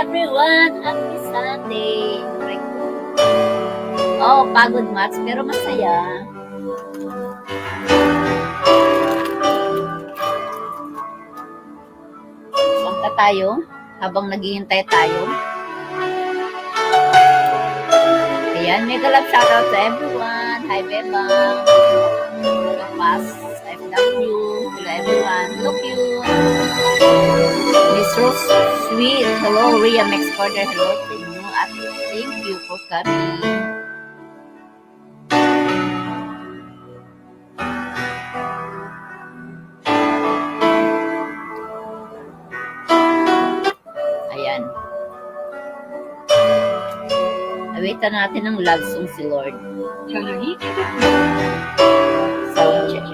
everyone! Happy Sunday! Oh, pagod Mats, pero masaya. Kanta tayo habang naghihintay tayo. Ayan, mega love shoutout to everyone. Hi, Bebang. Papas, FW. Hello, everyone. Look you. Miss Rose Sweet. Hello, Ria Max Corder. Hello to you. At thank you for coming. Ayan. Awaitan natin ang love song si Lord. Sound check.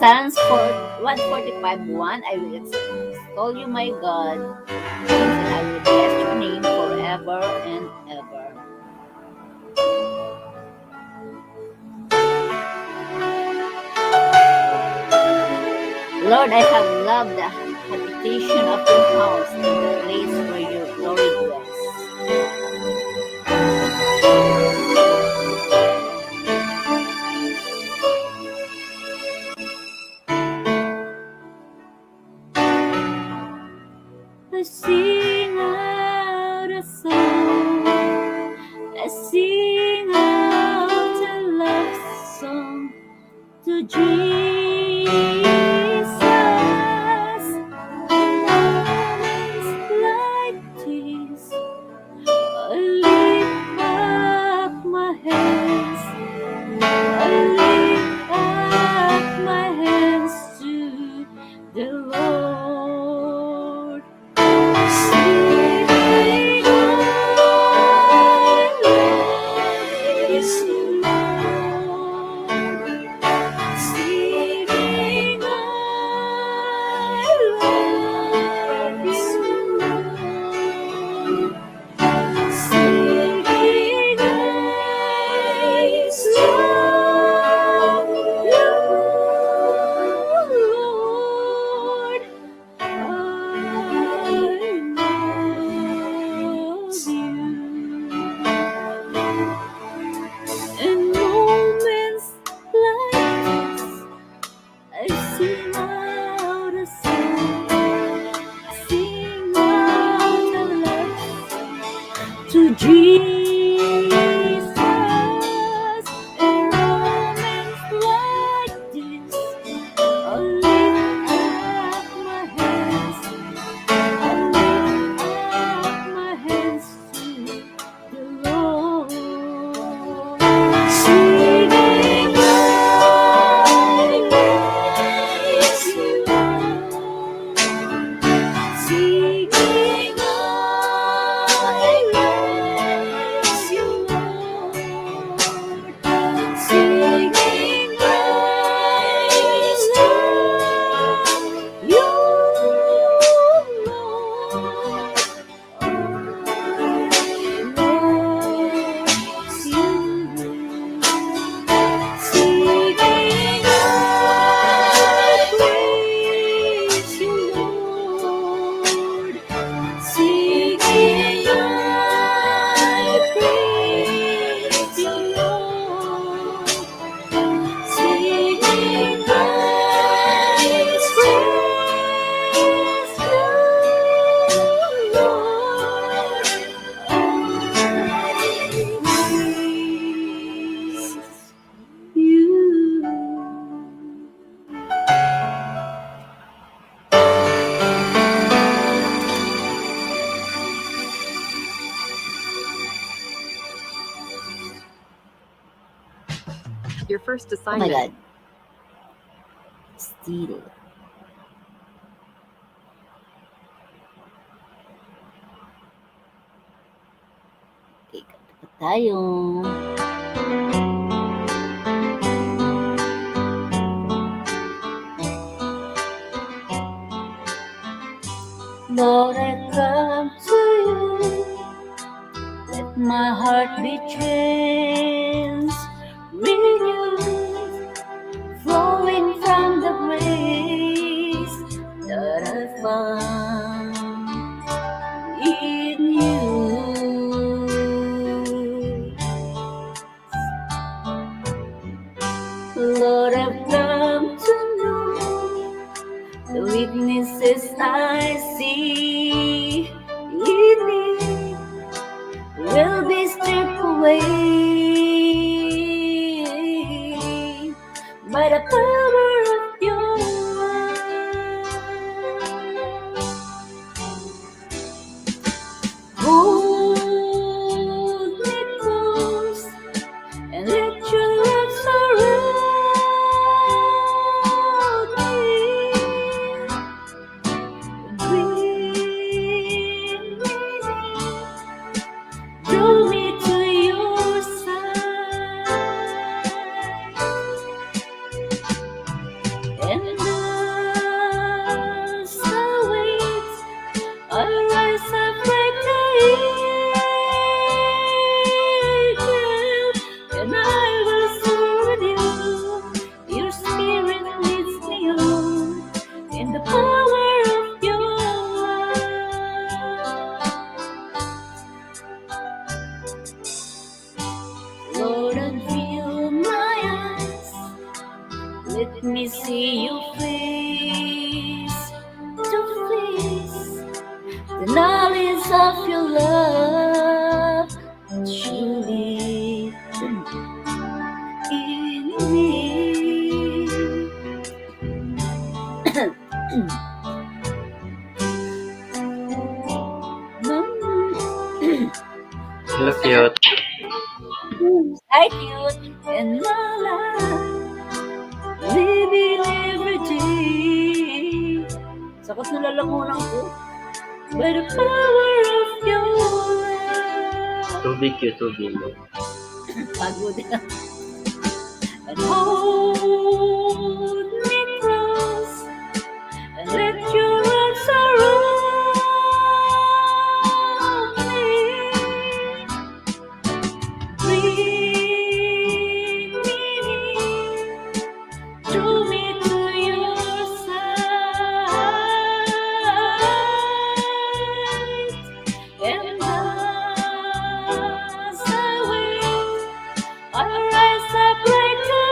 Psalms 145:1, I will extol you, my God, and I will bless your name forever and ever. Lord, I have loved the habitation of your house and the place where your glory dwells. in moments like this, I'll lift up my hands. I'll lift up my hands to the Lord, singing, I praise you, Lord. Singing, I praise you, Lord. Singing, I love you, Lord. Your first Oh my assignment. God. Still. Okay, kanta pa tayo. Lord, I come to you. Let my heart be changed, renewed, flowing from the grace that I found in you. Lord, I've come to know the weaknesses I see in me will be stripped away by the power of your love. Hold me close and let your love surround me. Bring me near, draw me to your side, and as I wait, I'll rise up like the eagle, and I will soar with you. Your spirit leads me on in the power of your love. Lord, unveil my eyes, let me see you face to face, the knowledge of your love truly in me. Hello, cute. Hi, cute and Lala, living every day. Sakot na lalamunan ko. By the power of your love. Tubig, cute, tubig. Pagod. And hold me close and let your arms surround me. Bring me near, draw me to your side, and as I wait, I'll rise up like the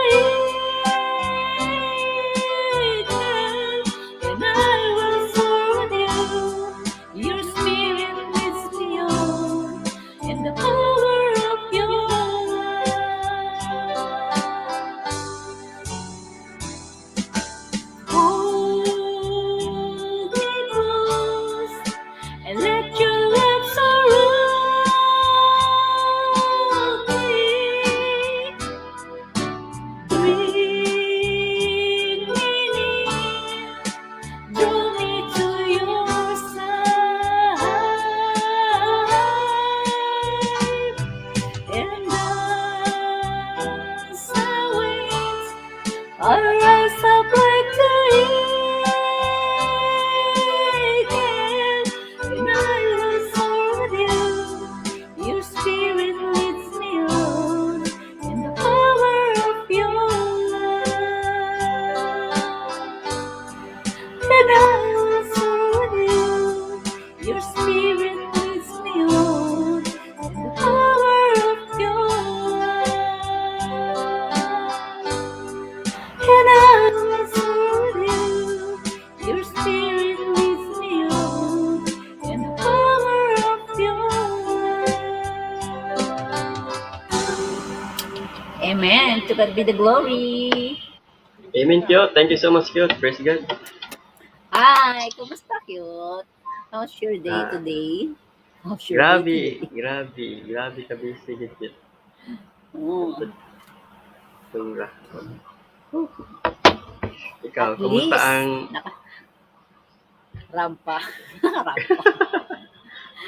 Amen. To God be the glory. Amen, cute. Thank you so much, cute. Praise God. Hi, kumusta, cute? How's your day Ah, today? How's your day today? grabe ka busy, cute. Oh, Tura. Ikaw, at kumusta least, ang, rampa. Rampa.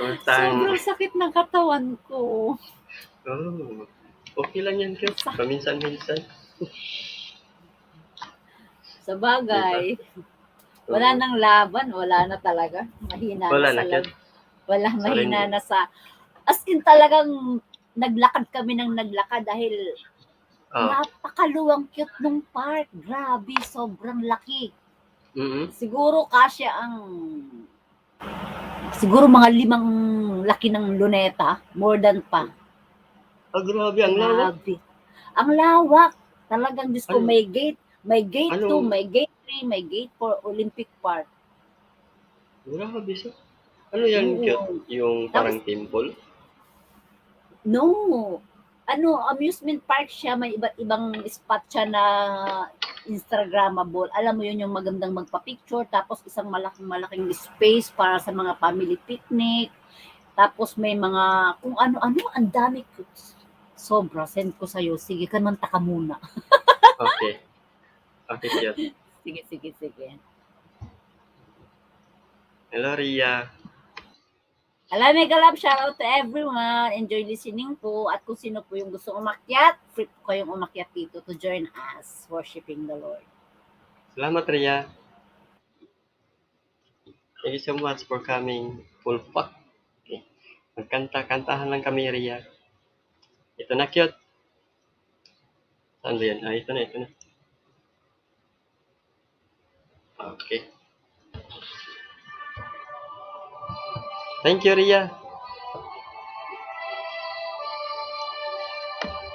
kumusta ang, Sobrang sakit ng katawan ko. oh, okay lang yan, cute. Paminsan-minsan. Sa bagay, wala Oo. nang laban, wala na talaga. Mahina Wala na na, sa cute. wala, Sorry, mahina hindi. na sa, as in talagang naglakad kami ng naglakad dahil Oh. napakaluwang cute nung park. Grabe, sobrang laki. Mm-hmm. Siguro kasya siguro mga 5 laki ng luneta, more than pa. Grabe, ang lawak. Grabe. Ang lawak. Talagang Diyos ko, Ano? may gate 2, Ano? may gate 3, may gate 4, Olympic Park. Grabe siya. Ano yan, cute? Oo. Yung Tapos, parang temple? no. Amusement park siya, may iba't ibang spot siya na Instagrammable. Alam mo yun, yung magandang magpa-picture, tapos isang malaking space para sa mga family picnic. Tapos may mga, kung ano-ano, ang dami. Sobra, send ko sa'yo. Sige, kanmanta ka muna. Okay. Okay, cute. Sige. Hello, Ria. Hello, mega love, shout out to everyone. Enjoy listening po. At kung sino po yung gusto umakyat, free po kayong umakyat dito to join us worshiping the Lord. Salamat, Ria. Thank you so much for coming. Full pack. Okay. Magkanta-kantahan lang kami, Ria. Ito na, cute. Saan ba yan? Ito na. Okay. Thank you, Ria.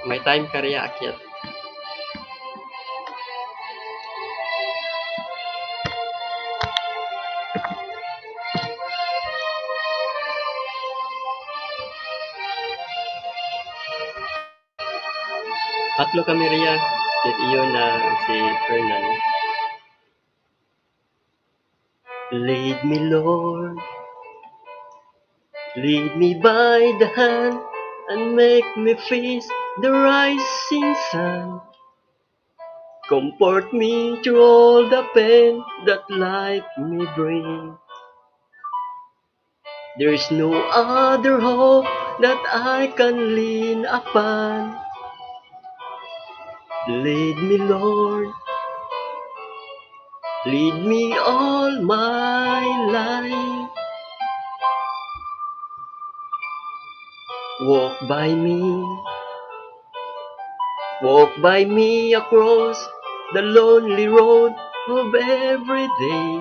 May time ka, Ria, akyat. Tatlo kami, Ria. At iyon na si Fernan. Lead me, Lord. Lead me by the hand and make me face the rising sun. Comfort me through all the pain that life may bring. There is no other hope that I can lean upon. Lead me, Lord. Lead me all my life. Walk by me across the lonely road of every day.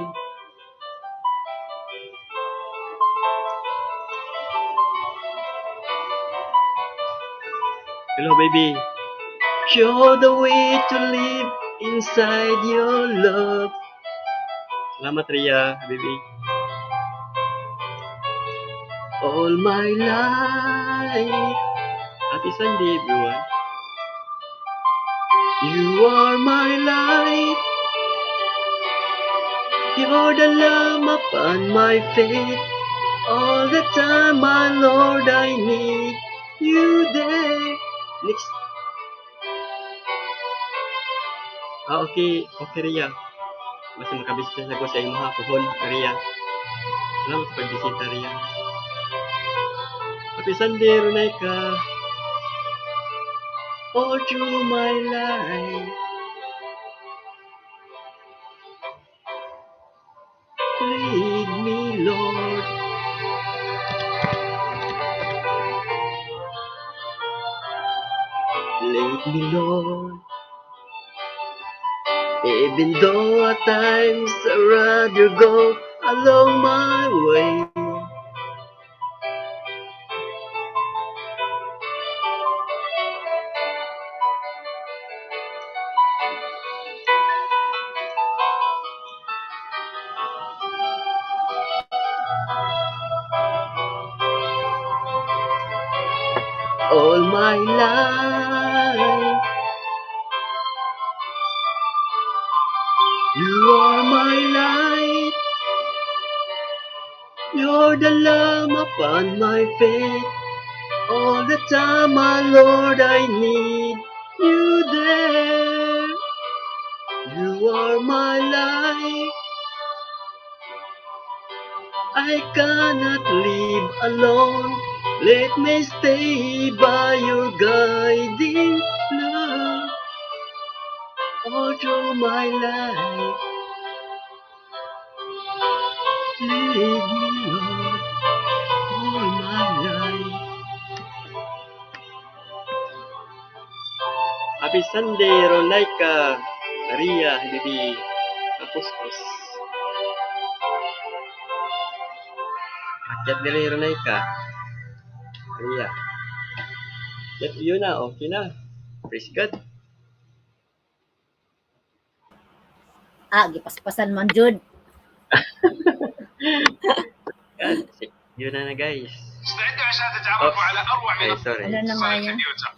Hello, baby. Show the way to live inside your love. Salamat, Ria, baby. All my life. Happy Sunday, everyone. You are my light. You're the lamp upon my faith. All the time, my Lord, I need you there. Next. Okay, Ria. Basta makabisita ako sa imo ha, puhon, Ria. Salamat sa pagbisita, Ria. Happy Sunday, Runay ka. All through my life. Lead me, Lord. Lead me, Lord. Even though at times I'd rather go along my way. All my life you're the lamp upon my faith. All the time, my Lord, I need you there. You are my life. I cannot live alone. Let me stay by your guiding love all through my life. Lead me, Lord, all my life. Happy Sunday, Ronaika, Maria, Bibi, Kapuskos. Akyat nila Ronaika, Maria. Yun na, okay na. Praise God. Gipaspasan man jud. God. Yun na guys. استعدوا عشان تتعرفوا على اروع من Ay, sorry. Ano na nga اتصال yan? الكمبيوتر.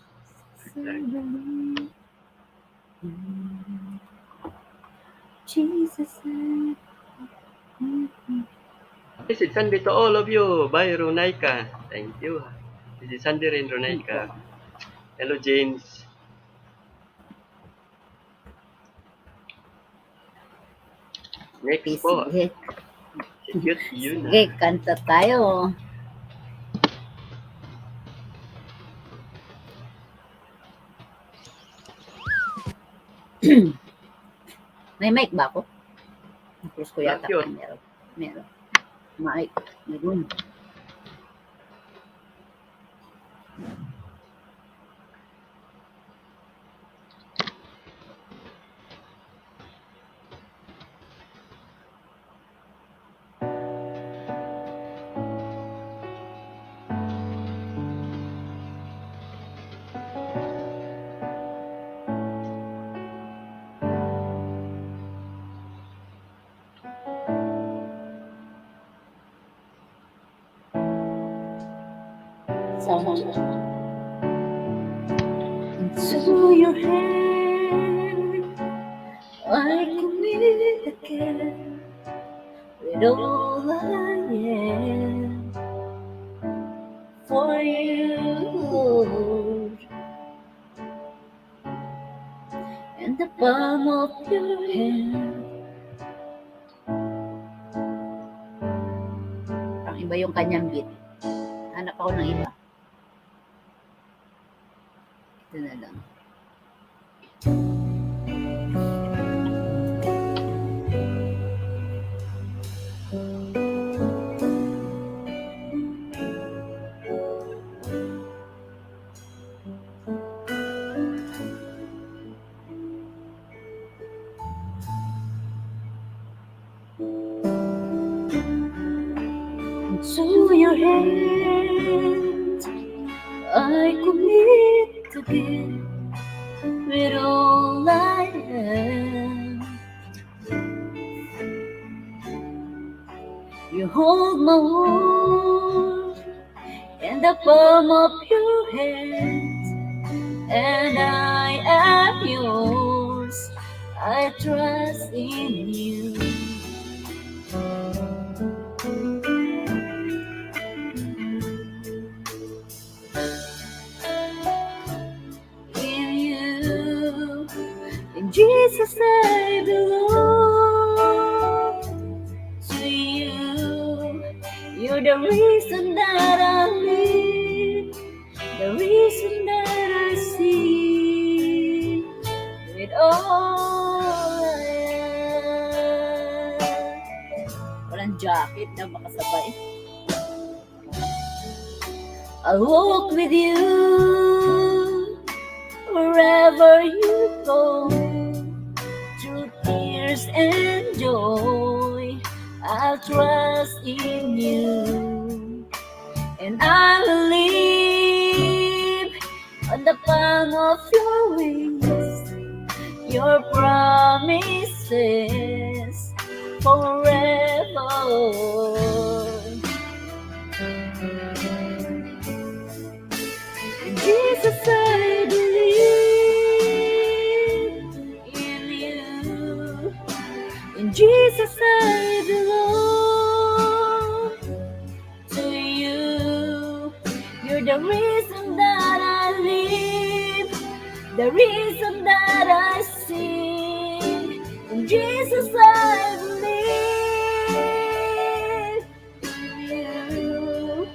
Jesus. This is Sunday to all of you. Bye, Ronaika. Thank you. This is Sunday rin, Ronaika. Hello, James. Next po. Sige, Cute yun. sige, kanta tayo. May mic ba ako? Close ko yata. Bakit? Meron. Meron. Mic. Meron. Into your hand I commit again with all I am for you, Lord, in the palm of your hand. Ang iba yung kanyang beat. Hanap ako ng iba. Ito na lang. Into your hands I commit again with all I am. You hold my world in the palm of your hand, and I am yours. I trust in you. In you, in Jesus I belong. To you, you're the reason that I live, the reason that I see, with all I am. Walang jacket na makasabay. I'll walk with you wherever you go, through tears and joy. I'll trust in you, and I believe on the palm of your wings, your promises forever. In Jesus I believe, in you, in Jesus I belong. the reason that I sing. In Jesus I believe. You.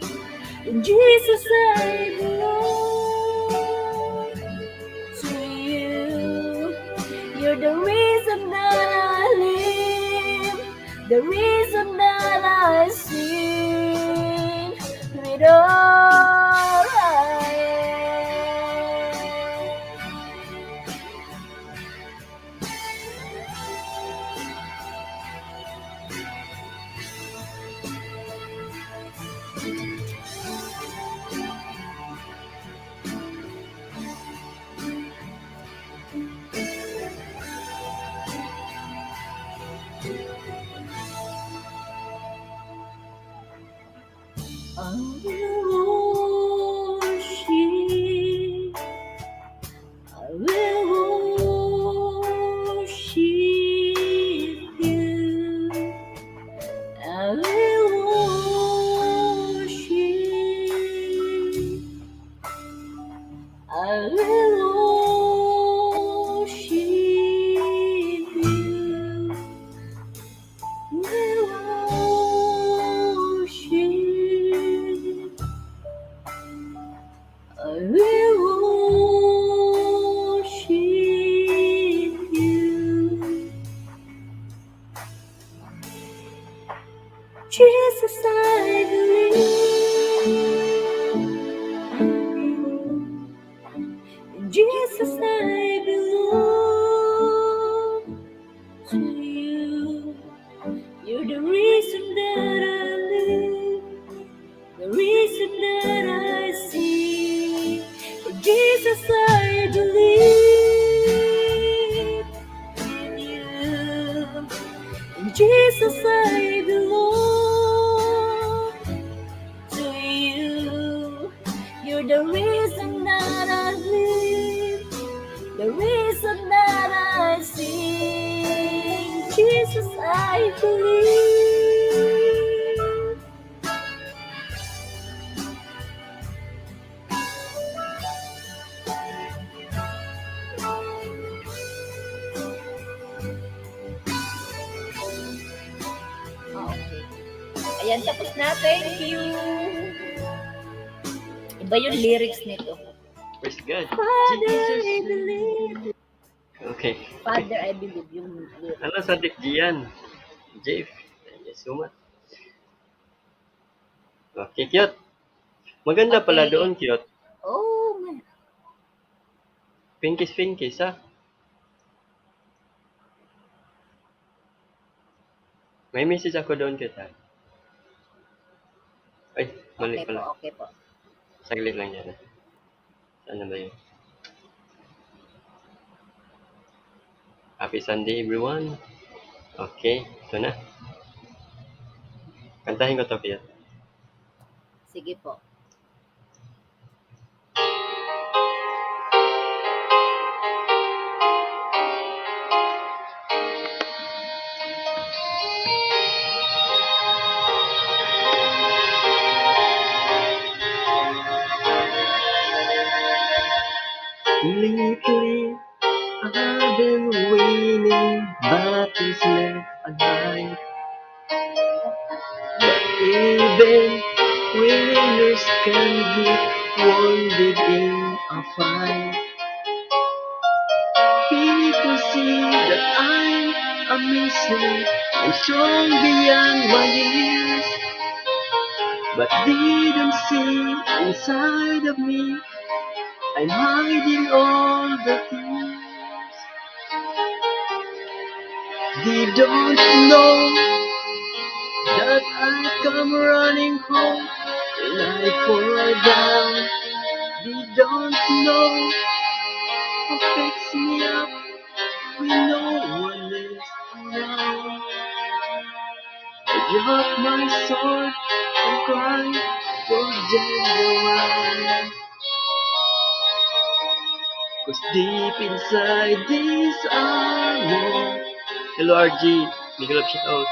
In Jesus I belong to you. You're the reason that I live, the reason that I sing with all I will worship, I will worship you. I will worship, I will worship you. Will worship, I will worship you. Jesus, I believe. Jesus, I belong to you. You're the reason that I live, the reason that I see. Jesus, I believe in you. In Jesus, I belong to you. You're the reason that I live, the reason that I sing. Jesus, I believe. Okay. Ayan, tapos na. Thank you. Iba yung lyrics nito. Praise God. Father, Jesus. I believe. Okay. Father, I believe yung lyrics. Ano sa Gian? Jeff. Thank you so much. Okay, cute. Maganda pala Okay. doon, cute. Oh, man. Pinkies, ha? May message ako doon kita. Ay, mali Okay po, pala. okay po. Saglit lang yan. Saan na ba yun? Happy Sunday, everyone. Okay, ito na. Kantahin ko to, cute. Sige po. Lately, I've been winning battles left and right. But even winners can get wounded in a fight. People see that I'm amazing and strong beyond my years, but they don't see inside of me I'm hiding all the things. They don't know that I come running home when I fall down. They don't know who picks me up when no one is around. I drop my sword and cry for January. 'Cause deep inside this armor, hello RG, big love shout out.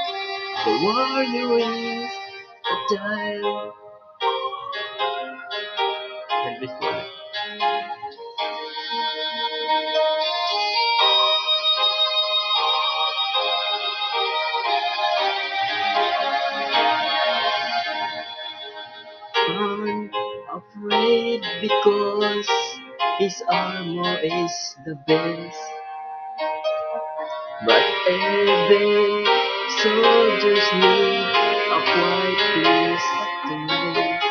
The warrior is a die. And this one. afraid because his armor is the best. But every soldiers need a quiet place to rest.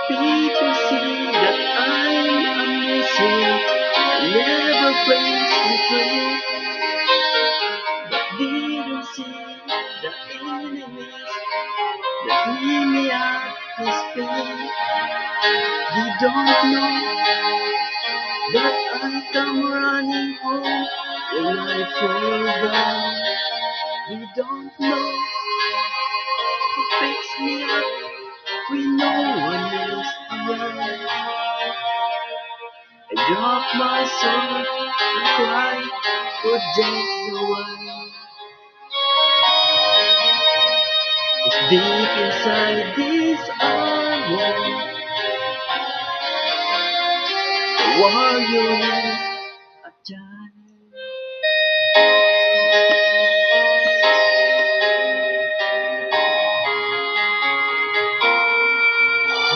People see that I'm amazing, never praise me true, but didn't see the enemies that lead me at his feet. They don't know that I come running home when I fall down. They don't know who picks me up when no one is around. I drop my sword and cry for just a while. It's deep inside this armor. The warrior is a child.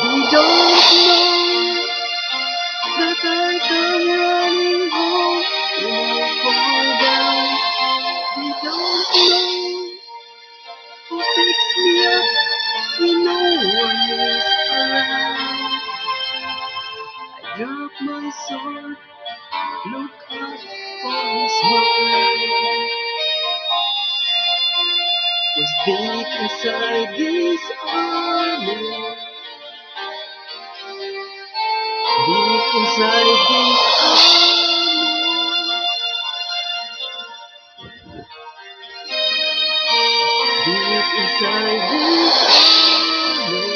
They don't know that I come running home when I fall down. They don't know who picks me up when no one is around. I drop my sword, look up for his smile. Was deep inside this armor. Deep inside this armor. Deep inside this armor.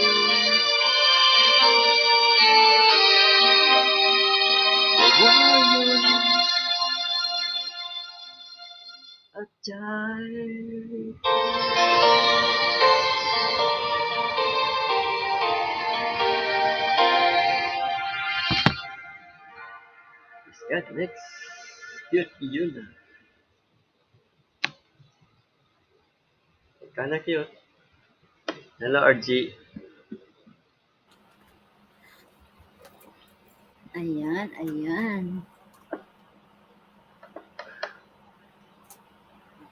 The warrior is a child. Let's get next. Cute yun. Kinda cute. Hello, RG. Ayan, ayan.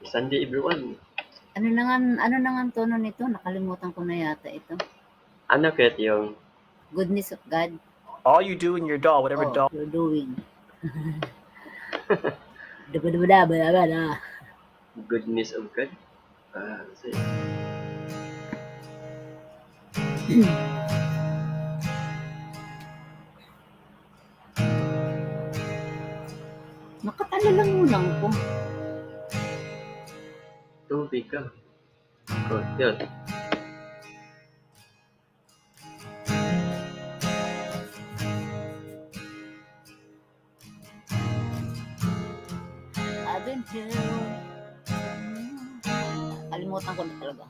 Sunday, everyone. Ano na nga ang tono nito? Nakalimutan ko na yata ito. Ano cute yung Goodness of God. All you do in your doll, whatever doll. You're doing. Dabadabadabadabada. goodness of God? Kasi Nakatala lang ulang ko. tubig ka. Good, yun. I've been here. Kalimutan ko na talaga.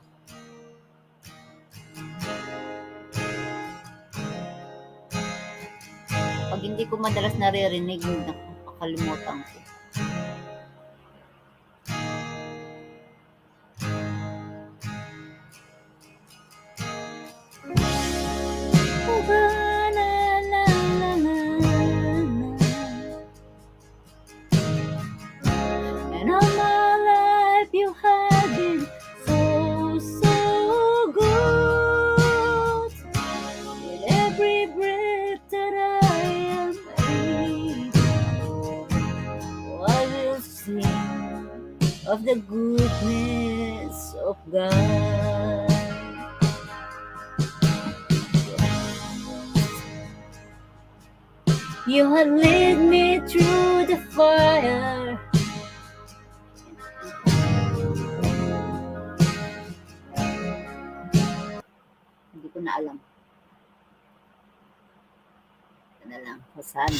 Pag hindi ko madalas naririnig, nakakalimutan ko. And all my life you have been so, so good. With every breath that I am breathing, I will sing of the goodness of God. You have led me through the fire. Hindi ko na alam. Ito na lang. Hosanna.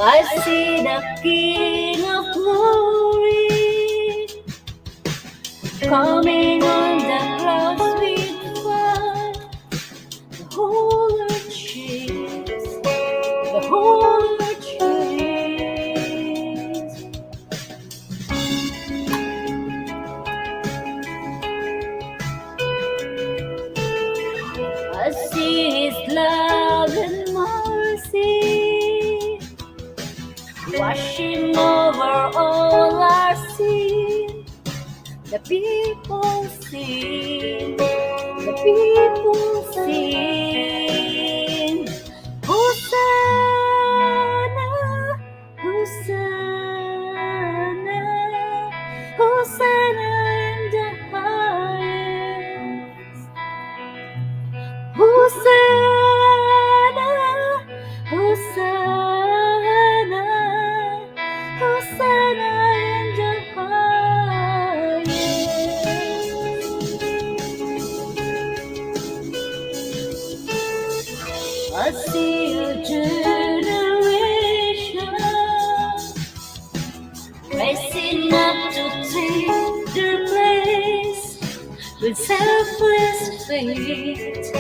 I see the King of Glory coming on the clouds with fire. The whole earth shakes, the whole earth shakes. I see His love and mercy washing over all our sin. The people sing, the people sing. Hosanna, Hosanna, Hosanna in the highest. Hosanna, Hosanna, Hosanna in the highest. I see a generation rising up to take their place with selfless faith,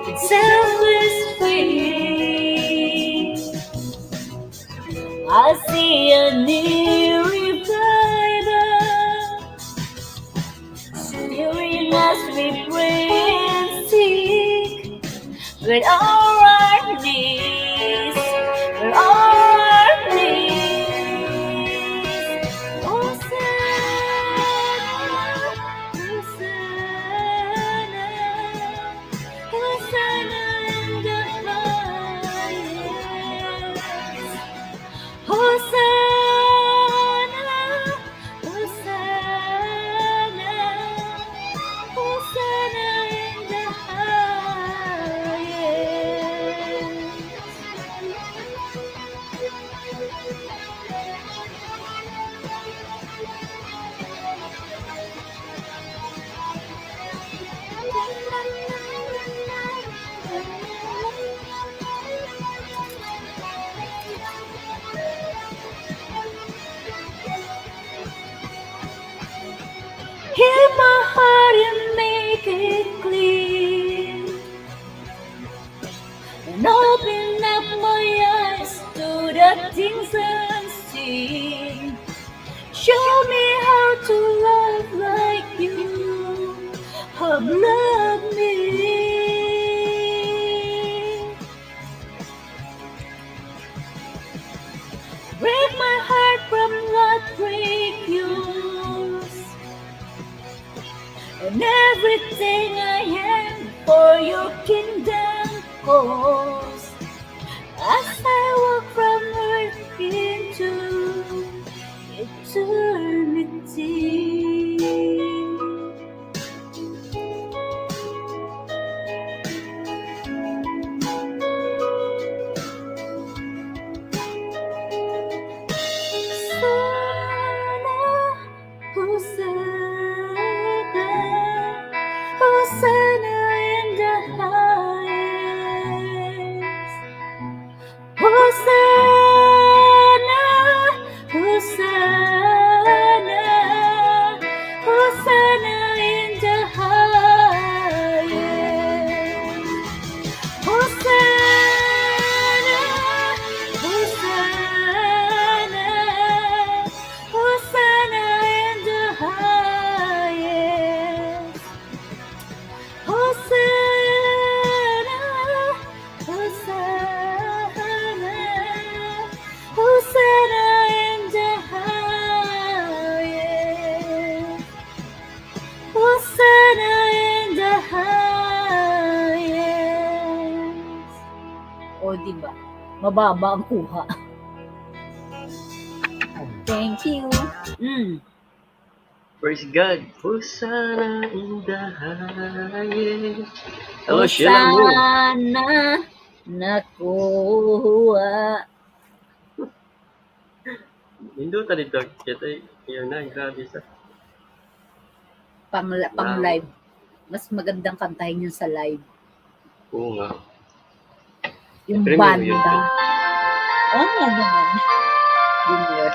with selfless faith. I see a new revival stirring as we pray and seek with all our knees, with all our knees. Hosanna, Hosanna, Hosanna in the highest. Hosanna, Hosanna, Hosanna in the hear my heart and make it clean, and open up my eyes to the things unseen. Show me how to love like you have loved me. Break my heart from what break yours, and everything I am for your kingdom cause. As I walk from earth into eternity. Hosanna, Hosanna, Hosanna in the highest. Hosanna, Hosanna, Hosanna in the highest. Hosanna, Hosanna, Hosanna in the highest. Hosanna, Hosanna, Hosanna in the highest. Hosanna in the highest. O, diba? Mababa ang kuha. Thank you. Praise God. Hosanna in the highest. Hello, Sheila Mo. Hosanna, nakuha. Hindutan dito. Kita yun na, grabe sa. Pang Wow. live. Mas magandang kantahin yun sa live. Oo nga. Yung Premium yun. banda. Oo nga naman. Junior.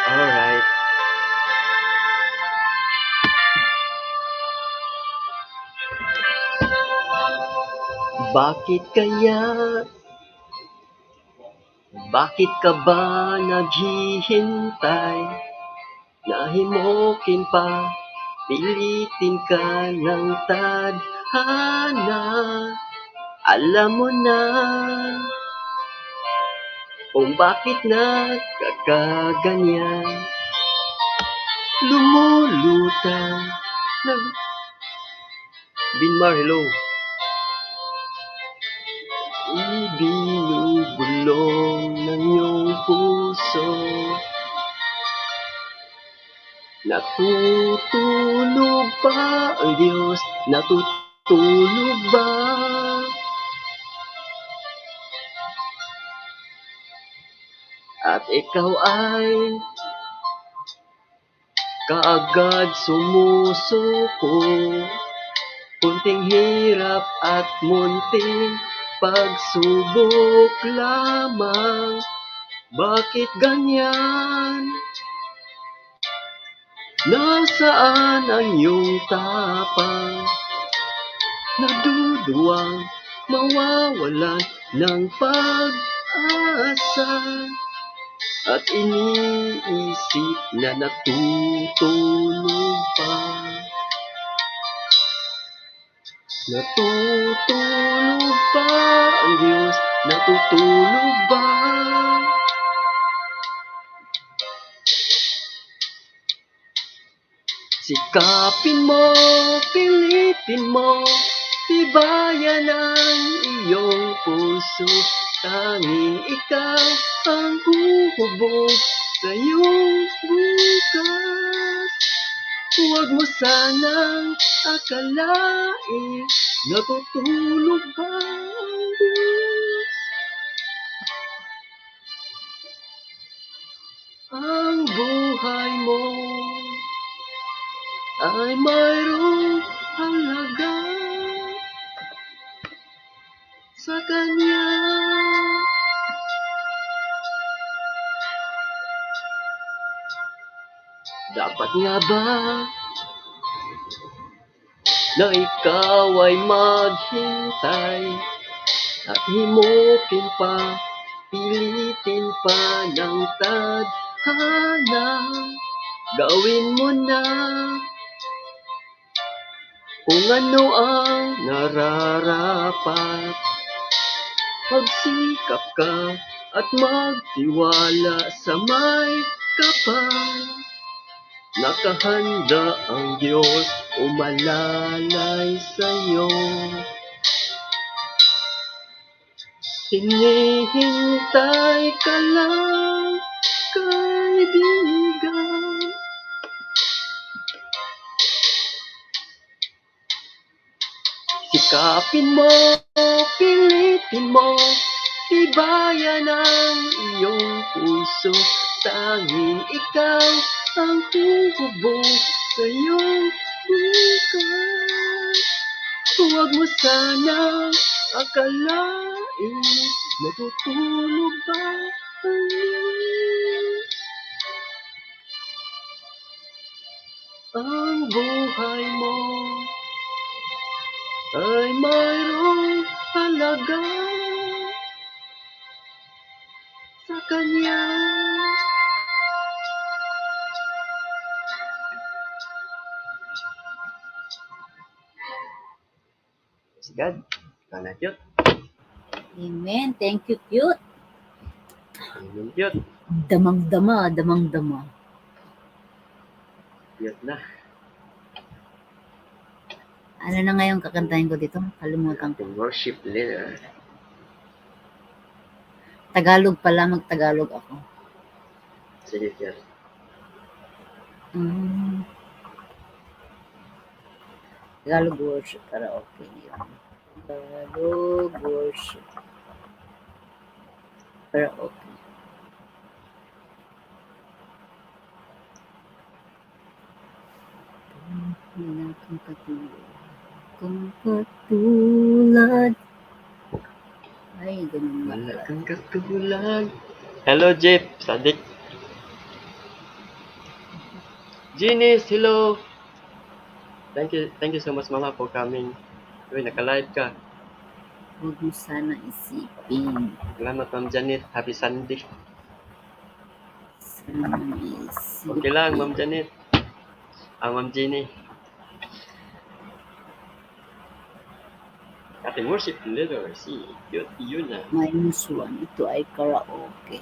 Alright. Bakit kaya? Bakit ka ba naghihintay? Nahimokin pa, pilitin ka ng tadhana. Alam mo na kung bakit nagkakaganyan. Lumulutang Binmar, hello. Ibinubulong ng iyong puso. Natutulog ba ang Diyos? Natutulog ba? At ikaw ay kaagad sumusuko. Kunting hirap at munting pagsubok lamang. Bakit ganyan? Nasaan ang iyong tapang? Naduduwang mawawalan ng pag-asa. At iniisip na natutulog pa. Natutulog ba ang Diyos? Natutulog ba? Sikapin mo, pilitin mo, tibayan ang iyong puso. Tanging ikaw ang huhubog sa iyong bukas. Huwag mo sanang akalain, natutulog ba ang Diyos? Ang buhay mo ay mayroong halaga sa Kanya. Dapat nga ba na ikaw ay maghintay at himukin pa, pilitin pa ng tadhana? Gawin mo na kung ano ang nararapat. Magsikap ka at magtiwala sa may kapal. Nakahanda ang Diyos umalalay sa'yo. Hinihintay ka lang, kaibigan. Sikapin mo, pilitin mo, tibayan ang iyong puso. Tanging ikaw ang huhubog sa iyong bukas. Huwag mo sanang akalain, natutulog ba ang Diyos? Ang buhay mo ay mayroong halaga sa Kanya. Praise God. Ikaw na, Cute. Amen. Thank you, cute. Amen, Cute. Damang-dama, damang-dama. Cute na. Ano na ngayon kakantahin ko dito? Kalimutan ko. Ating worship leader. Tagalog pala, mag-Tagalog ako. Sige, Cute. Tagalog worship, para okay yun. Tagalog worship. Para okay. Hindi kung katulad. Kung katulad. Ay, ganun Wala nga. kang katulad. Hello, Jeff. Sadik. Genius, hello. Thank you so much, Mama, for coming. Uy, naka-live ka. Huwag mo sana isipin. Salamat, Ma'am Janet. Happy Sunday. Sana isipin. Okay lang, Ma'am Janet. Ma'am Jenny. Ating worship leader, si yun na. Minus 1. Ito ay karaoke.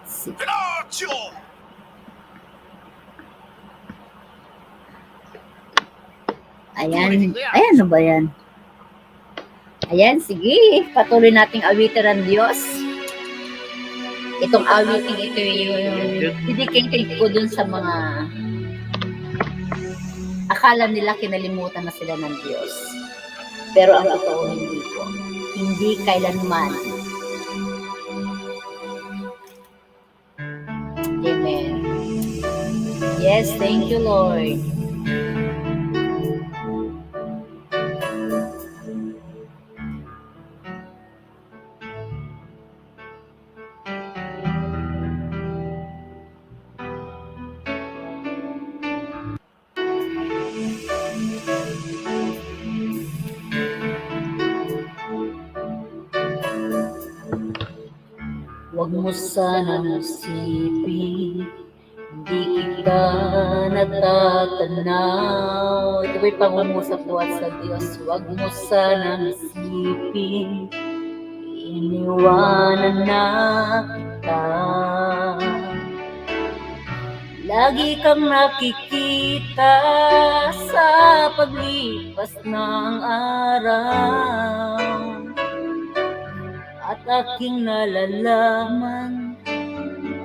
6. Ayan. Ayan, ano ba yan? Ayan, sige. Patuloy nating awitin ang Diyos. Itong awiting ito yung dedicated ko dun sa mga akala nila kinalimutan na sila ng Diyos. Pero ang totoo hindi po. Hindi kailanman. Amen. Yes, thank you, Lord. Huwag mo sanang isipin, hindi kita natatanaw. Ito ba'y pangungusap buhat sa Diyos. Huwag mo sanang isipin, iniwanan na kita. Lagi kang nakikita sa paglipas ng araw. At aking nalalaman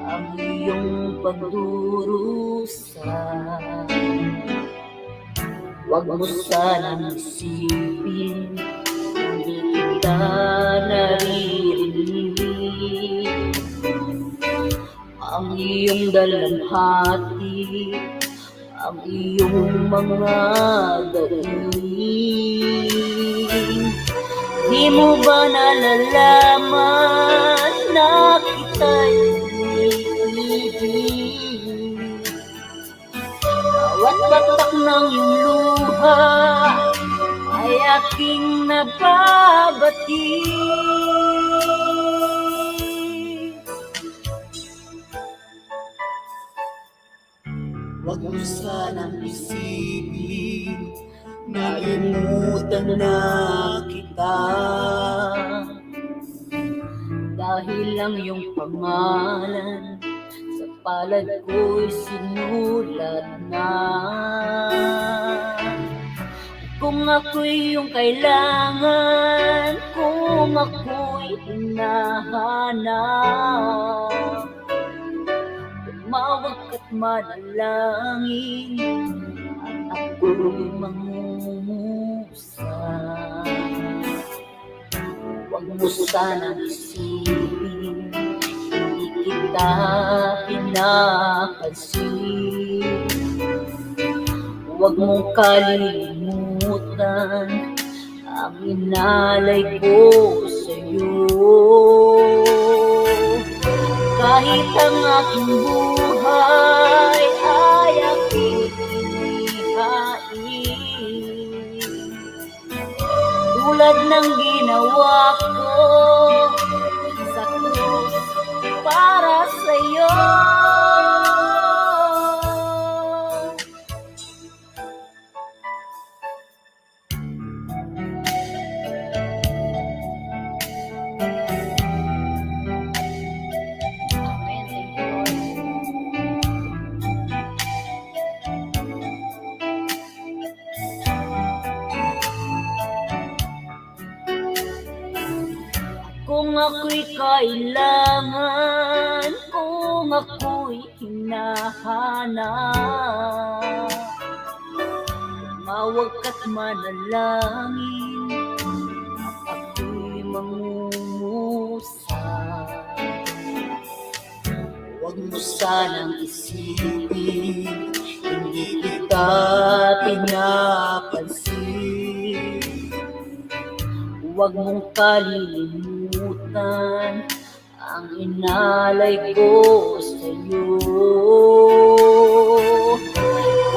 ang iyong pagdurusa. Huwag mo sanang isipin, hindi kita naririnig. Ang iyong dalamhati, ang iyong mga galing. Di mo ba nalalaman na kita'y umiibig? Bawat batak ng iyong luha ay aking nababati. Huwag mo sanang isipin, nalimutan na kita. Dahil lang yung pangalan sa palad ko'y sinulat na. Kung ako'y yung kailangan, kung ako'y hinahanap, tumawag ka't manalangin, at ako'y mangumusa. Huwag mo sanang isipin, hindi kita pinapansin. Huwag mong kalimutan ang inalay ko sa'yo. Kahit ang aking buhay ay aking inihain, tulad ng ginawa ko sa krus para sa'yo. Kung ako'y kailangan, kung ako'y hinahanap, tumawag ka't manalangin, ako'y mangumusa. Huwag mo sanang isipin, hindi kita pinapansin. Huwag mong kalilimutan kalimutan ang inalay ko sa'yo.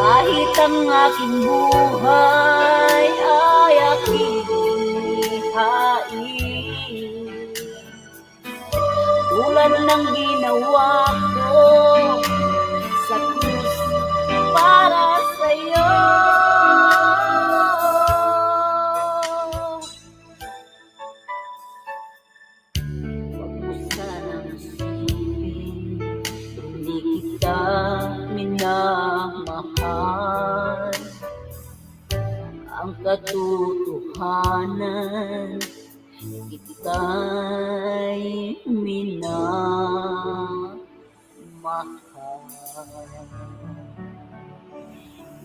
Kahit ang aking buhay ay aking ihain, tulad ng ginawa ko sa krus para sa'yo. Huwag mo sanang isipin, hindi kita minamahal. Ang katotohanan, kita'y minamahal.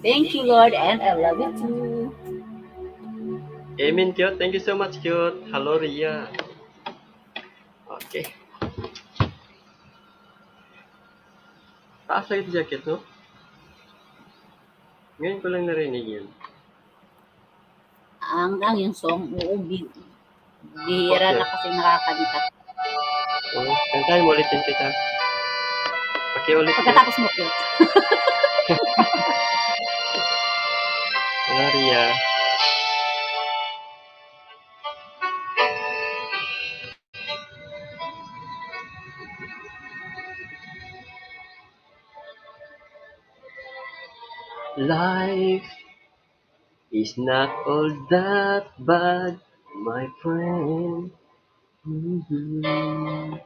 Thank you, Lord, and I love you too. Amen, cute. Thank you so much, cute. Hello, Ria. Okay. Taas lagi jacket, no? Ngayon ko lang narinig yun. Ang yung song, bihira na kasi nakakanta. Kantahin mo ulitin kita. Pakiulit mo. Pagkatapos mo, cute. Hello, Ria. Life is not all that bad, my friend. Mhm.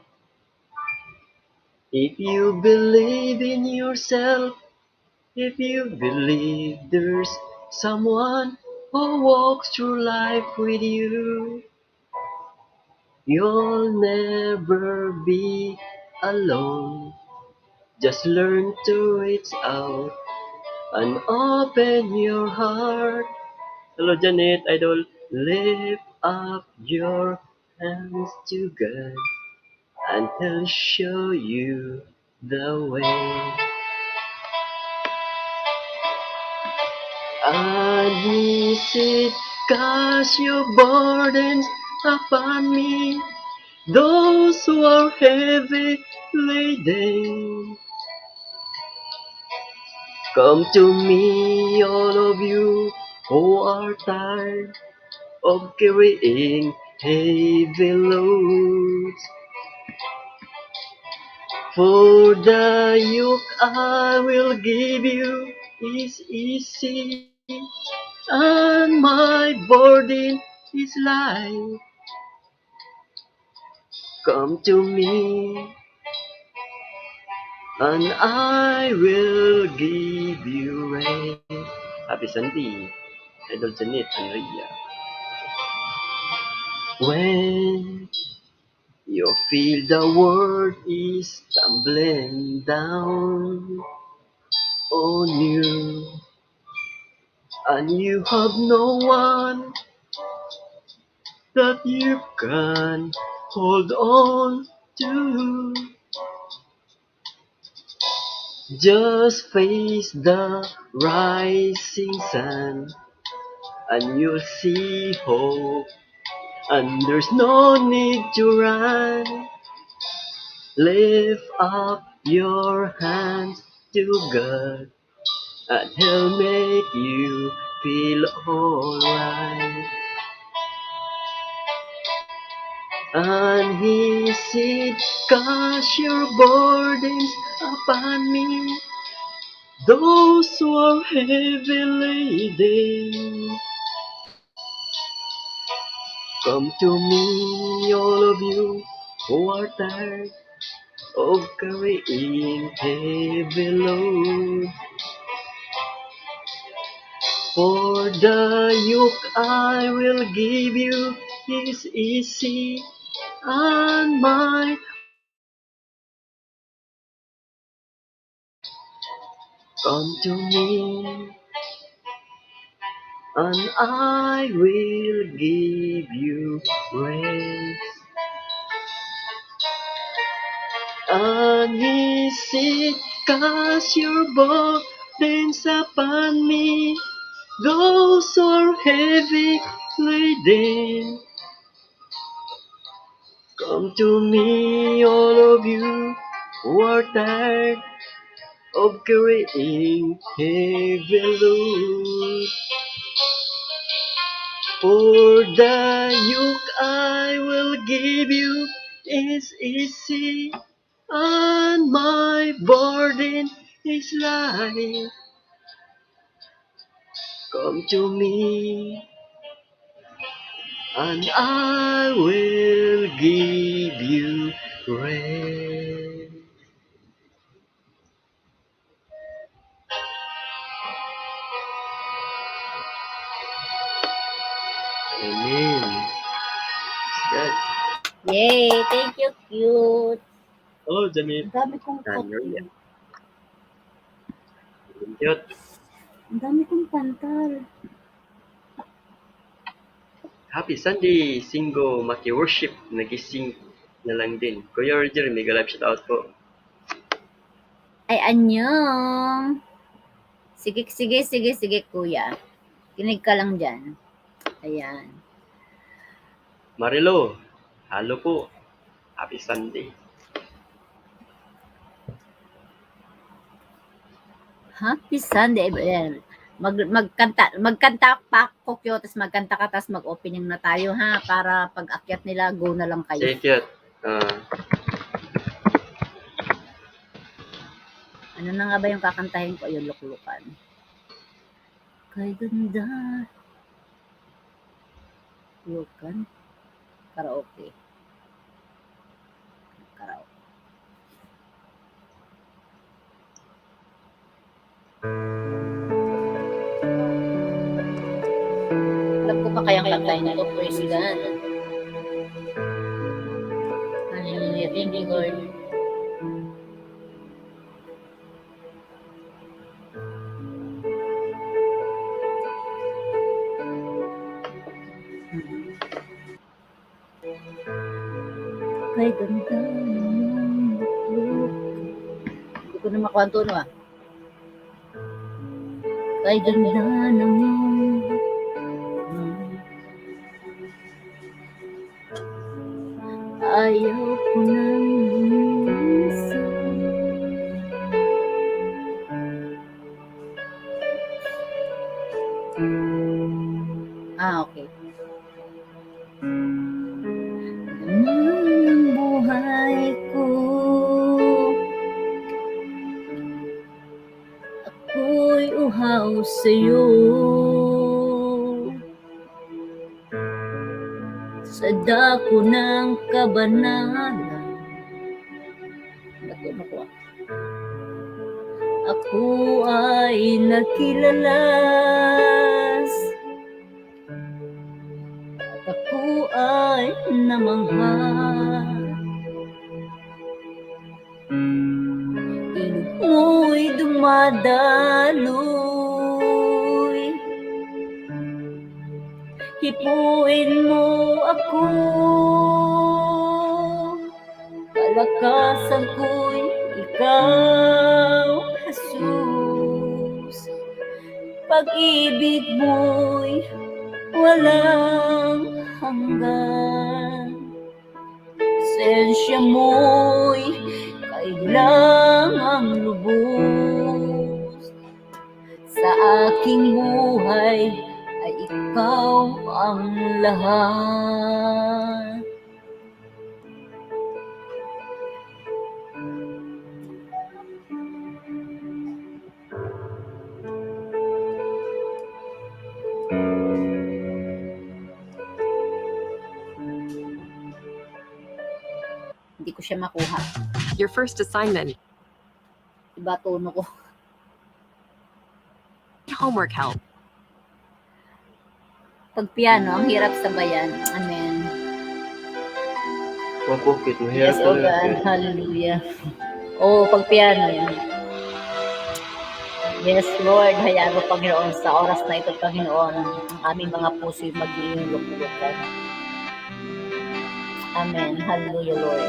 If you believe in yourself, if you believe there's someone who walks through life with you, you'll never be alone. Just learn to reach out and open your heart. Hello, Janet, idol. Lift up your hands to God, and He'll show you the way. And He said, cast your burdens upon me, those who are heavy laden. Come to me, all of you who are tired of carrying heavy loads. For the yoke I will give you is easy, and my burden is light. Come to me, and I will give you rest. Happy Sunday, Idol Janet and Ria. When you feel the world is tumbling down on you, and you have no one that you can hold on to, just face the rising sun, and you'll see hope, and there's no need to run. Lift up your hands to God, and He'll make you feel alright. And He said, cast your burdens upon me, those who are heavy laden. Come to me, all of you who are tired of carrying heavy loads. For the yoke I will give you is easy, and my come to me, and I will give you rest. And He said, cast your burdens upon me, those who are heavy laden. Come to me, all of you who are tired of carrying heavy load. For the yoke I will give you is easy, and my burden is light. Come to me, and I will give you rest. Amen. Yes. Yay! Thank you, cute. Oh, Janit. Ang dami kong Hallelujah. kopi. Cute. Ang dami kong pantal. Happy Sunday, Singo Maki-worship. Nagising na lang din. Kuya Roger, may galap shoutout po. Ay, anyong. Sige, kuya. Kinig ka lang dyan. Ayan. Marilo, halo po. Happy Sunday. Happy Sunday. Ayan. Magkanta pa ako, cute. Tapos magkanta ka, tapos mag-opening na tayo, ha? Para pag akyat nila, go na lang kayo. Say cute. Ano na nga ba yung kakantahin ko? Yung luklukan. Kay ganda. Lukan. Karaoke. Alam ko pa kayang kantahin nito, President. Hallelujah. Thank you, Lord. Kay ganda ng lukluk. Hindi ko na makuha ang tono, ah. Kay ganda ng ayaw ko nang lumisan. Okay. Ang buhay ko, ako'y uhaw sa'yo. Sa dako ng kabanalan, ako ay nakilalas, at ako ay namanghal. Ilog mo'y dumadaloy, hipuin mo ako, kalakasan ko'y ikaw, Jesus. Pag-ibig mo'y walang hanggan, pasensya mo'y kailangang lubos. Sa aking buhay ay ikaw ang lahat. Hindi ko siya makuha. Your first assignment. Iba tono ko. Homework help. Pag piano, ang hirap sabayan. Amen. Mapukit, Yes, mahirap oh talaga. God. Hallelujah. Oh, pag piano yan. Yes, Lord. Hayaan mo, Panginoon, sa oras na ito, Panginoon, ang aming mga puso'y magiging luklukan. Amen. Hallelujah, Lord.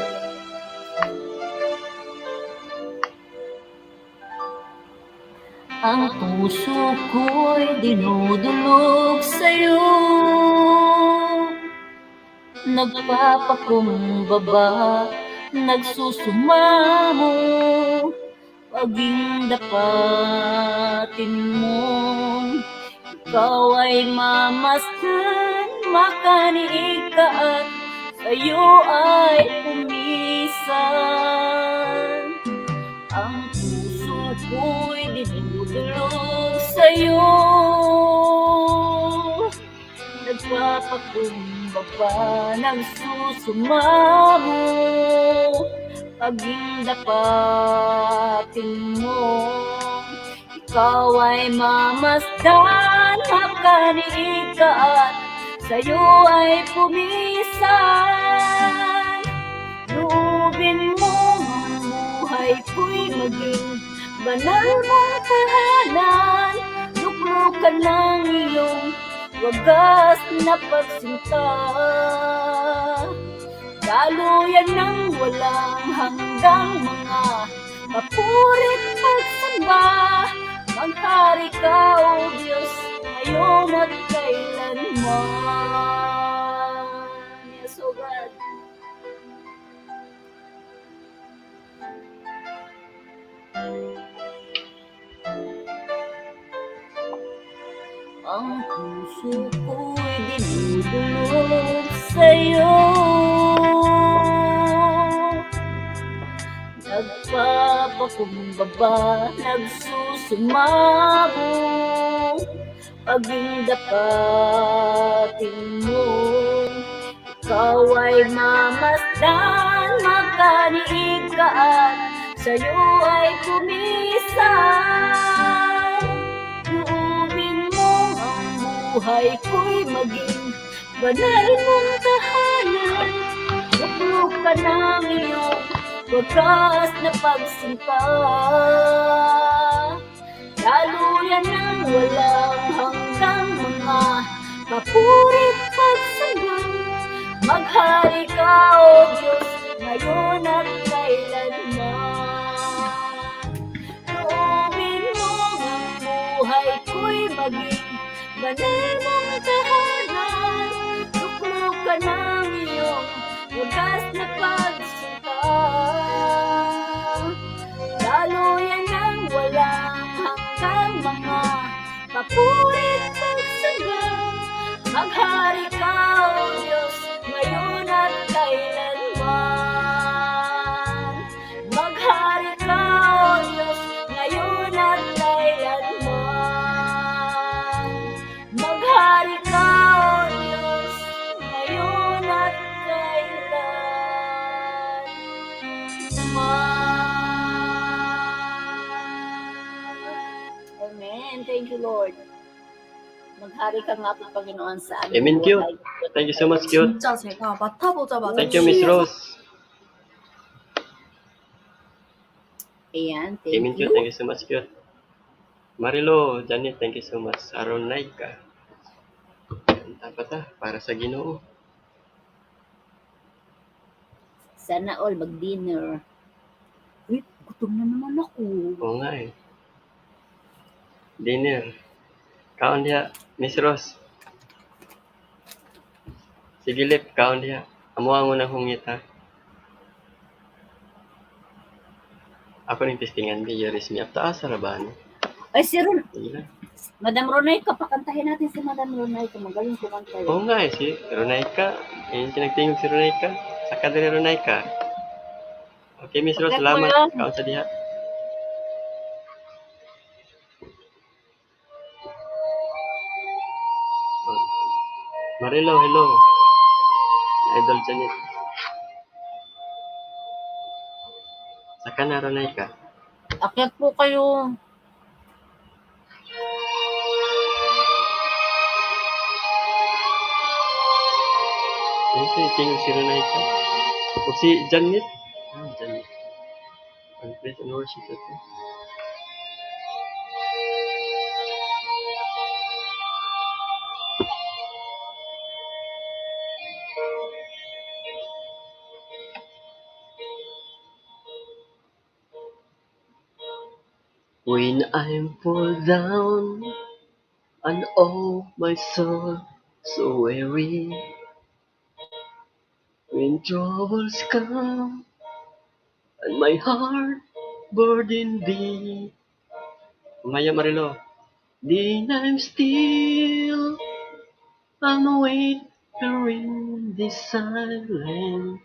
Ang puso ko'y dinudulog sa'yo, nagpapakumbaba, nagsusumamo, paging dapatin mo. Ikaw ay mamasdan, makaniig ka at sa'yo ay pumisan. Ang puso ko'y dinudulog sa'yo, nagpapakumbaba, nagsusumamo, paging dapatin mo. Ikaw ay mamasdan, makaniig ka at sa'yo ay pumisan. Loobin mo ang buhay ko'y maging banal mong tahanan. Luklukan ng iyong wagas na pagsinta, daluyan ng walang hanggang mga papurit pagsamba. Maghari ka, O Diyos, ngayon at kailanman. Yes, O God. Ang puso ko'y dinudulog sa'yo, nagpapakumbaba, nagsusumamo, paging dapatin mo. Ikaw ay mamasdan, makaniig ka at sa'yo ay pumisan. Loobin mo ang buhay ko'y maging banal mong tahanan. Luklukan ng iyong wagas na pagsinta, daluyan ng walang hanggang mga papurit pagsamba. Maghari ka, O Diyos, ngayon at kailanman. Loobin mo ang buhay ko'y maging banal mong tahanan. Luklukan ng iyong wagas na pagsinta, daluyan ng walang hanggang mga papurit pagsamba. Maghari ka, O Diyos, ngayon at kailanman. Maghari ka, O Diyos, ngayon at kailanman. Maghari ka, O Diyos, ngayon at kailanman. Amen. Thank you, Lord. Maghari ka nga po, Panginoon, sa aming Amen, cute. buhay. Thank you so much, cute. 진짜 제가 맡아보자마자 Thank you, Miss Rose. Ayan, Amen, thank cute. you. Thank you so much, cute. Marilo, Janet, thank you so much. Aronaika. Dapat para sa Ginoo. Sana all mag-dinner. Uy, gutom na naman ako. Oo nga eh. Dinner. Kaon diha, Miss Rose. Sige, Lip, kaon diha. Amo ang unang hungit, ha? Ako rin testingan, di yaris mi up taas, sarabano. Ay, si Sige lang. Madam Ronay, kapakantahin natin si Madam Ronay. Magaling kumanta. Oo nga eh, si Ronaika. Ayun, sinagtingog si Ronaika. Saka din Ronaika. Okay, Miss Rose, Okay, salamat. kuya. Kaon sa diha. Marilo, hello. Idol Janet. Saka na Ronaika. Akyat po kayo. Ayun, sinagtingog si Ronaika. O si Janet. Janet. Ang praise and worship ito. When I'm fall down and oh my soul so weary, When troubles come and my heart burden be. Maya Marilo. Then I'm still and wait here in this silence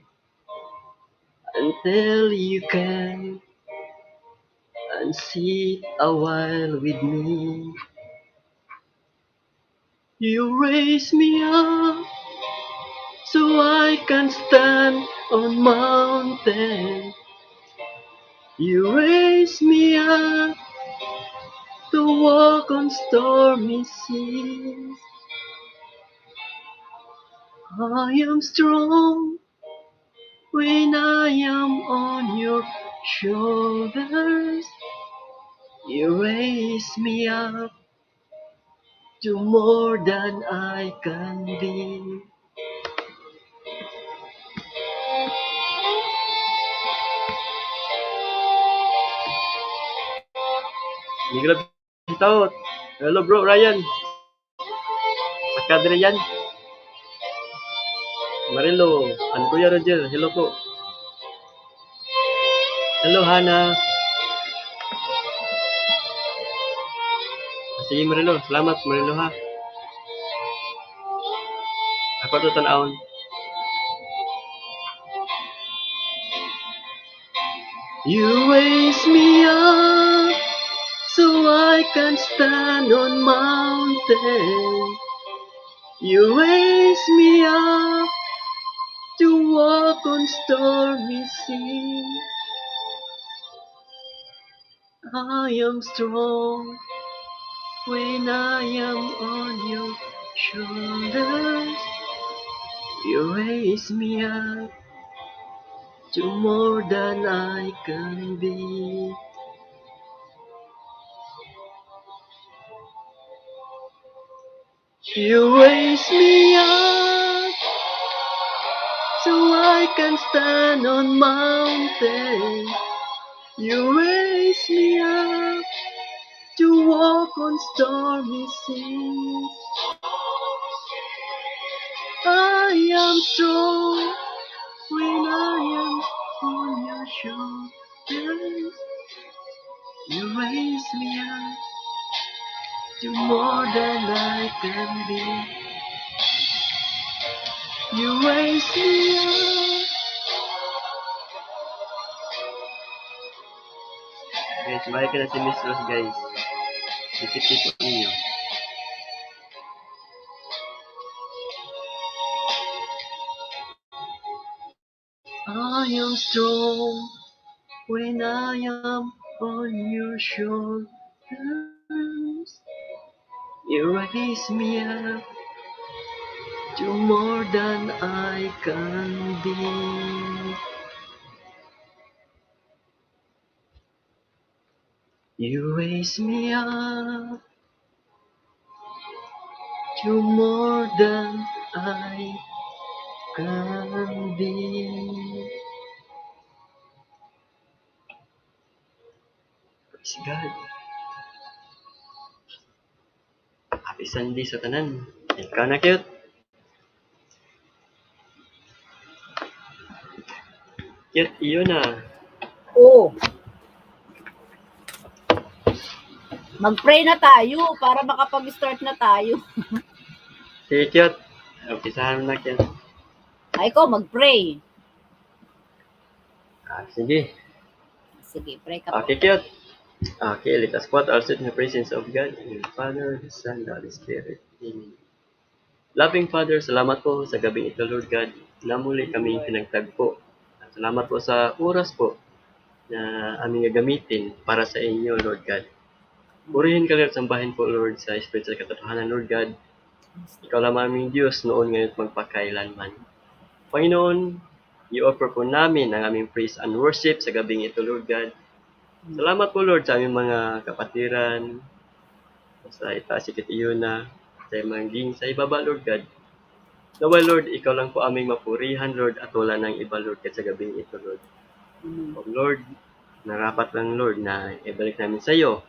until you can and sit a while with me. You raise me up so I can stand on mountain. You raise me up to walk on stormy seas. I am strong when I am on your shoulders. You raise me up to more than I can be. Miguel Taut. Hello bro, Ryan. Sakadre yan. Marilo. Ano Kuya Roger? Hello po. Hello Hana. Sige Marilo. Salamat Marilo ha. Ako to tanawon. You raise me up so I can stand on mountain. You raise me up to walk on stormy seas. I am strong when I am on your shoulders. You raise me up to more than I can be. You raise me up so I can stand on mountain. You raise me up to walk on stormy seas. I am strong when I am on your shoulders. You raise me up to more than I can be. You raise me up. Guys, bahay ka na si Miss Rose guys. Dikit-dikit ninyo. I am strong when I am on your shoulders. You raise me up to more than I can be. You raise me up to more than I can be. Praise God. Happy Sunday sa tanan. Ikaw na cute. Cute, iyon na. Oo. Mag-pray na tayo para makapag-start na tayo. Sige cute. Umpisahan na cute. Ay ko, mag-pray. Sige. Sige, pray ka po. Okay cute. Okay, let us quote our in the presence of God, in the Father, the Son, the Holy Spirit. Amen. Loving Father, salamat po sa gabing ito, Lord God, na muli kaming pinagtagpo. At salamat po sa oras po na aming gagamitin para sa inyo, Lord God. Purihin ka, Lord, sambahin po, Lord, sa Espiritu sa katotohanan, Lord God. Ikaw lamang aming Diyos noon, ngayon at magpakailanman. Panginoon, i-offer po namin ang aming praise and worship sa gabing ito, Lord God. Salamat po, Lord, sa aming mga kapatiran, sa itaas ikit iyon na, sa maging sa ibaba, Lord God. Naway, Lord, ikaw lang po aming mapurihan, Lord, at wala ng iba, Lord, kahit sa gabing ito, Lord. Lord, narapat lang, Lord, na ibalik namin sa iyo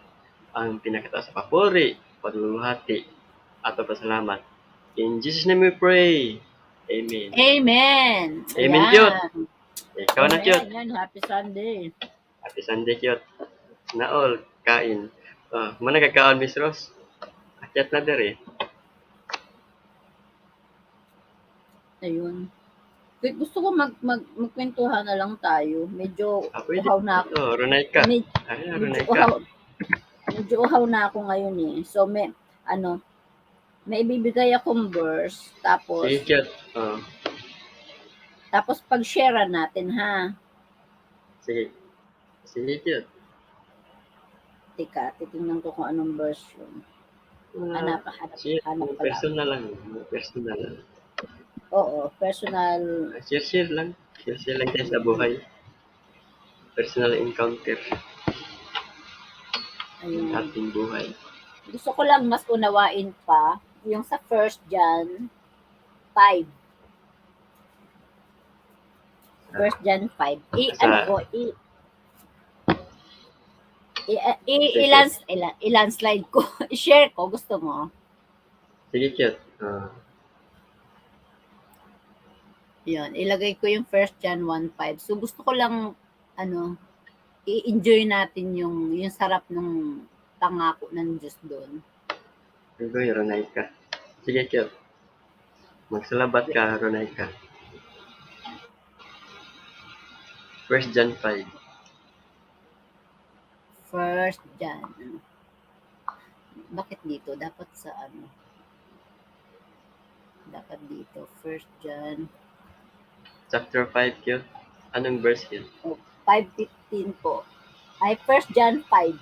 ang pinakataas sa papuri, pagluluhati, at pasalamat. In Jesus' name we pray. Amen. Amen. Amen, Ayan. cute. Ikaw na, Amen. cute. Yan, happy Sunday. Happy Sunday, cute. Na all, kain. Muna kagkaon, Miss Rose. Akyat na dere. Ayun. Wait, gusto ko magkwentuhan na lang tayo. Medyo Pwede. uhaw na ako. Runay ka. Med- Ay, medyo runay uhaw. ka. Medyo uhaw na ako ngayon eh. So may ibibigay akong verse. Sige, cute. Tapos pag-share natin ha. Sige. Sige, cute. Teka, titingnan ko kung anong verse yun. Hanap Share. pala. Personal lang. Personal lang. Oo, personal. Share lang. Share lang tayo sa buhay. Personal encounter. Ayun. Ating buhay. Gusto ko lang mas unawain pa yung sa 1 John 5. 1 John 5. Ilan slide ko. I-share ko. Gusto mo? Sige, cute. Yun. Ilagay ko yung 1 John 1:5. So, gusto ko lang, i-enjoy natin yung sarap ng pangako ng Diyos doon. Sige, runay ka. Sige, cute. Magsalabat ka, runay ka. 1 John 5. 1 John. Bakit dito? Dapat sa Dapat dito. 1 John. Chapter 5, cute. Anong verse yun? 5:15 po. Ay, 1 John 5.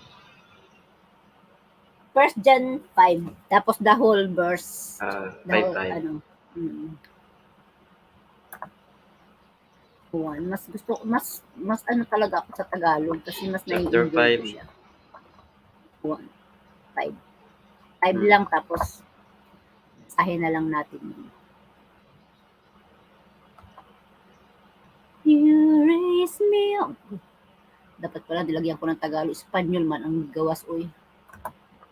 1 John 5. Tapos the whole verse. The whole, 5. Mas gusto ko, mas talaga ako sa Tagalog kasi mas Chapter nai-enjoy ko 5. siya. 5 lang tapos sahin na lang natin yun. You raise me up. Dapat pala dilagyan ko ng Tagalog. Espanyol man ang gawas, oy.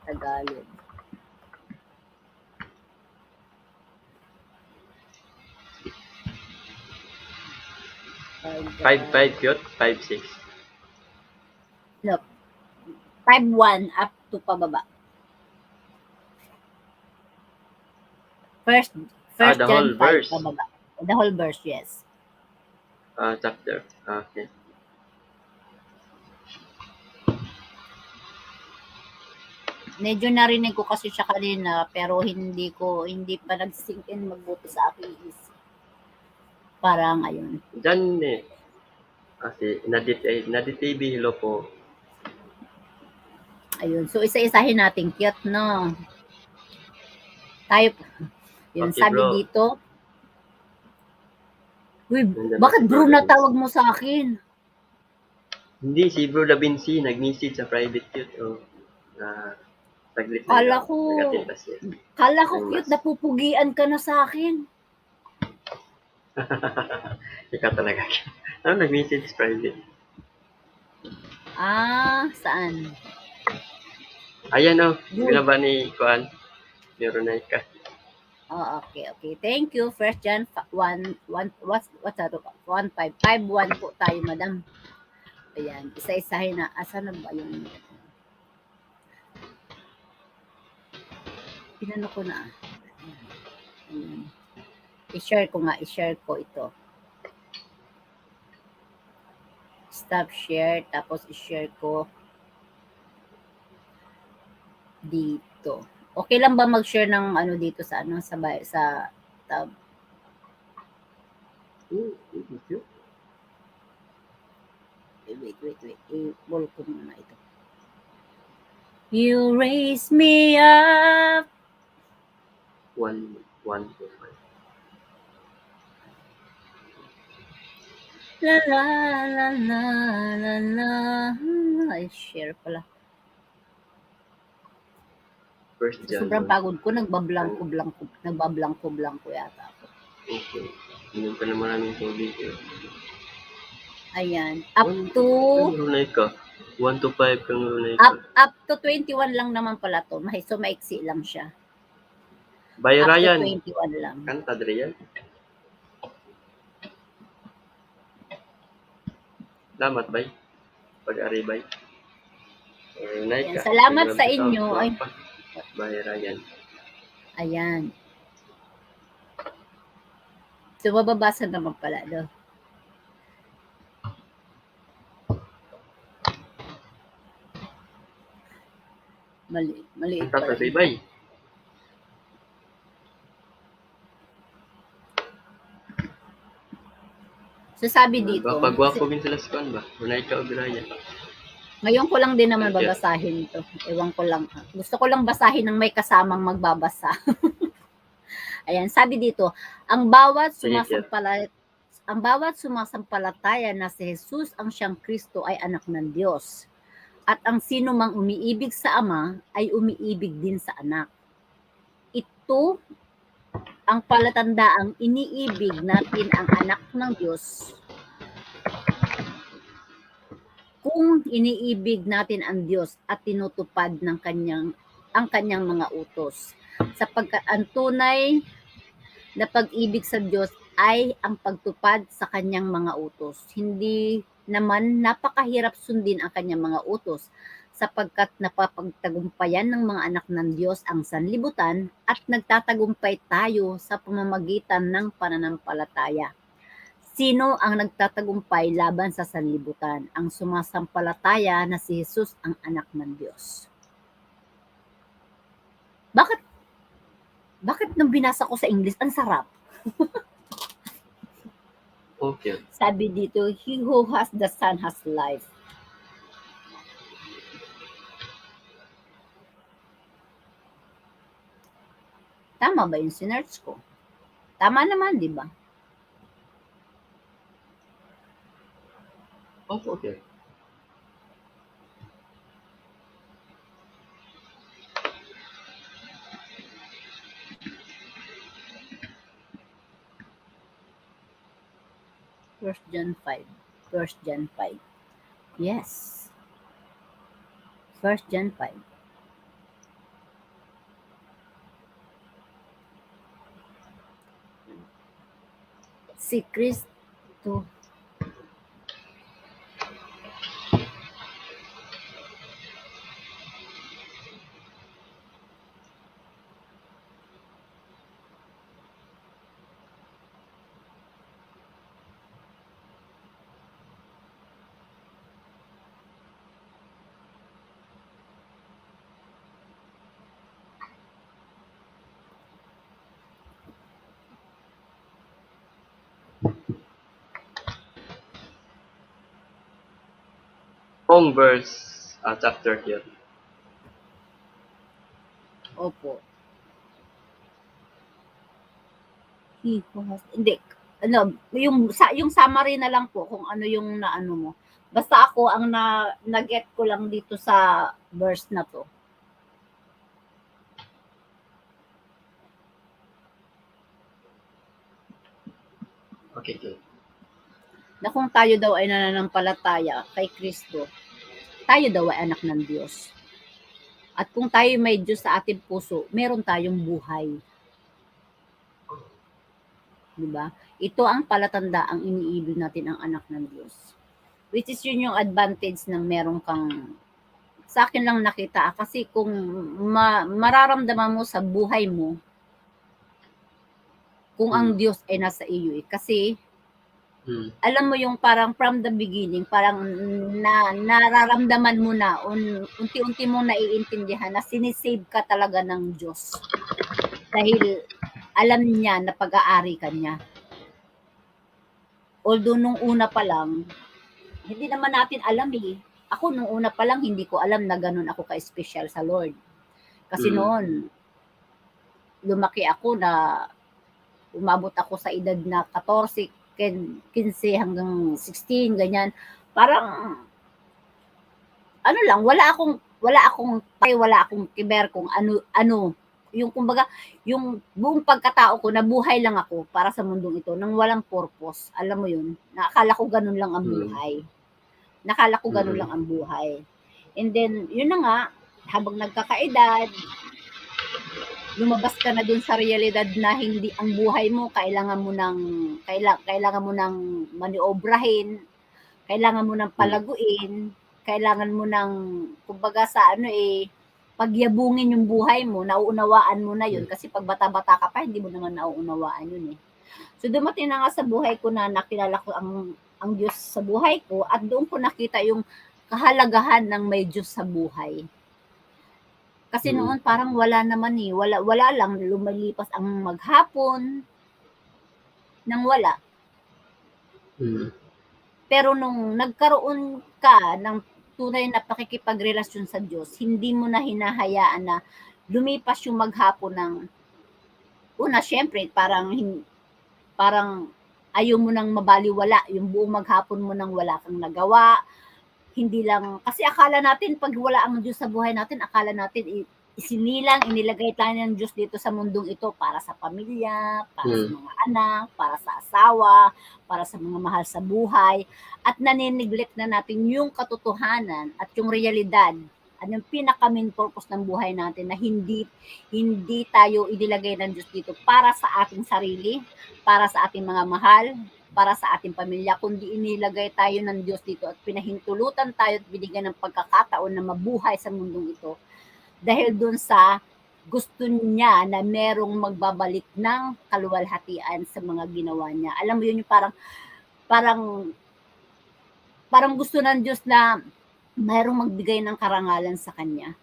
Tagalog. Five, cute. 5-6. No. 5:1 up to pababa. First the John whole 5 verse. pababa. The whole verse, yes. Chapter. Okay. Medyo narinig ko kasi siya kanina pero hindi pa nag-sink in magbuti sa aking isip. Parang ayun. Diyan eh. Kasi Nadi TV, hello po. Ayun. So isa-isahin natin, cute, no? Tayo. Yun, Okay, sabi bro. dito. Uy, Nandiyan bakit na si bro Bro na Vinci. tawag mo sa akin? Hindi, si Bro Da Vinci, nag-message sa private cute. Saglit Kala lang. ko, Nag-attend siya. cute, napupugian ka na sa akin. Ikaw talaga. Nag-message private. Saan? Ayan Good. Binaba ni Kuan. Meron na ka. Okay. Thank you. 1 John 1, what's that? 1:5. 5:1 po tayo, madam. Ayan, isa-isahin na. Asan na ba yung pinano ko na. Ayan. I-share ko ito. Stop share, tapos i-share ko dito. Okay lang ba mag-share ng dito sa sa tab? Wait. I-wall ko muna ito. You raise me up. 1, 2, 5. La la la la la la. Ay, share pala. First John. Sobrang pagod ko, nagbablangko yata ako. Okay. Inom ka na maraming tubig. Ayan, up to Runay ka. 1 to 5 kang runay ka. up to 21 lang naman pala to. So maiksi lang siya. By Up Ryan. to 21 lang. Kanta dre yan. Salamat, bay. Pag-ari, bay. Ayan, salamat sa inyo. Ay, Bay Ryan. ayan. So, mababasa naman pala, no? Maliit Ang tatay, pala. bay. So, sabi dito, Pagwapo din sila sa kan ba? Unay ka, Ryan. ngayon ko lang din naman Okay. babasahin to. Ewan ko lang. Gusto ko lang basahin ng may kasamang magbabasa. Ayan, sabi dito, ang bawat sumasampalataya na si Jesus ang siyang Kristo ay anak ng Diyos. At ang sino mang umiibig sa Ama ay umiibig din sa anak. Ito ang palatandaang iniibig natin ang anak ng Diyos. Kung iniibig natin ang Diyos at tinutupad ng ang kanyang mga utos, sapagkat ang tunay na pag-ibig sa Diyos ay ang pagtupad sa kanyang mga utos. Hindi naman napakahirap sundin ang kanyang mga utos, sapagkat napapagtagumpayan ng mga anak ng Diyos ang sanlibutan at nagtatagumpay tayo sa pamamagitan ng pananampalataya. Sino ang nagtatagumpay laban sa sanlibutan? Ang sumasampalataya na si Jesus ang anak ng Diyos. Bakit nung binasa ko sa English, ang sarap? Okay. Sabi dito, he who has the Son has life. Tama ba yung sinerch ko? Tama naman, di ba? Okay. First John 5. First John 5. Yes. First John 5. Si Kristo Pong verse chapter here. Opo. He who has, hindi, ano, yung summary na lang po kung ano yung naano mo. Basta ako ang na-get ko lang dito sa verse na to. Okay, good. Na kung tayo daw ay nananampalataya kay Kristo, tayo daw ay anak ng Diyos. At kung tayo may Diyos sa ating puso, meron tayong buhay. Diba? Ito ang palatanda ang iniibig natin ang anak ng Diyos. Which is yun yung advantage ng meron kang, sa akin lang nakita, kasi kung mararamdaman mo sa buhay mo, kung ang Diyos ay nasa iyo kasi alam mo yung parang from the beginning, parang nararamdaman mo na, unti-unti mo naiintindihan na sinisave ka talaga ng Diyos. Dahil alam niya na pag-aari ka niya. Although nung una pa lang, hindi naman natin alam eh. Ako nung una pa lang, hindi ko alam na ganun ako ka-special sa Lord. Kasi noon, lumaki ako na umabot ako sa edad na 14, 15 hanggang 16, ganyan. Parang, ano lang, wala akong kiber kung ano, yung kumbaga, yung buong pagkatao ko, nabuhay lang ako para sa mundong ito, nang walang purpose. Alam mo yun, nakakala ko ganun lang ang buhay. Nakala ko ganun lang ang buhay. And then, yun na nga, habang nagkakaedad, lumabas ka na dun sa realidad na hindi ang buhay mo kailangan mo nang maniobrahin, kailangan mo ng palaguin, kailangan mo ng, kumbaga sa ano pagyabungin yung buhay mo, nauunawaan mo na yun. Kasi pag bata-bata ka pa, hindi mo naman nauunawaan yun So dumating na nga sa buhay ko na nakilala ko ang Diyos sa buhay ko at doon ko nakita yung kahalagahan ng may Diyos sa buhay. Kasi noon parang wala naman wala lang, lumalipas ang maghapon nang wala. Pero nung nagkaroon ka ng tunay na pakikipagrelasyon sa Diyos, hindi mo na hinahayaan na lumipas yung maghapon ng una, syempre, parang ayaw mo nang mabaliwala yung buong maghapon mo nang wala kang nagawa. Hindi lang, kasi akala natin pag wala ang Diyos sa buhay natin, akala natin inilagay tayo ng Diyos dito sa mundong ito para sa pamilya, para sa mga anak, para sa asawa, para sa mga mahal sa buhay, at nanineglect na natin yung katotohanan at yung realidad, at yung pinaka-main purpose ng buhay natin na hindi tayo inilagay ng Diyos dito para sa ating sarili, para sa ating mga mahal, para sa ating pamilya, kundi inilagay tayo ng Diyos dito at pinahintulutan tayo at binigyan ng pagkakataon na mabuhay sa mundong ito dahil dun sa gusto niya na merong magbabalik ng kaluwalhatian sa mga ginawa niya. Alam mo yun, yung parang gusto ng Diyos na mayroong magbigay ng karangalan sa kanya.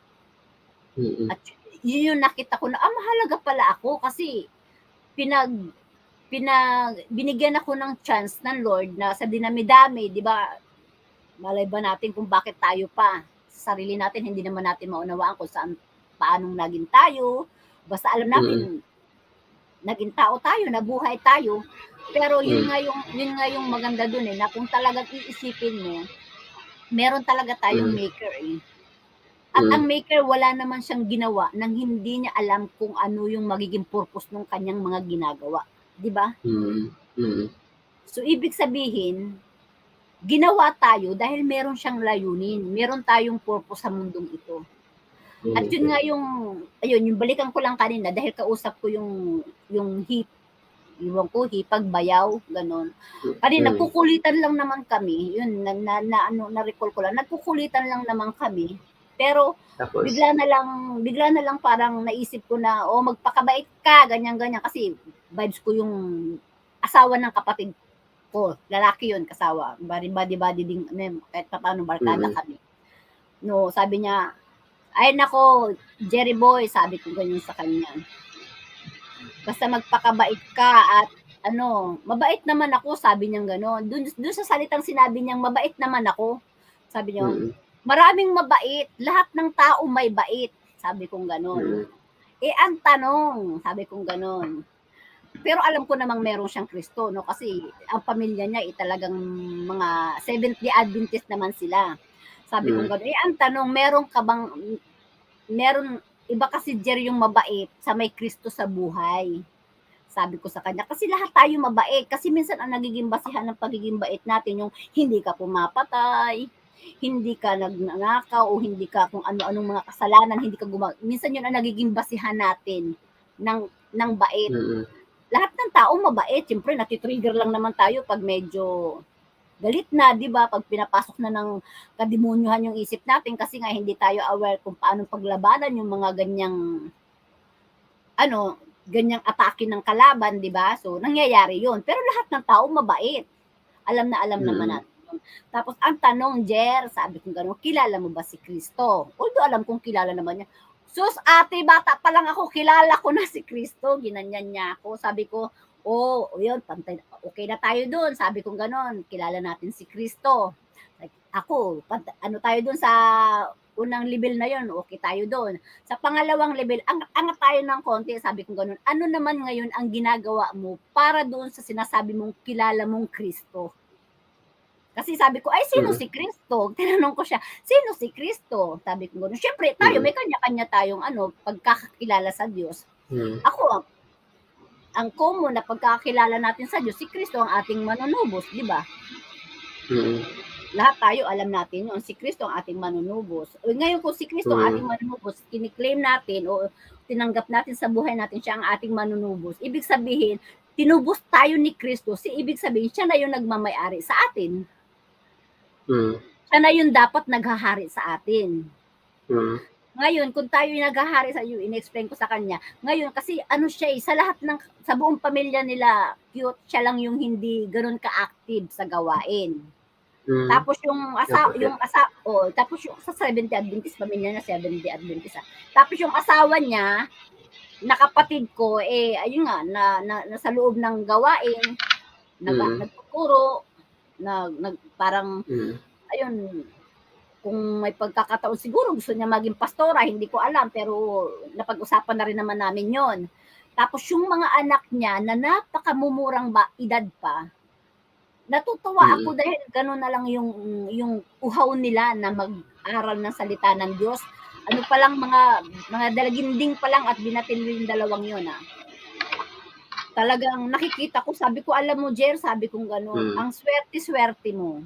At yun yung nakita ko na mahalaga pala ako kasi binigyan ako ng chance ng Lord na sa dinami-dami, di ba? Malay ba natin kung bakit tayo pa sa sarili natin, hindi naman natin maunawaan kung paanong naging tayo. Basta alam natin, naging tao tayo, nabuhay tayo. Pero yun nga yung maganda dun na kung talagang iisipin mo, meron talaga tayong maker At ang maker, wala naman siyang ginawa nang hindi niya alam kung ano yung magiging purpose ng kanyang mga ginagawa. Di ba? So, ibig sabihin, ginawa tayo dahil meron siyang layunin. Meron tayong purpose sa mundong ito. At yun nga yung balikan ko lang kanina dahil kausap ko yung hipag, bayaw, ganon. Kanina, nagkukulitan lang naman kami. Yun, na-recall ko lang. Nagkukulitan lang naman kami. Pero, tapos, bigla na lang parang naisip ko na, magpakabait ka, ganyan-ganyan. Kasi, vibes ko yung asawa ng kapatid ko. Lalaki yun, kasawa. Body din, kahit paano barkada kami. No, sabi niya, ay nako, Jerry boy, sabi ko ganyan sa kanya. Basta magpakabait ka at mabait naman ako, sabi niya gano'n. Doon sa salitang sinabi niyang mabait naman ako, sabi niya, maraming mabait, lahat ng tao may bait, sabi kong gano'n. Ang tanong, sabi kong gano'n. Pero alam ko namang meron siyang Kristo, no? Kasi ang pamilya niya talagang mga Seventh-day Adventist naman sila. Sabi kong gano'n. Ang tanong, meron iba kasi Jerry yung mabait sa may Kristo sa buhay. Sabi ko sa kanya, kasi lahat tayo mabait. Kasi minsan ang nagiging basihan ng pagiging bait natin, yung hindi ka pumapatay, hindi ka nagnanakaw, o hindi ka kung ano-anong mga kasalanan, hindi ka minsan yun ang nagiging basihan natin ng bait. Lahat ng tao mabait. Siyempre, natitrigger lang naman tayo pag medyo galit na, di ba? Pag pinapasok na ng kademonyuhan yung isip natin kasi nga hindi tayo aware kung paano paglabanan yung mga ganyang atake ng kalaban, di ba? So, nangyayari yun. Pero lahat ng tao mabait. Alam naman natin. Tapos, ang tanong, Jer, sabi ko gano'n, kilala mo ba si Kristo? Although alam kong kilala naman niya. Sus, ate, bata pa lang ako, kilala ko na si Kristo. Ginanyan niya ako. Sabi ko, yun, okay na tayo doon. Sabi ko gano'n, kilala natin si Kristo. Ako, tayo doon sa unang level na yun, okay tayo doon. Sa pangalawang level, angat tayo ng konti, sabi ko gano'n, ano naman ngayon ang ginagawa mo para doon sa sinasabi mong kilala mong Kristo? Kasi sabi ko, ay, sino si Kristo? Tinanong ko siya, sino si Kristo? Sabi ko gano'n. Siyempre, tayo, may kanya-kanya tayong pagkakakilala sa Diyos. Ako, ang common na pagkakilala natin sa Diyos, si Kristo ang ating manunubos, di ba? Lahat tayo alam natin yun, si Kristo ang ating manunubos. Ngayon kung si Kristo ang ating manunubos, kiniklaim natin o tinanggap natin sa buhay natin siya ang ating manunubos, ibig sabihin, tinubos tayo ni Kristo, ibig sabihin siya na yung nagmamay-ari sa atin. Mm. Siya na yung dapat naghahari sa atin. Mm. Ngayon, kung tayo yung naghahari sa iyo, in-explain ko sa kanya. Ngayon, kasi ano siya sa lahat sa buong pamilya nila, cute, siya lang yung hindi ganun ka-active sa gawain. Mm. Tapos yung Okay. tapos yung sa Seventh-day Adventist, pamilya niya Seventh-day Adventist. Tapos yung asawa niya, na kapatid ko, ayun nga, nasa loob ng gawain, nagtuturo, parang, ayun, kung may pagkakataon siguro gusto niya maging pastora, hindi ko alam, pero napag-usapan na rin naman namin yon. Tapos yung mga anak niya na napakamumurang edad pa, natutuwa ako dahil gano'n na lang yung uhaw nila na mag-aral ng salita ng Diyos. Ano pa lang, mga dalaginding pa lang at binatil yung dalawang yun, Talagang nakikita ko, sabi ko, alam mo, Jer, sabi kong gano'n, ang swerte-swerte mo,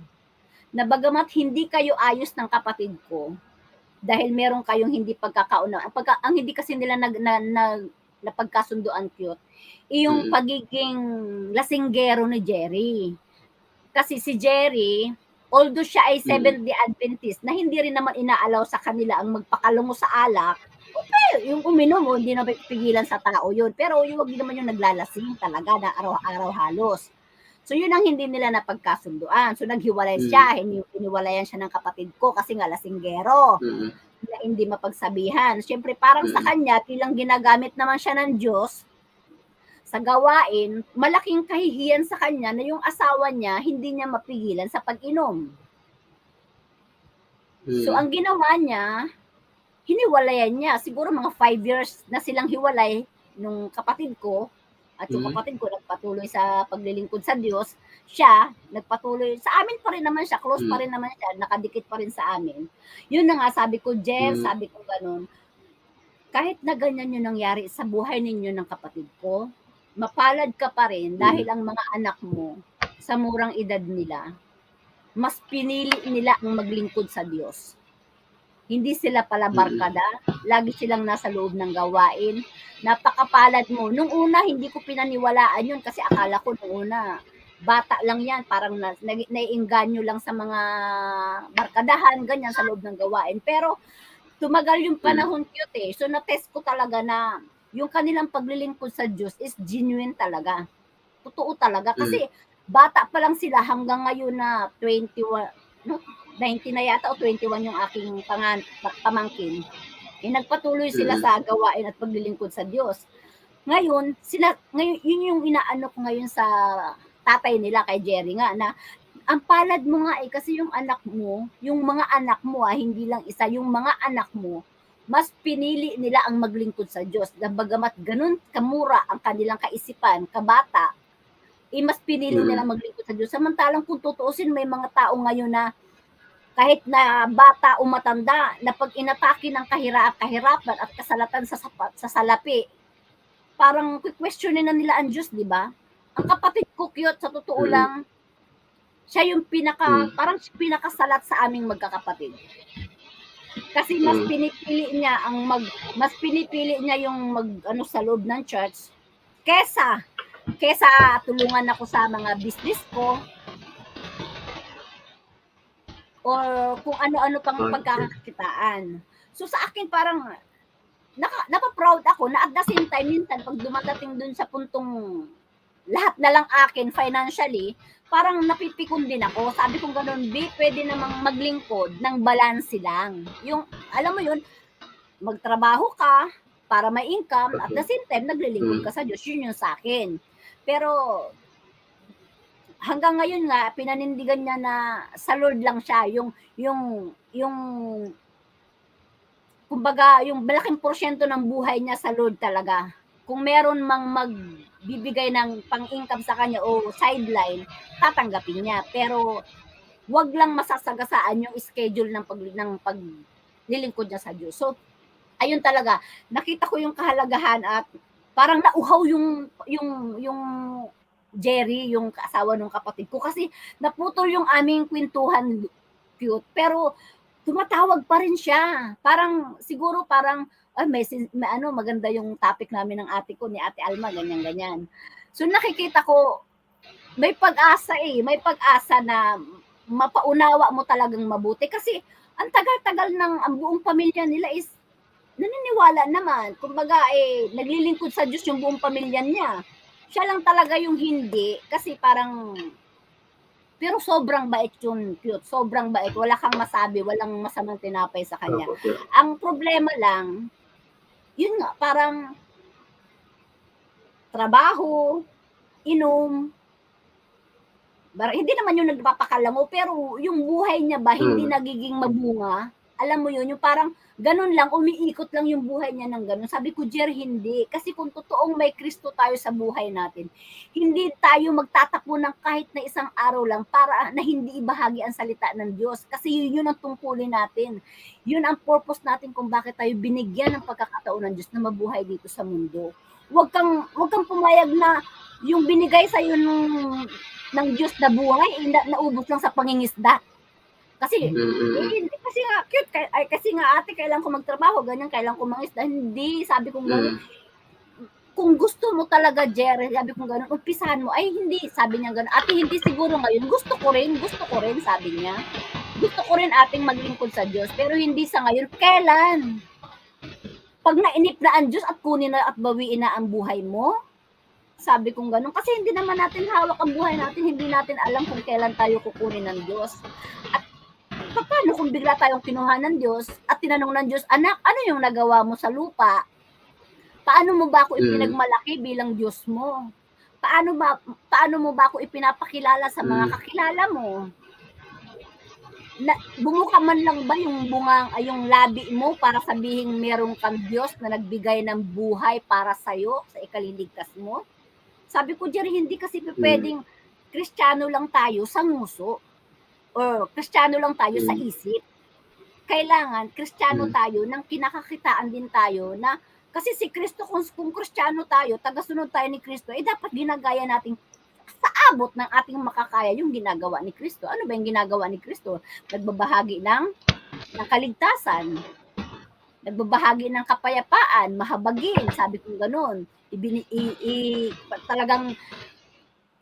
na bagamat hindi kayo ayos ng kapatid ko, dahil meron kayong hindi pagkakaunawaan, ang hindi kasi nila napagkasunduan, cute, yung pagiging lasinggero ni Jerry. Kasi si Jerry, although siya ay Seventh-day Adventist, na hindi rin naman inaalaw sa kanila ang magpakalungo sa alak, okay, yung uminom mo, hindi na pigilan sa tao yun. Pero yung wag naman yung naglalasing talaga na araw-araw halos. So yun ang hindi nila napagkasunduan. So naghiwalay siya, hiniwalayan siya ng kapatid ko kasi nga lasinggero, na hindi mapagsabihan. Siyempre parang sa kanya, tilang ginagamit naman siya ng Diyos sa gawain, malaking kahihiyan sa kanya na yung asawa niya hindi niya mapigilan sa pag-inom. So ang ginawa niya, hiniwalayan niya. Siguro mga 5 years na silang hiwalay nung kapatid ko, at yung kapatid ko nagpatuloy sa paglilingkod sa Diyos, siya nagpatuloy sa amin pa rin naman siya, close pa rin naman siya, nakadikit pa rin sa amin. Yun na nga, sabi ko, Jeff, sabi ko ganun, kahit na ganyan yung nangyari sa buhay ninyo ng kapatid ko, mapalad ka pa rin dahil ang mga anak mo sa murang edad nila, mas pinili nila ang maglingkod sa Diyos. Hindi sila pala barkada, lagi silang nasa loob ng gawain. Napakapalad mo. Nung una, hindi ko pinaniwalaan yun kasi akala ko nung una, bata lang yan, parang naiinganyo lang sa mga barkadahan, ganyan sa loob ng gawain. Pero tumagal yung panahon, cute. So na-test ko talaga na yung kanilang paglilingkod sa Diyos is genuine talaga. Totoo talaga. Kasi bata pa lang sila hanggang ngayon na 21, 19 na yata o 21 yung aking pamangkin. Nagpatuloy sila sa gawain at paglilingkod sa Diyos. Ngayon, yun yung inaano ko ngayon sa tatay nila kay Jerry nga na ang palad mo nga kasi yung mga anak mo hindi lang isa, yung mga anak mo, mas pinili nila ang maglingkod sa Diyos. Bagamat ganun kamura ang kanilang kaisipan, kabata, mas pinili nila maglingkod sa Diyos. Samantalang kung tutuusin, may mga tao ngayon na kahit na bata o matanda, na pag inatake ng kahirapan at kasalatan sa salapi, parang questionin na nila ang Diyos, di ba? Ang kapatid ko, cute, sa totoo lang, siya yung parang pinakasalat sa aming magkakapatid. Kasi mas pinipili niya yung sa loob ng church kesa tulungan ako sa mga business ko or kung ano-ano pang pagkakakitaan. So sa akin parang napaproud ako na at the same time minsan pag dumadating dun sa puntong lahat na lang akin financially, parang napipikon din ako. Sabi kong gano'n, pwede namang maglingkod ng balanse lang. Yung, alam mo yun, magtrabaho ka para may income, at the same time, naglilingkod ka sa Diyos. Yun yung sa akin. Pero, hanggang ngayon nga, pinanindigan niya na sa Lord lang siya. Kumbaga, yung malaking porsyento ng buhay niya sa Lord talaga. Kung meron mang magbibigay ng pang-income sa kanya o sideline, tatanggapin niya. Pero wag lang masasagasaan yung schedule ng paglilingkod niya sa Diyos. So, ayun talaga, nakita ko yung kahalagahan at parang nauhaw yung Jerry, yung asawa ng kapatid ko. Kasi naputol yung aming kwentuhan, cute. Pero tumatawag pa rin siya. Parang, siguro parang, maganda yung topic namin ng ate ko, ni Ate Alma, ganyan-ganyan. So nakikita ko, may pag-asa may pag-asa na mapaunawa mo talagang mabuti kasi ang tagal-tagal ng ang buong pamilya nila is naniniwala naman. Kumbaga naglilingkod sa Diyos yung buong pamilya niya. Siya lang talaga yung hindi kasi parang pero sobrang bait yun, cute. Sobrang bait. Wala kang masabi, walang masamang tinapay sa kanya. Opo, sir. Ang problema lang, yun nga, parang trabaho, inom, hindi naman yung nagpapakalango, pero yung buhay niya ba hindi nagiging mabunga? Alam mo yun, yung parang ganun lang, umiikot lang yung buhay niya ng ganun. Sabi ko, Jer, hindi. Kasi kung totoong may Kristo tayo sa buhay natin, hindi tayo magtatapo ng kahit na isang araw lang para na hindi ibahagi ang salita ng Diyos. Kasi yun ang tungkulin natin. Yun ang purpose natin kung bakit tayo binigyan ng pagkakataon ng Diyos na mabuhay dito sa mundo. Huwag kang pumayag na yung binigay sa iyo ng Diyos na buhay, naubos lang sa pangingisda. Kasi, kasi nga, cute, kasi nga ate, kailangan ko magtrabaho, ganyan, kailangan ko mangisda. Hindi, sabi ko gano'n. Kung gusto mo talaga, Jerry, sabi ko gano'n, umpisahan mo. Ay, hindi, sabi niya gano'n. Ate, hindi siguro ngayon. Gusto ko rin, sabi niya. Gusto ko rin ating maglingkod sa Diyos, pero hindi sa ngayon. Kailan? Pag nainip na ang Diyos at kunin na at bawiin na ang buhay mo, sabi kong gano'n. Kasi hindi naman natin hawak ang buhay natin, hindi natin alam kung kailan tayo kukunin ng Diyos. At paano kung bigla tayong kinuha ng Diyos at tinanong ng Diyos, anak, ano yung nagawa mo sa lupa? Paano mo ba ako ipinagmalaki bilang Diyos mo? Paano mo ba ako ipinapakilala sa mga kakilala mo? Bumuka man lang ba yung yung labi mo para sabihin meron kang Diyos na nagbigay ng buhay para sa'yo, sa ikaliligtas mo? Sabi ko, Jerry, hindi kasi pwedeng Kristiyano lang tayo sa nguso or Kristiyano lang tayo sa isip. Kailangan Kristiyano tayo nang kinakakitaan din tayo na kasi si Kristo, kung Kristiyano tayo, tagasunod tayo ni Kristo, dapat ginagaya natin sa abot ng ating makakaya yung ginagawa ni Kristo. Ano ba yung ginagawa ni Kristo? Nagbabahagi ng kaligtasan, nagbabahagi ng kapayapaan, mahabagin, sabi ko gano'n. Talagang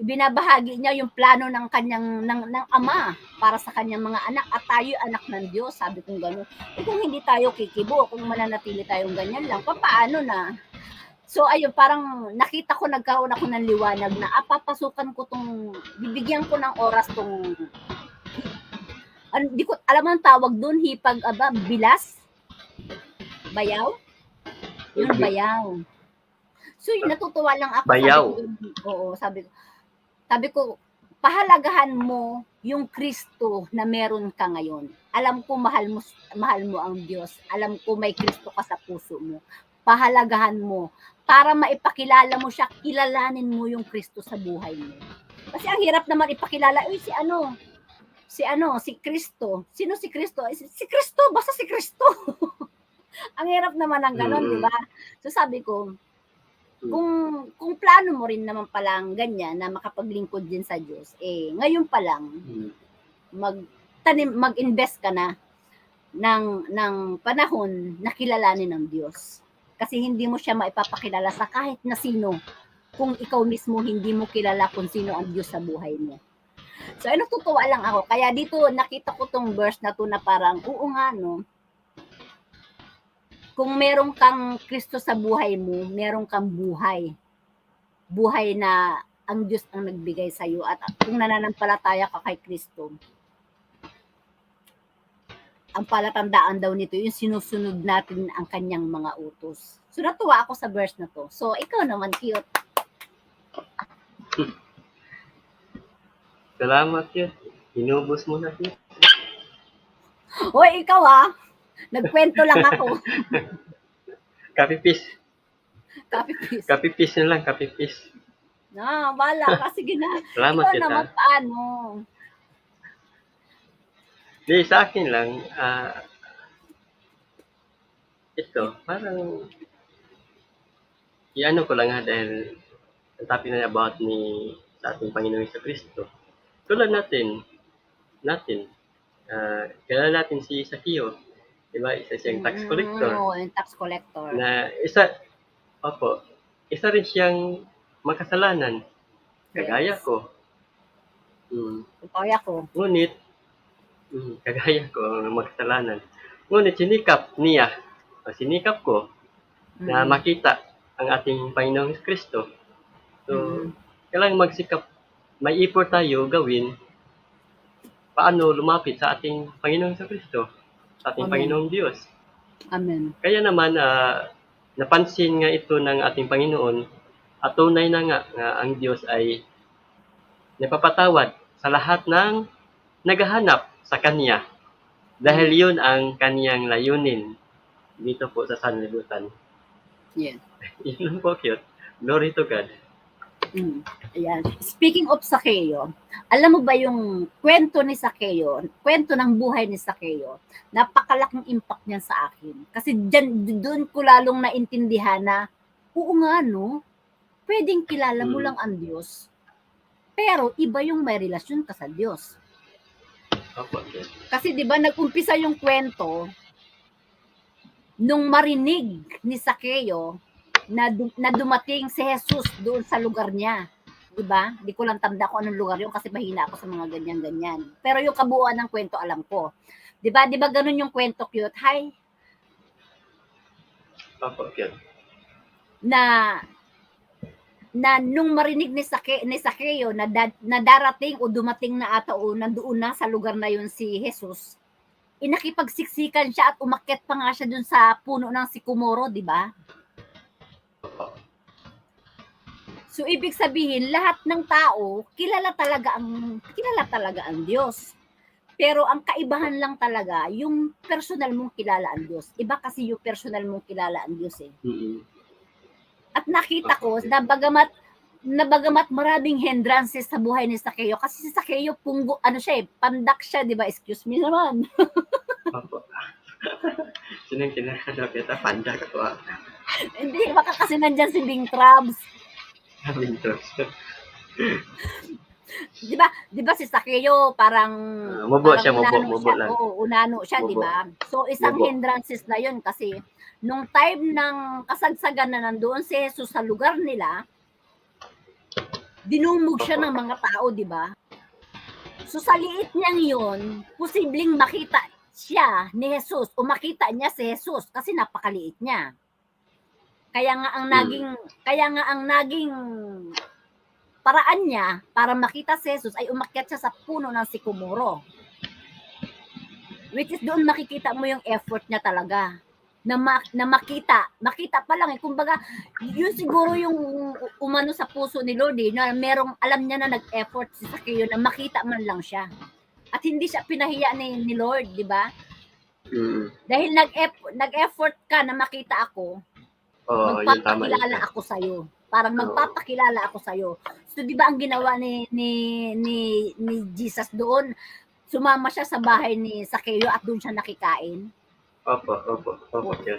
ibinabahagi niya yung plano ng kanyang ng ama para sa kanyang mga anak at tayo anak ng Diyos, sabi kong gano'n. Kung hindi tayo kikibo, kung mananatili tayong ganyan lang, paano na? So ayun, parang nakita ko, nagkaroon ako ng liwanag na papasukan ko bibigyan ko ng oras di ko alam ang tawag doon, hipag bilas? Bayaw? Yung bayaw. So natutuwa lang ako. Bayaw. Sabi ko, pahalagahan mo yung Kristo na meron ka ngayon. Alam ko mahal mo ang Diyos. Alam ko may Kristo ka sa puso mo. Pahalagahan mo para maipakilala mo siya, kilalanin mo yung Kristo sa buhay mo. Kasi ang hirap naman ipakilala, si Kristo. Sino si Kristo? Si Kristo, basta si Kristo. Ang hirap naman ng ganon, di ba? So sabi ko, kung plano mo rin naman palang ganyan na makapaglingkod din sa Diyos, ngayon pa lang mag-invest ka na ng panahon na kilalanin ng Diyos. Kasi hindi mo siya maipapakilala sa kahit na sino kung ikaw mismo hindi mo kilala kung sino ang Diyos sa buhay mo. So natutuwa lang ako. Kaya dito nakita ko tong verse na to na parang, oo nga no, kung meron kang Kristo sa buhay mo, meron kang buhay. Buhay na ang Diyos ang nagbigay sa iyo. At kung nananampalataya ka kay Kristo, ang palatandaan daw nito, yung sinusunod natin ang kanyang mga utos. So natuwa ako sa verse na to. So ikaw naman, cute. Salamat yun. Inubos mo na yun. Hoy, ikaw nagkwento lang ako. Kapipis. Kapipis. Kapipis na lang, kapipis. Bala ka. Sige na. Salamat ikaw kita. naman, paano? Di, sa akin lang, ito, parang, iano ko lang dahil ang topic na about sa ating Panginoon sa Kristo. Tulad natin, kilala natin si Sakio, di ba? Isa siyang tax collector. Oo, yung tax collector. Na isa rin siyang makasalanan. Kagaya ko. Kaya ko. Ngunit, Kagaya ko ang makasalanan. Ngunit sinikap ko na makita ang ating Panginoong Kristo. So, kailangan magsikap, may effort tayo gawin paano lumapit sa ating Panginoong Kristo, sa ating Amen. Panginoong Diyos. Amen. Kaya naman, napansin nga ito ng ating Panginoon at tunay na nga ang Diyos ay napapatawad sa lahat ng naghahanap sa Kanya. Dahil yun ang Kaniyang layunin dito po sa sanlibutan. Yeah. Yun lang po, cute. Glory to God. Ayan. Speaking of Sakeo, alam mo ba yung kwento ni Sakeo, kwento ng buhay ni Sakeo, napakalaking impact niyan sa akin. Kasi doon ko lalong naintindihan na, oo nga no, pwedeng kilala mo lang ang Diyos, pero iba yung may relasyon ka sa Diyos. Opo, cute. Kasi di ba nag-umpisa yung kwento nung marinig ni Sakeo na dumating si Jesus doon sa lugar niya. Di ba? Di ko lang tanda kung anong lugar yun kasi mahina ako sa mga ganyan-ganyan. Pero yung kabuuan ng kwento alam ko. Di ba? Di ba ganun yung kwento, cute? Hi. Opo, cute. Na nung marinig ni Sakeo na darating o dumating na ata o nandoon na sa lugar na yun si Jesus, inakipagsiksikan siya at umakyat pa nga siya dun sa puno ng sikomoro, di ba? So ibig sabihin lahat ng tao kilala talaga ang Diyos. Pero ang kaibahan lang talaga yung personal mong kilala ang Diyos. Iba kasi yung personal mong kilala ang Diyos eh. At nakita ko na bagamat maraming hindrances sa buhay ni Sakeo kasi si Sakeo pandak siya, di ba? Excuse me naman. Opo. Sinang kinakano kita, panda ka to. Hindi, baka kasi nandyan si Bing Trabs. Di ba si Sakeo parang Mubo siya, unano mubo siya. lang. Oo, unano siya, di Mubo. ba? So isang Mubo. hindrances na 'yon kasi nung time ng kasagsagan na nandoon si Jesus sa lugar nila, dinumog siya ng mga tao, di ba? So sa liit niyang 'yon, posibleng makita siya ni Jesus o makita niya si Jesus kasi napakaliit niya. Kaya nga ang naging paraan niya para makita si Jesus ay umakyat siya sa puno ng sikomoro. Which is doon makikita mo yung effort niya talaga. Na makita pa lang eh. Kumbaga, yun siguro yung umano sa puso ni Lord eh, na merong alam niya na nag-effort si Sakeo na makita man lang siya. At hindi siya pinahiya ni Lord, di ba? Dahil nag-effort ka na makita ako, magpapakilala ako sa'yo. Parang magpapakilala ako sa'yo. So, di ba ang ginawa ni Jesus doon? Sumama siya sa bahay ni Sakeo at doon siya nakikain. Opo.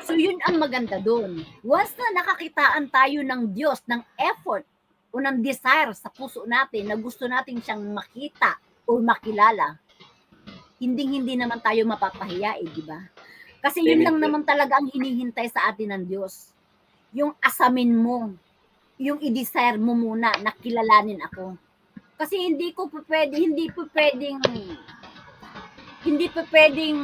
So, yun ang maganda doon. Once na nakakitaan tayo ng Diyos, ng effort o ng desire sa puso natin na gusto natin siyang makita o makilala, hindi naman tayo mapapahiya eh, di ba? Kasi yun lang naman talaga ang hinihintay sa atin ng Diyos. Yung asamin mo, yung i-desire mo muna na kilalanin ako. Kasi hindi po pwedeng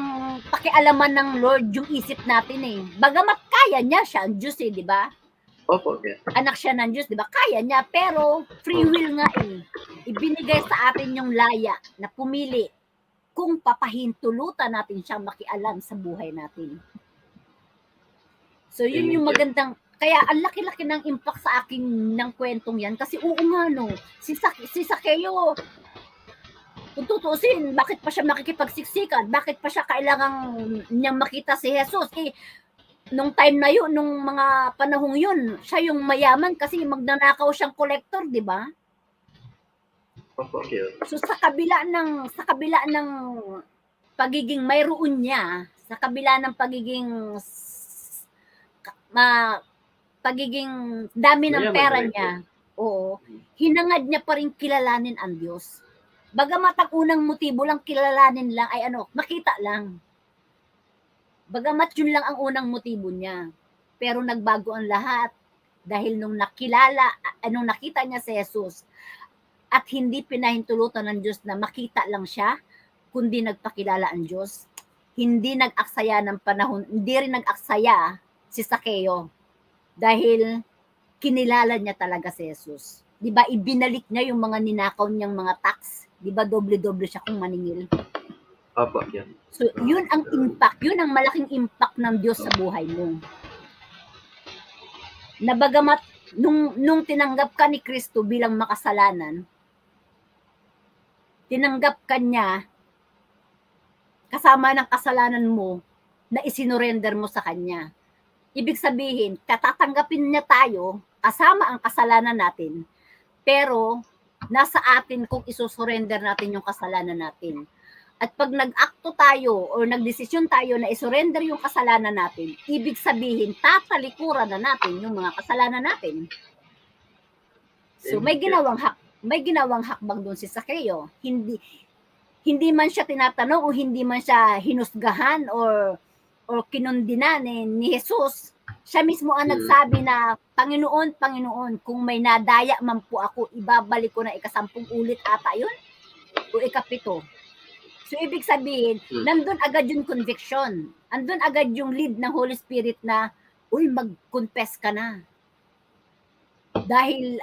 pakialaman ng Lord yung isip natin eh. Bagamat kaya niya siya, ang Diyos eh, di ba? Opo, okay. Anak siya ng Diyos, di ba? Kaya niya, pero free will nga eh. Ibinigay sa atin yung laya na pumili kung papahintulutan natin siyang makialam sa buhay natin. So yun yung magandang, kaya ang laki-laki ng impact sa akin ng kwentong yan. Kasi oo nga no, si Sakeo, kung tutuusin, bakit pa siya makikipagsiksikan? Bakit pa siya kailangang niyang makita si Jesus? Eh, nung time na yun, nung mga panahong yun, siya yung mayaman kasi magnanakaw siyang collector, di ba? So sa kabila ng pagiging mayroon niya, sa kabila ng pagiging dami ng pera niya, oo, hinangad niya pa rin kilalanin ang Diyos. Bagamat ang unang motibo lang kilalanin lang ay makita lang. Bagamat yun lang ang unang motibo niya. Pero nagbago ang lahat dahil nung nakita niya si Jesus at hindi pinahintulutan ng Diyos na makita lang siya, kundi nagpakilala ang Diyos. Hindi nag-aksaya ng panahon, hindi rin nag-aksaya si Sakeo dahil kinilala niya talaga si Jesus. 'Di ba ibinalik niya yung mga ninakaw niyang mga tax, 'di ba doble-doble siya kung maningil. Opo, yan. So yun ang impact, yun ang malaking impact ng Diyos sa buhay mo. Na bagamat nung tinanggap ka ni Kristo bilang makasalanan, tinanggap ka niya kasama ng kasalanan mo na isinorender mo sa kanya. Ibig sabihin, katatanggapin niya tayo kasama ang kasalanan natin, pero nasa atin kung isusurrender natin yung kasalanan natin. At pag nag-akto tayo o nagdesisyon tayo na isurrender yung kasalanan natin, ibig sabihin, tatalikuran na natin yung mga kasalanan natin. So may ginawang hakbang doon si Sakeo. Hindi man siya tinatanong o hindi man siya hinusgahan or kinundina ni Jesus. Siya mismo ang nagsabi na, Panginoon, Panginoon, kung may nadaya man po ako, ibabalik ko na 10 ulit ata yun o 7. So, ibig sabihin, nandun agad yung conviction. Andun agad yung lead ng Holy Spirit na, uy, mag-confess ka na. Dahil,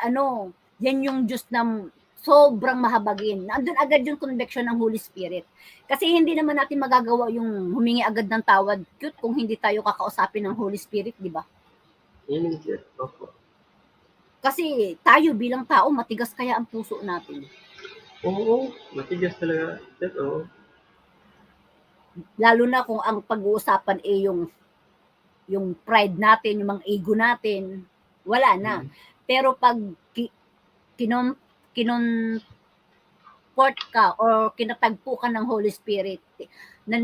yan yung Diyos na sobrang mahabagin. Nandun agad yung conviction ng Holy Spirit. Kasi hindi naman natin magagawa yung humingi agad ng tawad, cute, kung hindi tayo kakausapin ng Holy Spirit, di ba? Yan, sir. Opo. Kasi tayo bilang tao, matigas kaya ang puso natin. Oo, matigas talaga. Sir, oo. Lalo na kung ang pag-uusapan yung pride natin, yung mga ego natin, wala na. Pero pag kinonport ka or kinatagpo ka ng Holy Spirit, na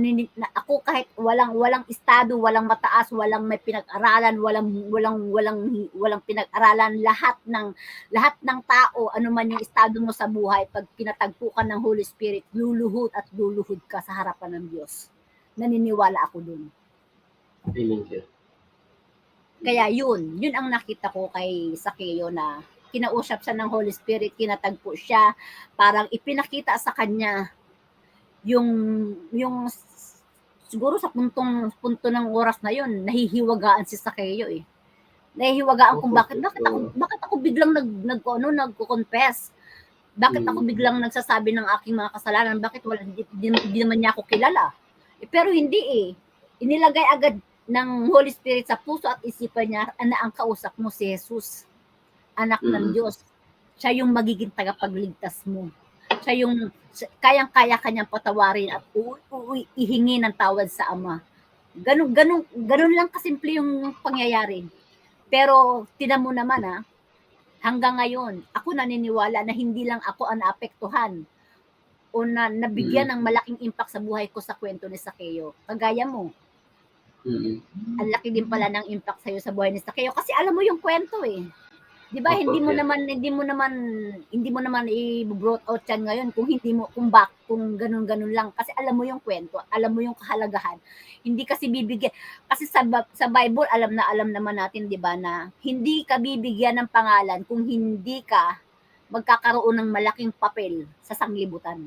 ako kahit walang estado, walang mataas, walang may pinag-aralan, walang pinag-aralan, lahat ng tao, ano man yung estado mo sa buhay, pag kinatagpo ka ng Holy Spirit, luluhod ka sa harapan ng Diyos. Naniniwala ako dun. Amen, sir. Kaya yun ang nakita ko kay Sakeo na kinausap siya ng Holy Spirit, kinatagpo siya, parang ipinakita sa kanya yung siguro sa punto ng oras na yun, nahihiwagaan si Sakeo eh. Nahihiwagaan kung bakit ako biglang nagko-confess. Bakit ako biglang nagsasabi ng aking mga kasalanan? Bakit hindi naman niya ako kilala? Pero hindi eh. Inilagay agad ng Holy Spirit sa puso at isipan niya na ang kausap mo si Jesus, anak ng Diyos. Siya yung magiging tagapagligtas mo. Siya yung kayang-kaya kanyang patawarin at ihingi ng tawad sa Ama. Ganun lang kasimple yung pangyayari. Pero tinan mo naman hanggang ngayon, ako naniniwala na hindi lang ako ang naapektuhan o na nabigyan ng malaking impact sa buhay ko sa kwento ni Sakeo. Kagaya mo. Ang laki din pala ng impact sa'yo sa buhay ni Sakeo kasi alam mo yung kwento eh. 'Di ba? Hindi mo naman i-brought out yan ngayon kung ganun lang kasi alam mo yung kwento, alam mo yung kahalagahan. Hindi kasi bibigyan kasi sa Bible alam naman natin 'di ba na hindi ka bibigyan ng pangalan kung hindi ka magkakaroon ng malaking papel sa sanglibutan.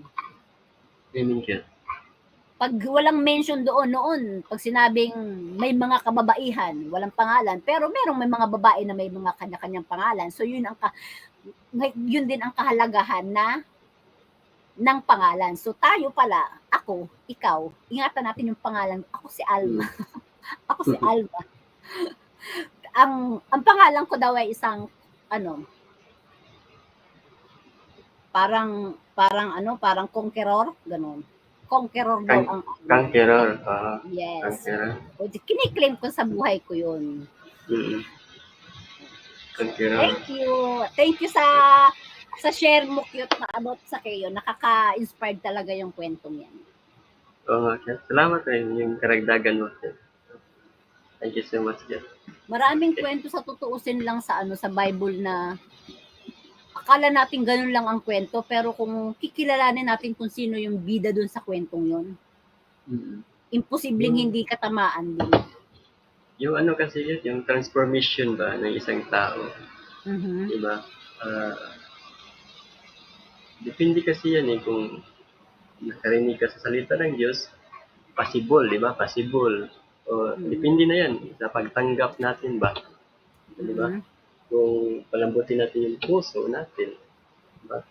Amen, sir. Pag walang mention doon noon, pag sinabing may mga kababaihan, walang pangalan, pero may mga babae na may mga kanya-kanyang pangalan. So yun din ang kahalagahan ng pangalan. So tayo pala, ako, ikaw, ingatan natin yung pangalan. Ako si Alma. Ako si Alma. Ang pangalan ko daw ay isang parang conqueror, ganun. Conqueror daw ang Conqueror. yes. Conqueror. O, kiniklaim ko sa buhay ko yun. Conqueror. Thank you sa share mo cute na about sa kayo. Nakaka-inspired talaga yung kwentong yan. Oo, sir. Salamat rin yung karagdagan mo, sir. Thank you so much, sir. Maraming kwento sa tutuusin lang sa sa Bible na akala natin ganun lang ang kwento, pero kung kikilalanin natin kung sino yung bida dun sa kwentong yun, imposibleng hindi katamaan din. Yung kasi yun, yung transformation ba ng isang tao. Diba? Depende kasi yan kung nakarinig ka sa salita ng Diyos, possible, di ba? Possible. O, depende na yan sa pagtanggap natin ba? Di ba? Mhm. Kung palambutin natin yung puso natin, di ba?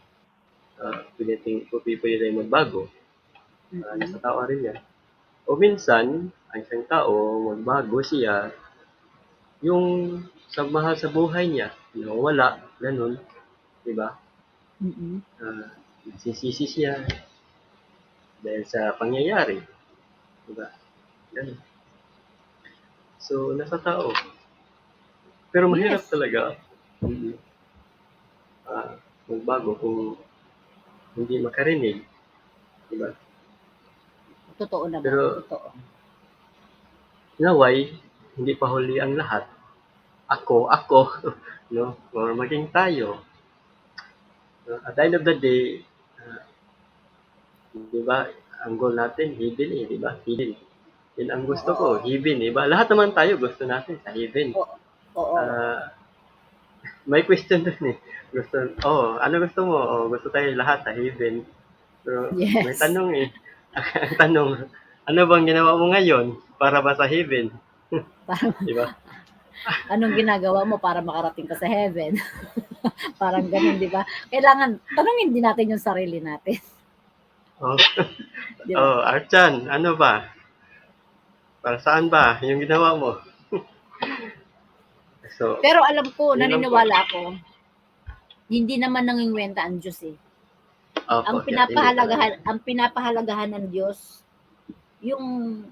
Pwede tayo magbago. Nasa tao rin yan. O minsan, ang isang tao, magbago siya, yung sa mahal sa buhay niya, wala, ganun, di ba? Mhm. Nagsisisi siya dahil sa pangyayari, di ba? Ganun. So, nasa tao. Pero mahirap Yes. talaga magbago kung hindi makarinig, di ba? Totoo naman, Pero totoo. naway, hindi pa huli ang lahat. Ako, no? Or maging tayo. At the end of the day, di ba, ang goal natin, heaven di ba? Heaven. Yun ang gusto ko, heaven, di ba? Lahat naman tayo gusto natin sa heaven. Oo. Oo. May question dun eh. Ano gusto mo? Gusto tayo lahat sa heaven. Pero may Yes. tanong eh. Ang tanong, ano bang ginawa mo ngayon para ba sa heaven? Parang, Di ba? anong ginagawa mo para makarating ka sa heaven? Parang ganun, di ba? Kailangan, tanungin din natin yung sarili natin. Oh, Di ba? Archan, ano ba? Para saan ba yung ginawa mo? So, Pero alam ko, yun lang po. naniniwala ako, hindi naman nangingwenta ang Diyos eh. Opo, Ang pinapahalagahan ng Diyos, yung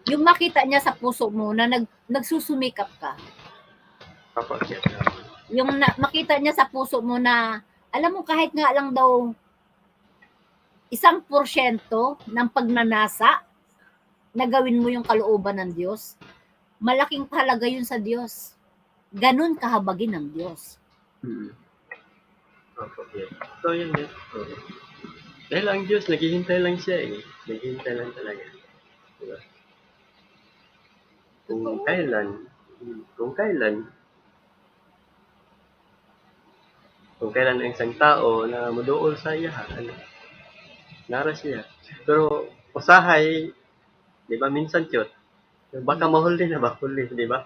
makita niya sa puso mo na nagsusumikap ka. Opo, sir. Yung makita niya sa puso mo na, alam mo kahit nga lang daw 1% ng pagnanasa na gawin mo yung kalooban ng Diyos, malaking halaga yun sa Diyos. Ganun kahabagin ng Diyos. Opo, sir. So, yun yun. Dahil ang Diyos, naghihintay lang siya eh. Naghihintay lang talaga. Diba? Kung kailan ang isang tao na maduol sa iya, nara siya. Pero usahay, di ba, minsan cute. Baka mahuli na ba? Huli, di ba?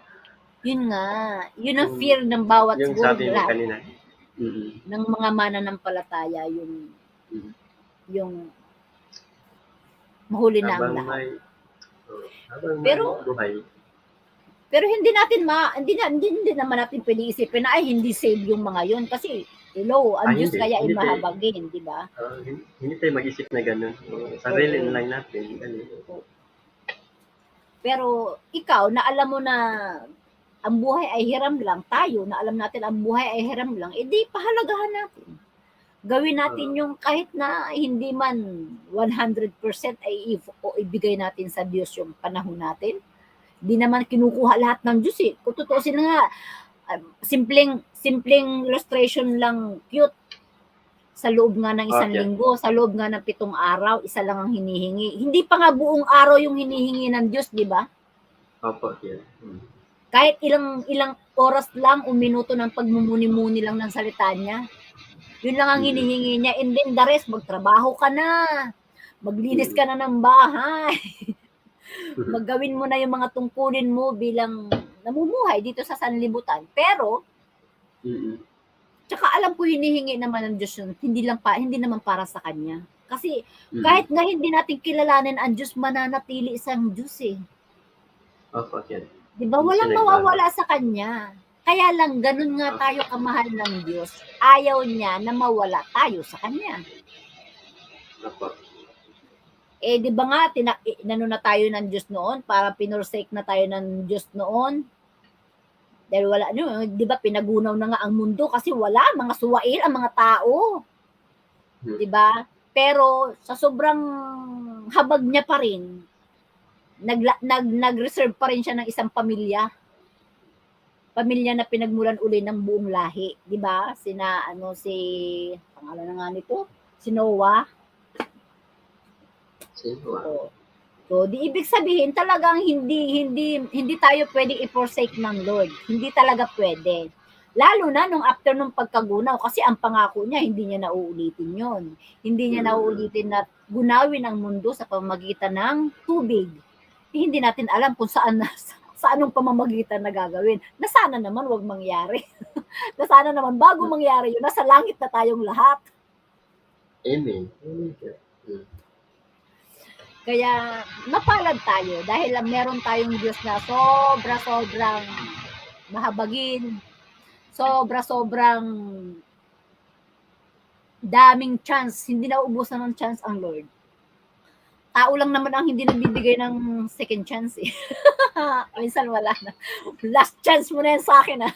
Yun nga, yun ang fear ng bawat Yung siguro sabi mo lahat kanina. ng mga mananampalataya, yung mahuli na ang lahat. Habang Pero- may buhay. Pero hindi naman natin pwede isipin na ay hindi save yung mga yun kasi hello, ang Diyos Hindi. kaya ay Hindi tayo- mahabagin, di ba? Hindi tayo mag-isip na gano'n. Sarili Oo. na lang natin. Ganun. Pero ikaw na alam mo na ang buhay ay hiram lang, tayo na alam natin ang buhay ay hiram lang, edi pahalagahan natin. Gawin natin yung kahit na hindi man 100% ay ibigay natin sa Diyos yung panahon natin. Di naman kinukuha lahat ng Diyos eh. Kung tutuusin nga, simpleng illustration lang, cute. Sa loob nga ng isang linggo, sa loob nga ng 7 araw, isa lang ang hinihingi. Hindi pa nga buong araw yung hinihingi ng Diyos, di ba? Opo, yeah. Kahit ilang oras lang o minuto ng pagmumuni-muni lang ng salita niya. Yun lang ang hinihingi niya. And then the rest, magtrabaho ka na. Maglinis ka na ng bahay. Maggawin mo na yung mga tungkulin mo bilang namumuhay dito sa sanlibutan. Pero, tsaka alam ko hinihingi naman ng Diyos yun, hindi naman para sa Kanya. Kasi kahit nga hindi natin kilalanin ang Diyos, mananatili isang Diyos eh. Opo, yeah. Di ba? Walang mawawala sa Kanya. Kaya lang, ganun nga tayo kamahal ng Diyos. Ayaw niya na mawala tayo sa Kanya. Opo. Eh, di ba nga, inano na tayo ng Diyos noon, para pinorsake na tayo ng Diyos noon. Dahil wala, di ba, pinagunaw na nga ang mundo kasi wala, mga suwail ang mga tao. Di ba? Pero sa sobrang habag niya pa rin, nag-reserve pa rin siya ng isang pamilya. Pamilya na pinagmulan uli ng buong lahi. Di ba? Pangalan na nga nito, si Noah. So, di ibig sabihin talagang hindi tayo pwedeng i-forsake ng Lord. Hindi talaga pwede. Lalo na nung after nung pagkagunaw kasi ang pangako niya hindi niya nauulitin yon. Hindi niya nauulitin na gunawin ang mundo sa pamamagitan ng tubig. Hindi natin alam kung saan sa anong pamamagitan na gagawin. Na sana naman wag mangyari. Na sana naman bago mangyari yun, nasa langit na tayong lahat. Amen. Amen, sir. Kaya mapalad tayo dahil meron tayong Diyos na sobra-sobrang mahabagin, sobra-sobrang daming chance. Hindi na ubusan ng chance ang Lord. Tao lang naman ang hindi nagbibigay ng second chance eh. Minsan wala na. Last chance mo na yan sa akin ah.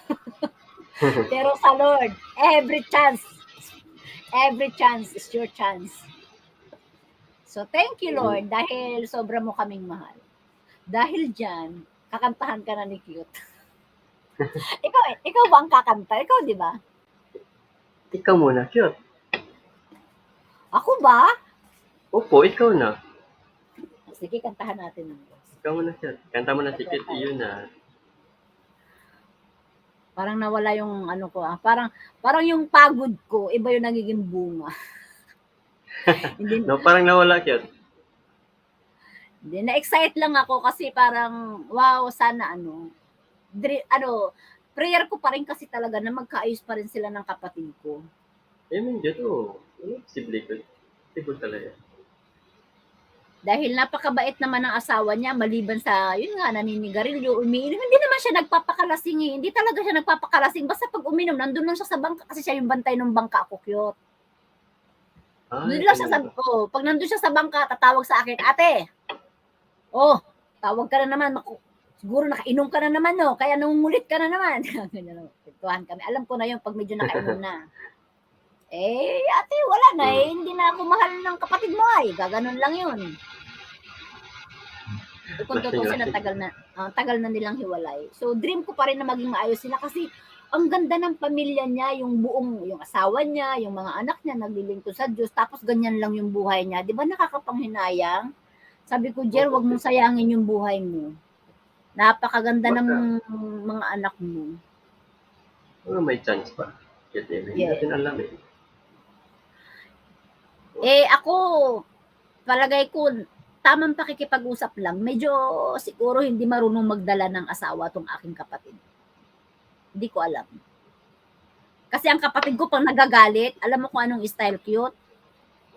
Pero sa Lord, every chance is your chance. So thank you Lord dahil sobra mo kaming mahal. Dahil dyan, kakantahan ka na ni Cute. ikaw ba ang kakanta? Ikaw di ba? Ikaw muna, cute. Ako ba? Opo, ikaw na. Sige, kantahan natin ng boss. Ikaw muna, cute. Kanta mo na si Cute, yun na. Parang nawala yung ano ko ah. Parang yung pagod ko, iba yung nagiging bunga. Hindi, No, parang nawala, cute. hindi, na-excite lang ako kasi parang, wow, sana prayer ko pa rin kasi talaga na magkaayos pa rin sila ng kapatid ko. Amen, Diyos. Oo. Posible ko. Posible talaga. Dahil napakabait naman ng asawa niya, maliban sa, yun nga, naninigarilyo, umiinom. Hindi naman siya nagpapakalasing eh. Hindi talaga siya nagpapakalasing. Basta pag uminom, nandun lang siya sa bangka kasi siya yung bantay ng bangka ako, Cute. Doon lang siya pag nandun siya sa bangka, tatawag sa akin, ate, tawag ka na naman, siguro nakainom ka na naman, no? Kaya nangungulit ka na naman. Ganyan, pintuhan kami. Alam ko na yun pag medyo nakainom na. Ate, wala na eh. Hindi na ako mahal ng kapatid mo ay. Gaganon lang yun. Kung tutusin na tagal na nilang hiwalay. So, dream ko pa rin na maging maayos sila kasi ang ganda ng pamilya niya, yung asawa niya, yung mga anak niya, naglilingkod sa Diyos, tapos ganyan lang yung buhay niya. Di ba nakakapanghinayang? Sabi ko, Jer, wag mong sayangin yung buhay mo. Napakaganda ng mga anak mo. May chance pa. Hindi natin alam eh. Ako, palagay ko, tamang pakikipag-usap lang. Medyo siguro hindi marunong magdala ng asawa tong aking kapatid. Hindi ko alam. Kasi ang kapatid ko pang nagagalit, alam mo kung anong style, Cute?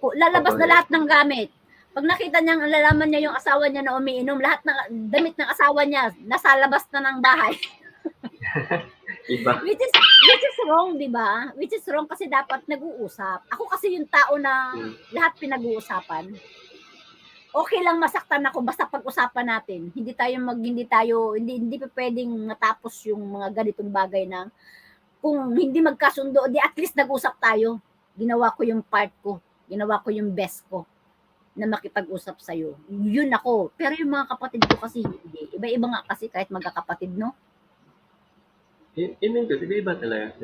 Lalabas na lahat ng gamit. Pag nakita niya, alalaman niya yung asawa niya na umiinom, lahat ng damit ng asawa niya, nasa labas na ng bahay. Iba. Which is wrong, di ba? Which is wrong kasi dapat nag-uusap. Ako kasi yung tao na lahat pinag-uusapan. Okay lang masaktan ako basta pag-usapan natin. Hindi pwedeng matapos yung mga ganitong bagay na kung hindi magkasundo, di at least nag-usap tayo. Ginawa ko yung part ko. Ginawa ko yung best ko na makipag-usap sa'yo. Yun ako. Pero yung mga kapatid ko kasi hindi. Iba-iba nga kasi kahit magkakapatid, no? Amen, Diyos. Iba-iba talaga.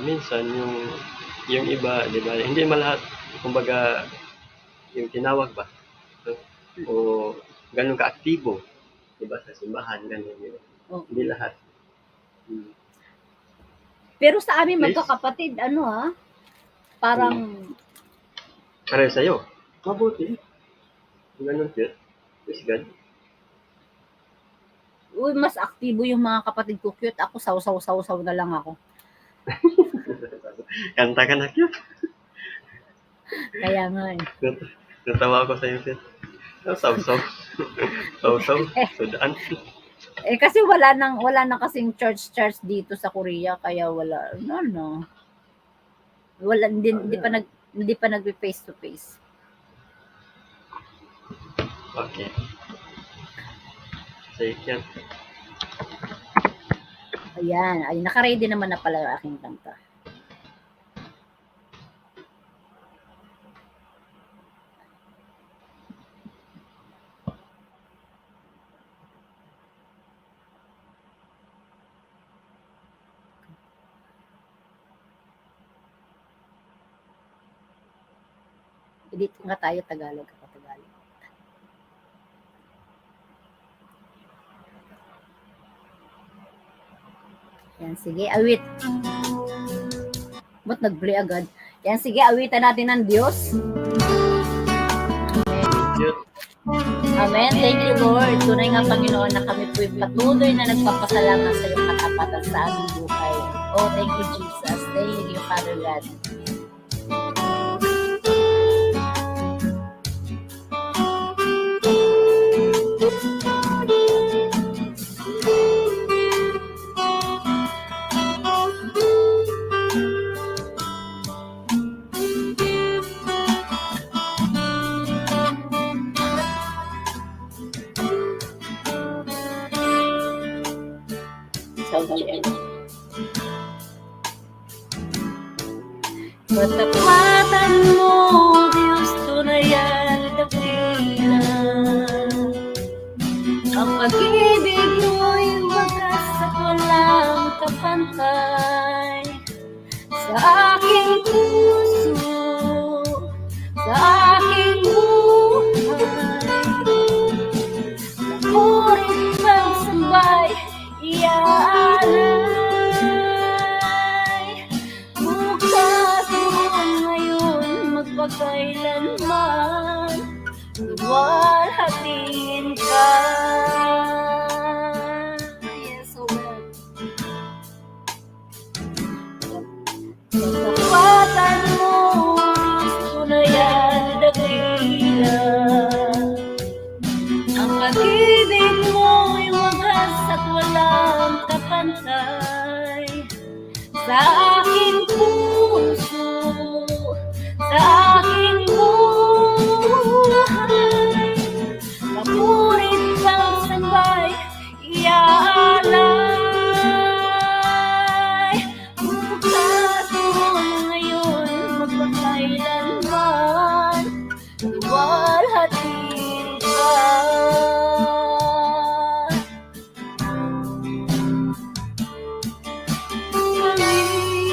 Minsan yung iba, di ba, hindi malahat, kumbaga, yung tinawag ba, o ganun ka-aktibo, di ba, sa simbahan, ganun yun. Hindi lahat. Pero sa amin magkakapatid, parang... Pareho sa'yo, mabuti. Ganun yun. Yes, God. Mas aktibo yung mga kapatid ko, Cute. Ako, saw-saw na lang ako. Kanta ka na, Cute. Kaya nga eh. Natawa ako sa'yo, Cute. Saw-saw. Saw-saw. Sudaan. Kasi wala nang kasing church dito sa Korea, kaya wala. Wala, hindi pa nagbe-face to face. Okay. Say, Cute. Ayan, naka-ready naman na pala yung aking kanta. Dito nga tayo, Tagalog. Yan, sige, awit. Ba't nag-play agad? Yan, sige, awitan natin ng Diyos. Diyos. Amen. Thank you, Lord. Tunay nga, Panginoon, na kami po'y patuloy na nagpapasalamat sa iyong katapatan sa aming buhay. Oh, thank you, Jesus. Thank you, Father God. Sound check. Katapatan mo, Diyos, tunay at dakila. Ang pag-ibig mo'y wagas at walang kapantay. Sa aking puso, sa aking buhay, napurit ng sambay, iaalay. Bukas mo ngayon, magpakailanman, luwalhatiin ka. Yes, oh God. Kapatan mo, tunay at dakila. Ang pag-ibig mo'y wagas at walang kapantay. Sa aking puso, sa aking buhay, napurit ng sambay, iaalay. Bukas mo ngayon, magpakailanman, luwalhatiin ka. Panginoon,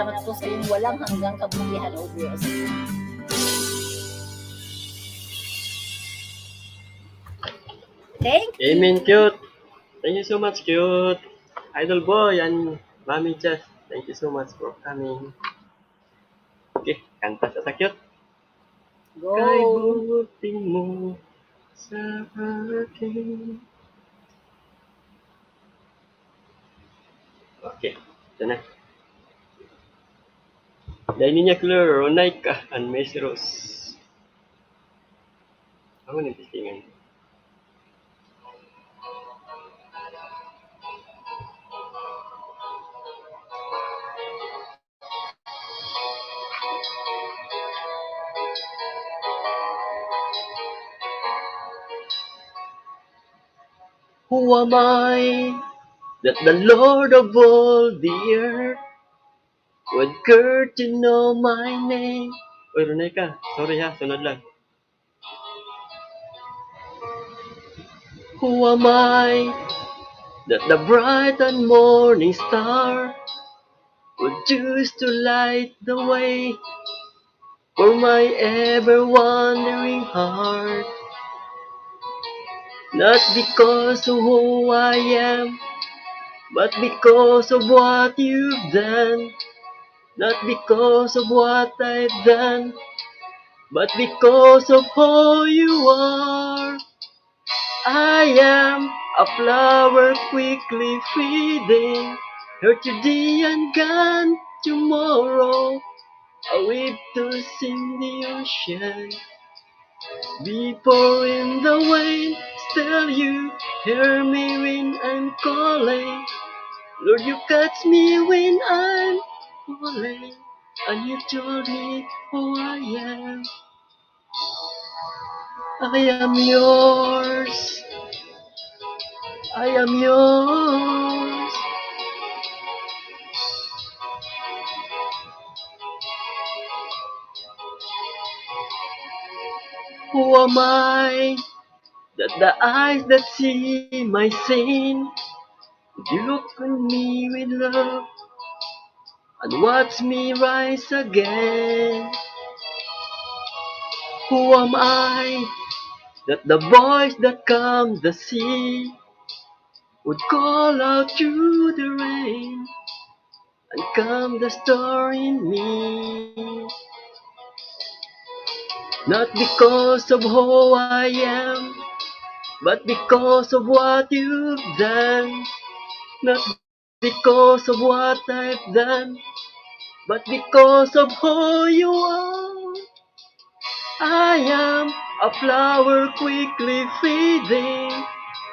salamat po sa iyong walang hanggang kabutihan, O Diyos. Thank you. Amen, cute. Thank you so much, cute. Idol boy and Mami Jess. Thank you so much for coming. Okay, kanta sa cute. Go. Kay buti mo sa akin. Okay, ito na. Dahil niya Claire, Ronaika, and Miss Rose. Ako nang titingan. Who am I that the Lord of all the earth would care to know my name? Uy, Ronaika, sorry ha, sunod lang. Who am I that the bright and morning star would choose to light the way for my ever wandering heart? Not because of who I am, but because of what you've done. Not because of what I've done, but because of who you are. I am a flower quickly fading, here today and gone tomorrow. A wave to sing the ocean, before in the wind. Still you hear me when I'm calling. Lord, you catch me when I'm falling, and you told me who I am. I am yours. I am yours. Who am I that the eyes that see my sin you look on me with love and watch me rise again? Who am I that the voice that calms the sea would call out through the rain and calm the storm in me? Not because of who I am, but because of what you've done. Not because of what I've done, but because of who you are. I am a flower quickly fading,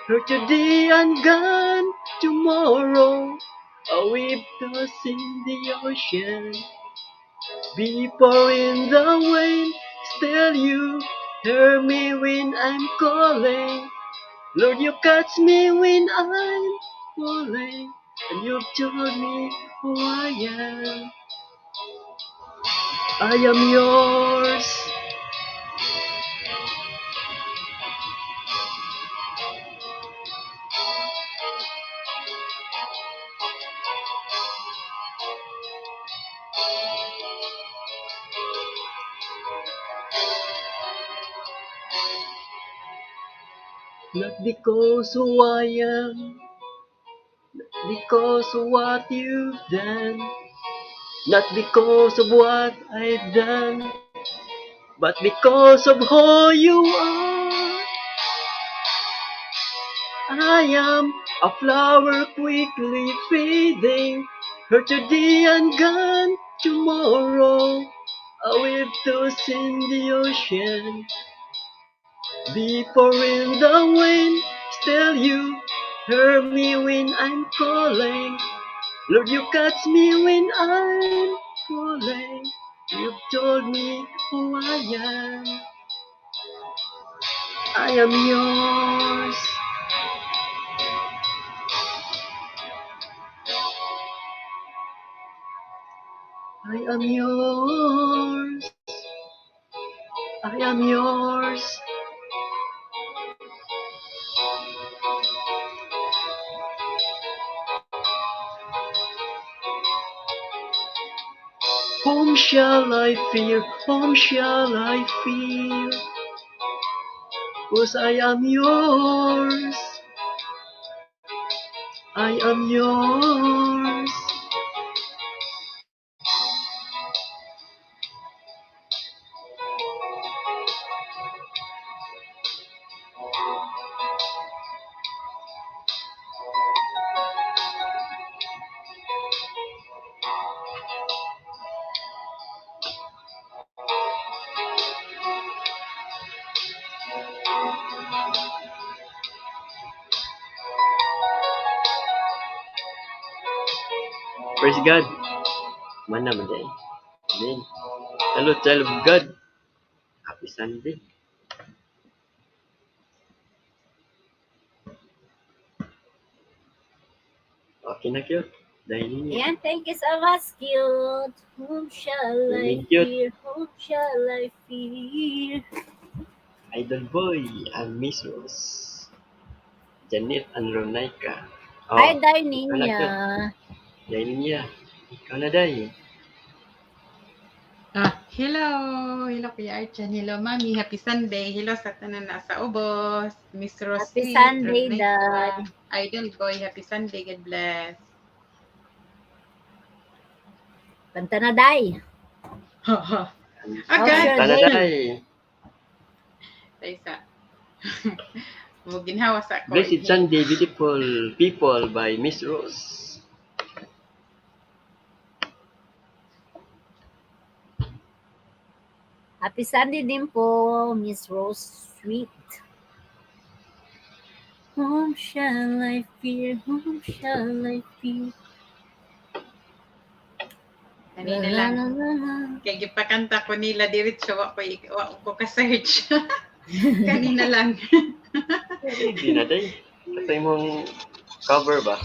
here today and gone tomorrow. A wave tossed in the ocean, before in the wind. Still you hear me when I'm calling. Lord, you catch me when I'm falling, and you've told me who I am. I am yours. Not because who I am, because of what you've done. Not because of what I've done, but because of who you are. I am a flower quickly fading, here today and gone tomorrow. A wave tossed in the ocean, before in the wind. Still you hear me when I'm calling. Lord, you catch me when I'm falling. You've told me who I am. I am yours. I am yours. I am yours. Whom shall I fear? Whom shall I fear? 'Cause I am yours. I am yours. Praise God. Mana man day. Amen. Hello, child of God. Happy Sunday. Okay na cute. Dahil niya. Ayan, thank you so much, cute. Whom shall I Very cute. fear? Whom shall I fear? Idol boy and Miss Rose. Janet and Ronaika. Hi, ikaw na Darninia. cute. Dahil niya. Ikaw na dahil. Hello Kuya Archan. Hello Mami. Happy Sunday. Hello sa tanan na sa ubos. Miss Happy Rosie. Sunday, Ronaika, Idol boy. Happy Sunday. God bless. Kanta na, Day. Agad. sure. Ikaw na Day. dahil. Taysa. Mo ginhawa sa ko. Blessed Sunday, beautiful people by Miss Rose. Happy Sunday din po, Miss Rose Sweet. Whom shall I fear? Whom shall I fear? Kanina lang. Kaya gipakanta ko nila diretso wa ko ka-search. Kanina lang. Hindi na dahil. Kasi mong cover ba?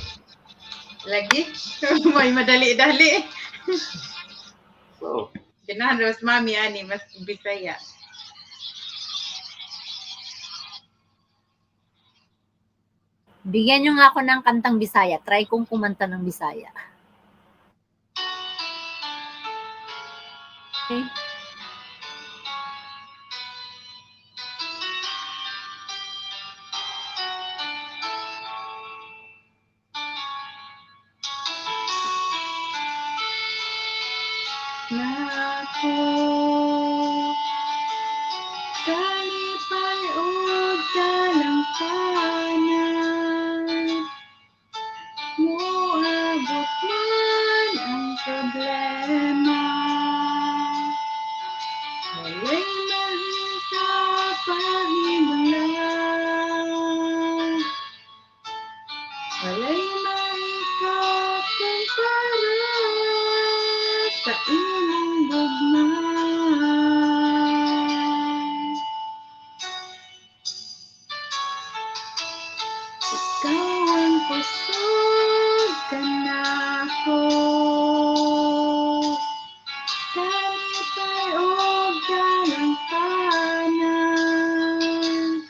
Lagi. May madali-dali. So, Ganahan Mami ani mas Bisaya. Bigyan nyo nga ako ng kantang Bisaya. Try kong kumanta ng Bisaya. Okay. Nako kalipay og kalangkanan moabot man ang problema walay mahika pahimulan walay mahika kung para sa imong gugman. Ikaw ang kusog kanako, kalipay og kalangkanan,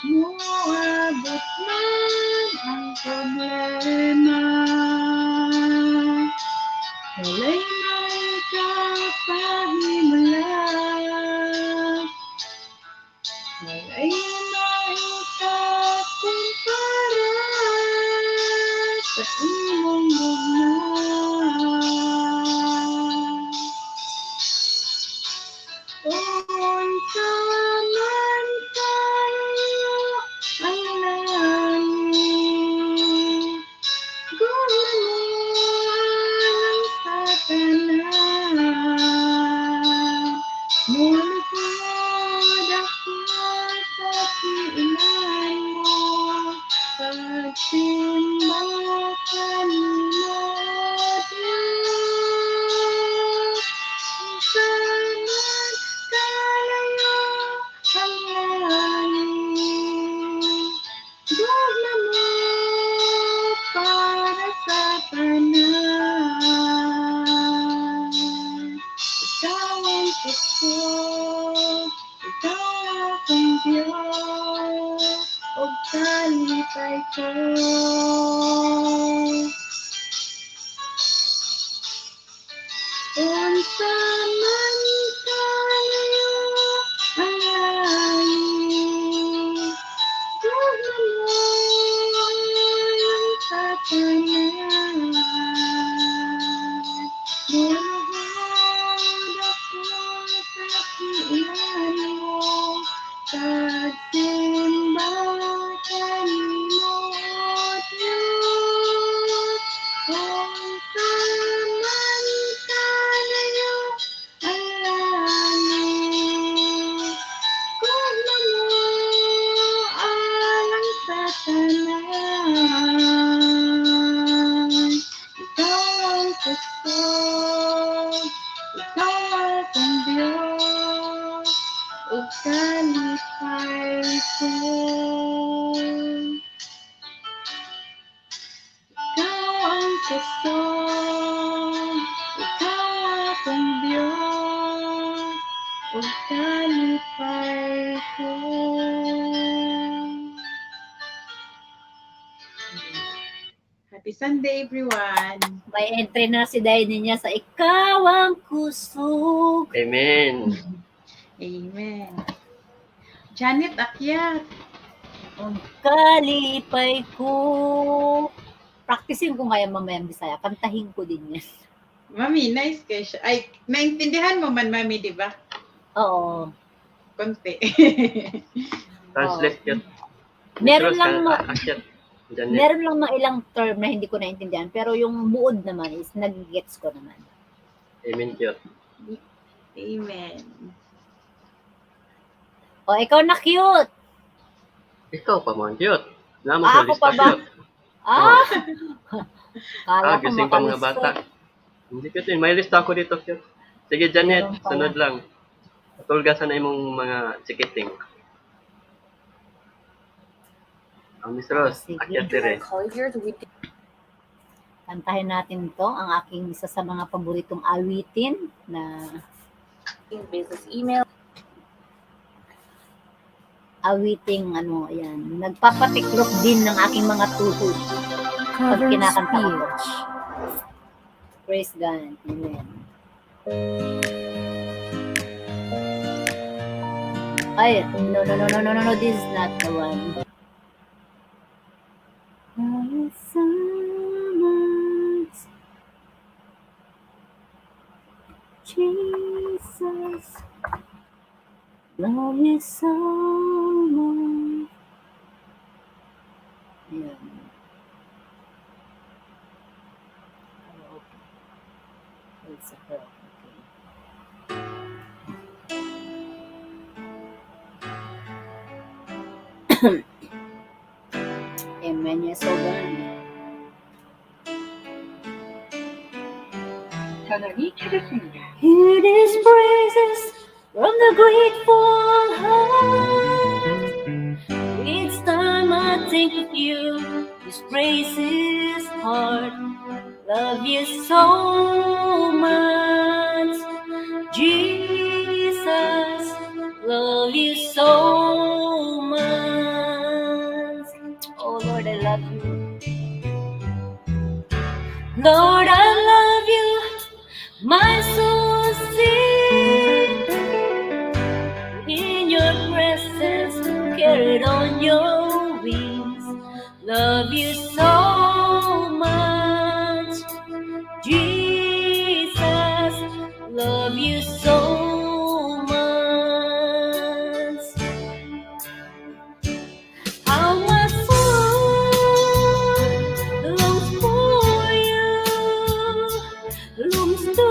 moabot man ang problema. Walay mahika pahimulan, walay mahika kung para sa imong gugman. Unsa man kayo ang langit, gugman sa tanan. Mulukod ako sa piilan mo, pagsimba kanimo, Diyos. Saan kalayo ang langit, gugman mo para sa tanan. Ikaw ang kusog, ikaw akong Diyos, o kalipay ko. Unsa tanan. Bunuhod ako sa kiilan mo, pagsimba kanimo Diyos. Kung taman kanayo ang langit, kung alang sa tanan. Ikaw ang kusog, ikaw ang Diyos, o kalipay ko. Ikaw ang kusog, ikaw ang Diyos, o kalipay ko. Happy Sunday, everyone. May entry na si Daini niya sa ikaw ang kusog. Amen. Amen. Janet Akyat. Ang kalipay ko. Practicing ko ngayon mamaya Bisaya. Kantahin ko din yan. Mami, nice kayo siya. Ay, naintindihan mo man, Mami, di ba? Oo. Konti. Translate yun. Meron Mitros, lang akyat. Janet. meron lang mga ilang term na hindi ko naintindihan. Pero yung buod naman is nag-gets ko naman. Amen yun. Amen. O, ikaw na cute. Ikaw pa mo, cute. Naman Ah, sa ako lista pa ba? cute. Ah! Kala ko Gising pa mga makalusot. bata. Hindi cute yun. May lista ako dito cute. Sige, Janet, Meron pala. sunod lang. Patulgasan na imong mga sikiting. Ang Miss Rose, Sige. akyat dire. Kantahin natin to, ang aking isa sa mga paboritong awitin na Business email. awiting ano, ayan. Nagpapatiklop din ng aking mga tuhod pag kinakanta ko. Praise God. Amen. Ay, no, this is not the one. Jesus, love you so much. Ayan. It's a girl. Okay. Amen. Yes, so good. Hear these praises from the grateful heart. Each time I think of you, these praises heart. Love you so much, Jesus. Love you so much. Oh Lord, I love you. Lord, I love you. My soul sings in your presence, carried on your wings. Love you so much, Jesus. Love you so much. How my soul longs for you, longs to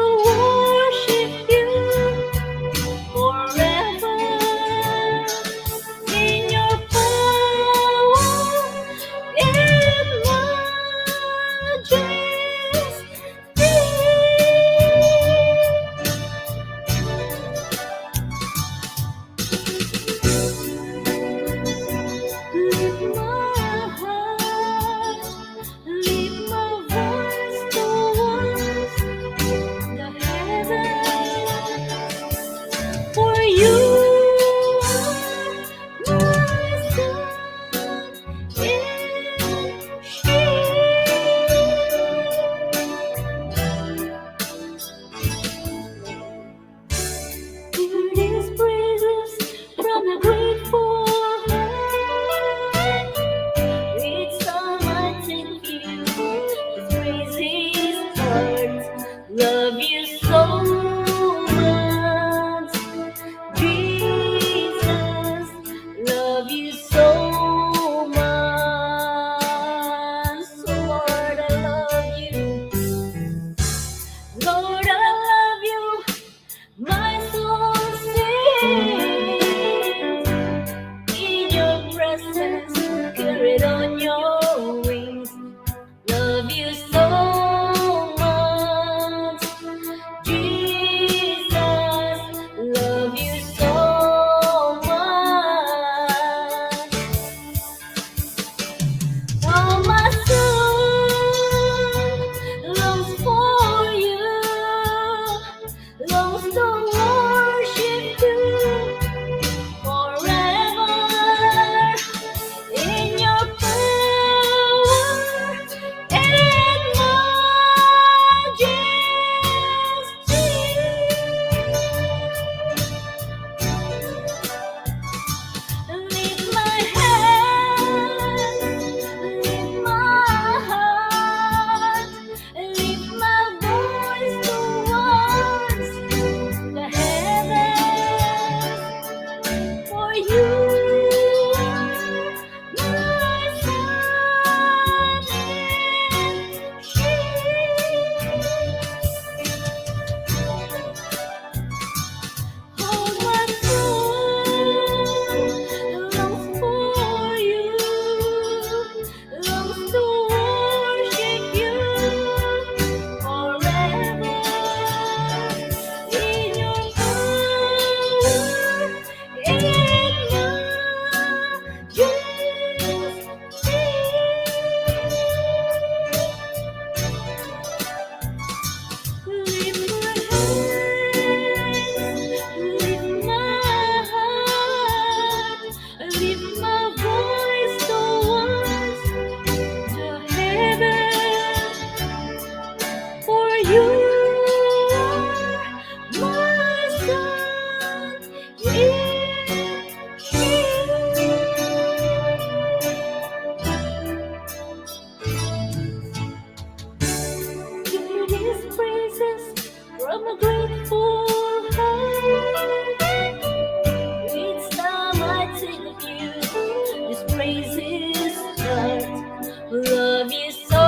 love you so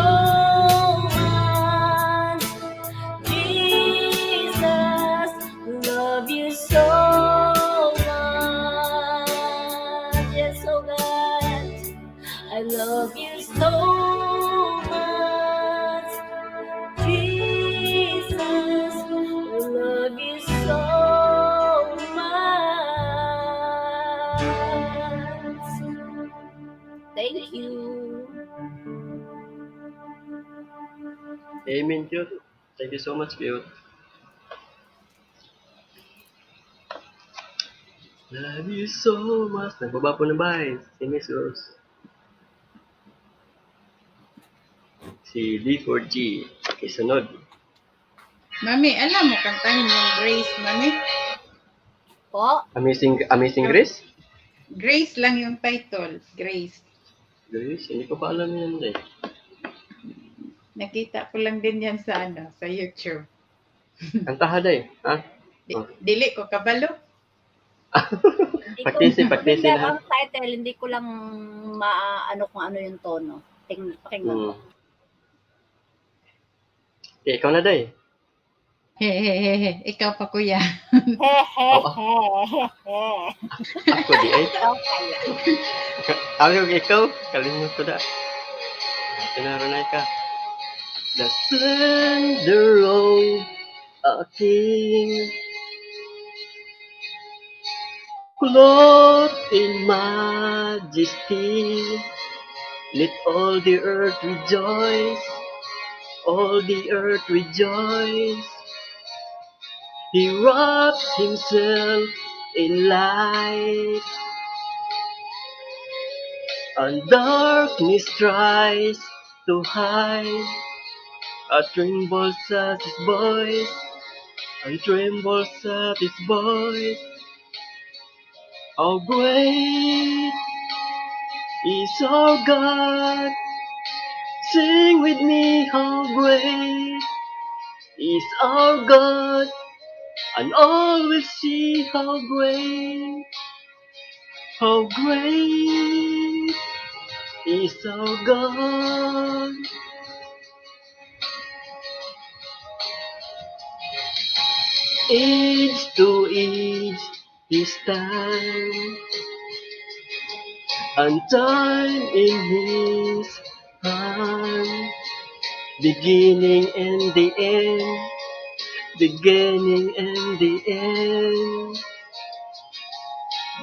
much. Jesus, love you so much. Yes, oh God, I love you so much. Jesus, I love you so much. Thank you. Amen, cute. Thank you so much, cute. Love you so much. Nagbaba po na ba eh? Si Miss Rose. Si D4G. Isunod. Mami, alam mo kantahin yung Grace, Mami? Po, Amazing Grace? Grace lang yung title. Grace. Grace? Hindi ko pa alam yan eh. Nakita ko lang din yan sa sa YouTube. Kantahan eh. Ha? Dili ko kabalo. Paktisi hindi lahat. ang title, hindi ko lang maano kung ano yung tono. Pakinggan ko. Eh, ikaw na day. Hehehe, ikaw pa kuya. Ako di ay. Ako ikaw. Kalimut ko da. Tinaranay ka. The splendor of a king, clothed in majesty, let all the earth rejoice, all the earth rejoice. He wraps himself in light, and darkness tries to hide. I trembles at his voice, I trembles at his voice. How great is our God? Sing with me, how great is our God? And all will see how great is our God. Age to age He stands, and time in His hand. Beginning and the end, beginning and the end.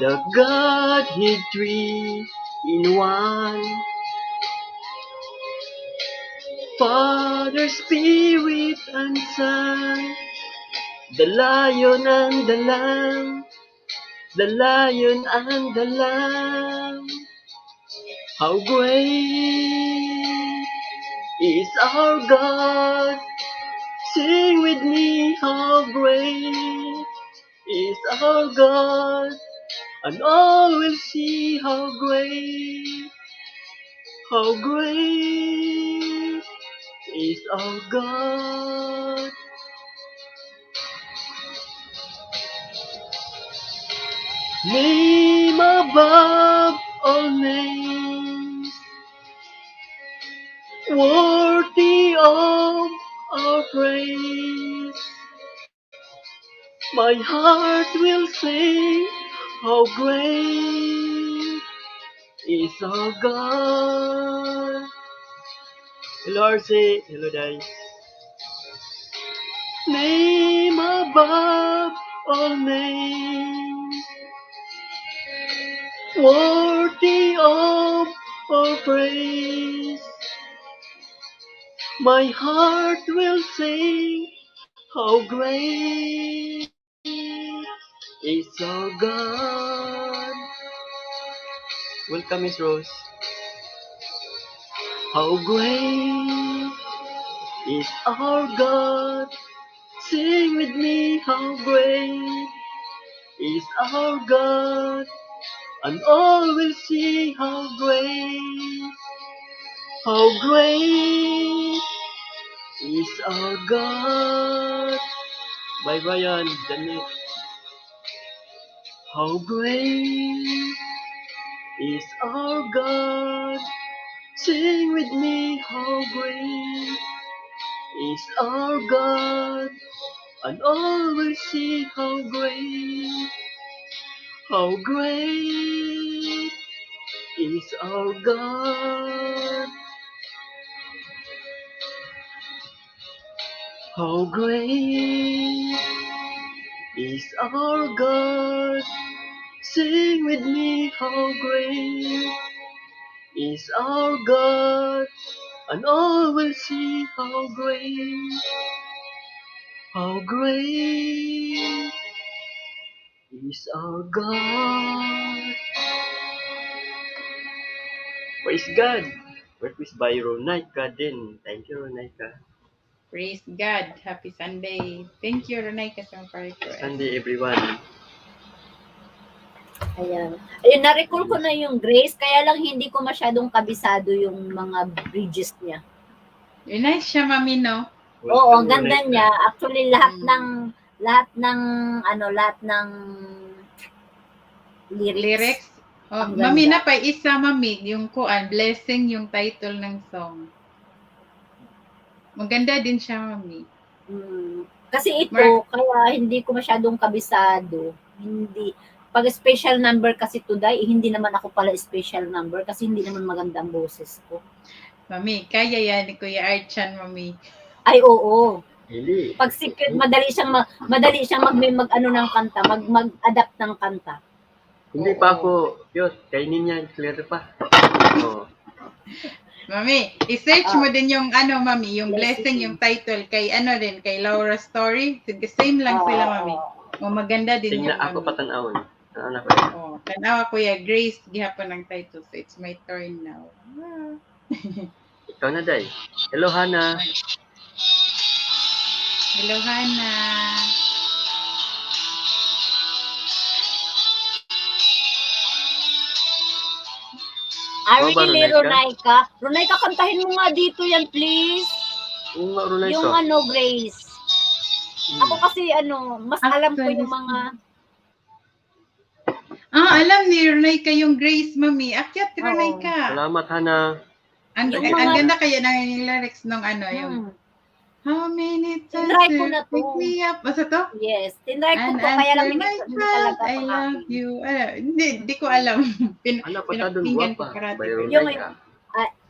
The Godhead three in one. Father, Spirit, and Son. The Lion and the Lamb, the Lion and the Lamb. How great is our God? Sing with me, how great is our God? And all will see how great is our God. Name above all names, worthy of our praise. My heart will sing, how great is our God. Hello RC, hello guys. Name above all names, worthy of our praise. My heart will sing, how great is our God. Welcome, Miss Rose. How great is our God. Sing with me, how great is our God. And all will see how great is our God. Bye, Brian. Janet. How great is our God. Sing with me, how great is our God, and all will see how great is our God. How great is our God. Sing with me, how great is our God, and all will see how great is our God. Praise God. Request by Ronaika din. Thank you, Ronaika. Praise God. Happy Sunday. Thank you, Ronay, sa request. Sunday, everyone. Ayan. Ayun, na-recall ko na yung Grace, kaya lang hindi ko masyadong kabisado yung mga bridges niya. Nice siya, Mami, no? Oo, ang Welcome, ganda Ronaika. niya. Actually, lahat Mm. ng lyrics. Lyrics. Oh, Ang Mami, ganda. na pa isa, Mami, yung kuan, Blessing yung title ng song. Maganda din siya, Mami. Kasi ito, kaya hindi ko masyadong kabisado. Hindi. Pag special number kasi today, hindi naman ako pala special number kasi hindi naman maganda ang boses ko. Mami, kaya yan ni Kuya Archan, Mami. Ay, oo. Hindi. Pag secret, madali siyang mag-ano ng kanta, mag-adapt ng kanta. Hindi pa ako, yun, kainin niya, clear pa. Oh. Mami, i-search mo din yung ano, Mami, yung Blessing. Blessing, yung title kay ano din, kay Laura Story. Same lang sila, Mami. O maganda din Tingnan yung ako Mami. patanawon. Ano ko yun? Oh, tanawa Kuya Grace, gihapon ng title. So it's my turn now. Ikaw na, Day. Hello, Hana. Hello, Hannah. Ari ba, ni Ronaika? Ronaika. Ronaika, kantahin mo nga dito yan, please. Oo nga, Ronaika. Yung ano, Grace. Ako kasi mas alam ko yung mga... Alam ni Ronaika yung Grace, Mami. Akyat, Oo. Ronaika. Salamat, Hana. Ang Yung mga- ganda kaya ng lyrics nung ano, yung How many times Tinry ko you na to. pick me up? Basta to? Yes, tinry ko And to, kaya lang answer hindi, my hindi child, talaga I love pang-akin. you. Hindi ko alam. Ano pa tadong Pinakinggan ko guwapa? parati. By Yung, Ronaika.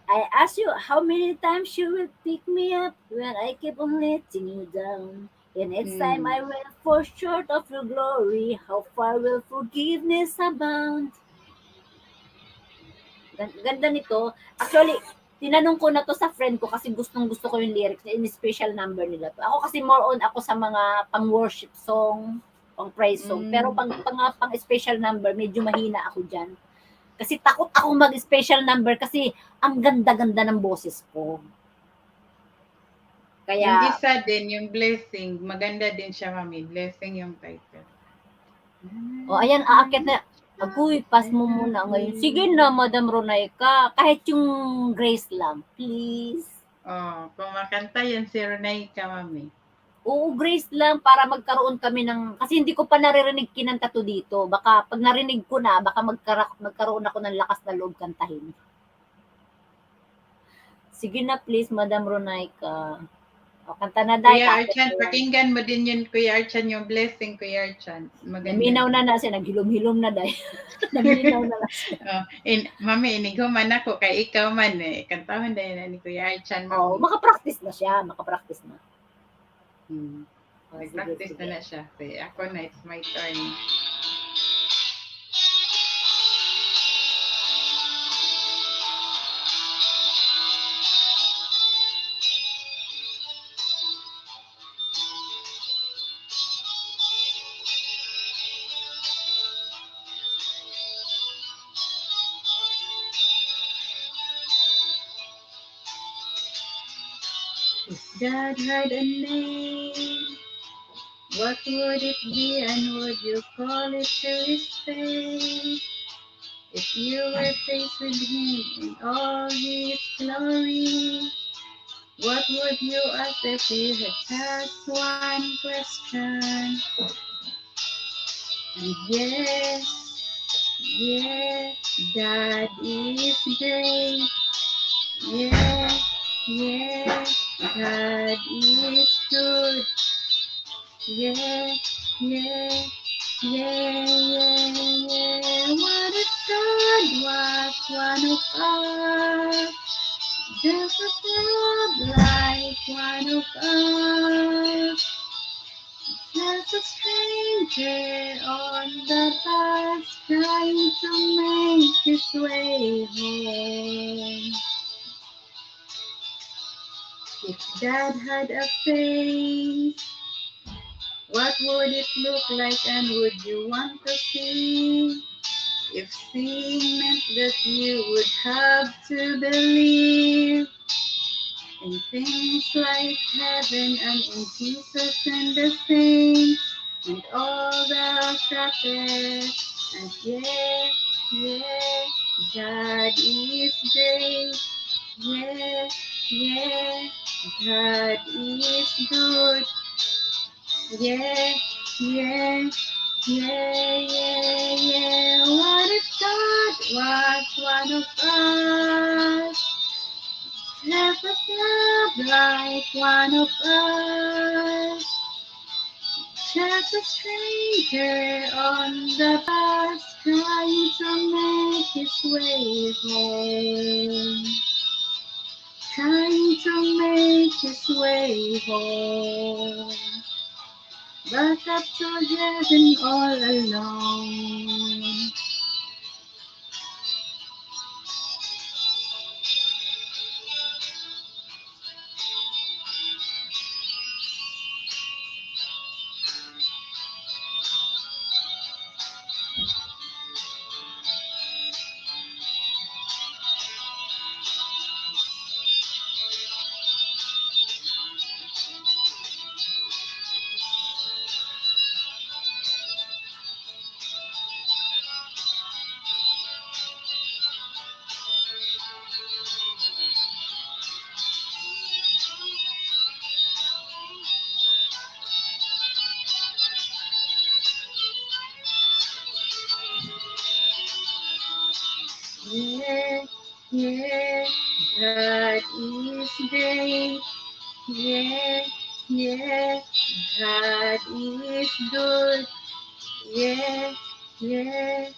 I ask you, how many times you will pick me up when I keep on letting you down? And each time I will fall short of your glory, how far will forgiveness abound? Ganda nito. Actually, tinanong ko na to sa friend ko kasi gustong-gusto ko yung lyrics, in special number nila to. Ako kasi more on ako sa mga pang-worship song, pang-praise song. Pero pang special number, medyo mahina ako dyan. Kasi takot ako mag-special number kasi ang ganda-ganda ng boses ko. Yung Kaya, isa din, yung Blessing, maganda din siya, Mami. Blessing yung title. ayan, aakyat na. Agoy, pass mo muna ngayon. Sige na, Madam Ronaika. Kahit yung Grace lang, please. Oh, kung makanta yan si Ronaika, Mami. Oo, Grace lang para magkaroon kami ng... Kasi hindi ko pa naririnig kinanta to dito. Baka pag narinig ko na, baka magkaroon ako ng lakas na loob kantahin. Sige na, please, Madam Ronaika. O, kanta na dahil. Kuya Archan, pakinggan mo din yun, Kuya Archan, yung Blessing, Kuya Archan. Maganda. Naminaw na siya, naghilom-hilom na dahil. Naminaw na siya. Mami, iniguman ako kay ikaw man eh. Kantahan dahil na ni Kuya Archan. Oo, makapractice na siya. Makapractice na. Nag-practice na siya. Say, ako na, it's my turn. If God had a name, what would it be and would you call it to his face? If you were faced with him in all his glory, what would you ask if you had asked one question? And yes, God is great. Yeah, yeah, God is good. Yeah, yeah, yeah, yeah, yeah. What if God was one of us? Just a love like one of us. Just a stranger on the bus trying to make his way home. If Dad had a face, what would it look like and would you want to see? If seeing meant that you would have to believe in things like heaven and in Jesus and the saints and all the prophets. And yeah, yeah, God is great. Yeah, yeah, God is good. Yeah, yeah, yeah, yeah, yeah. What if God was one of us? Let us love like one of us. Just a stranger on the bus trying to make his way home. Trying to make his way home. Back up to heaven all alone. Yeah, yeah, God is great. Yeah, yeah, God is good. Yeah, yeah,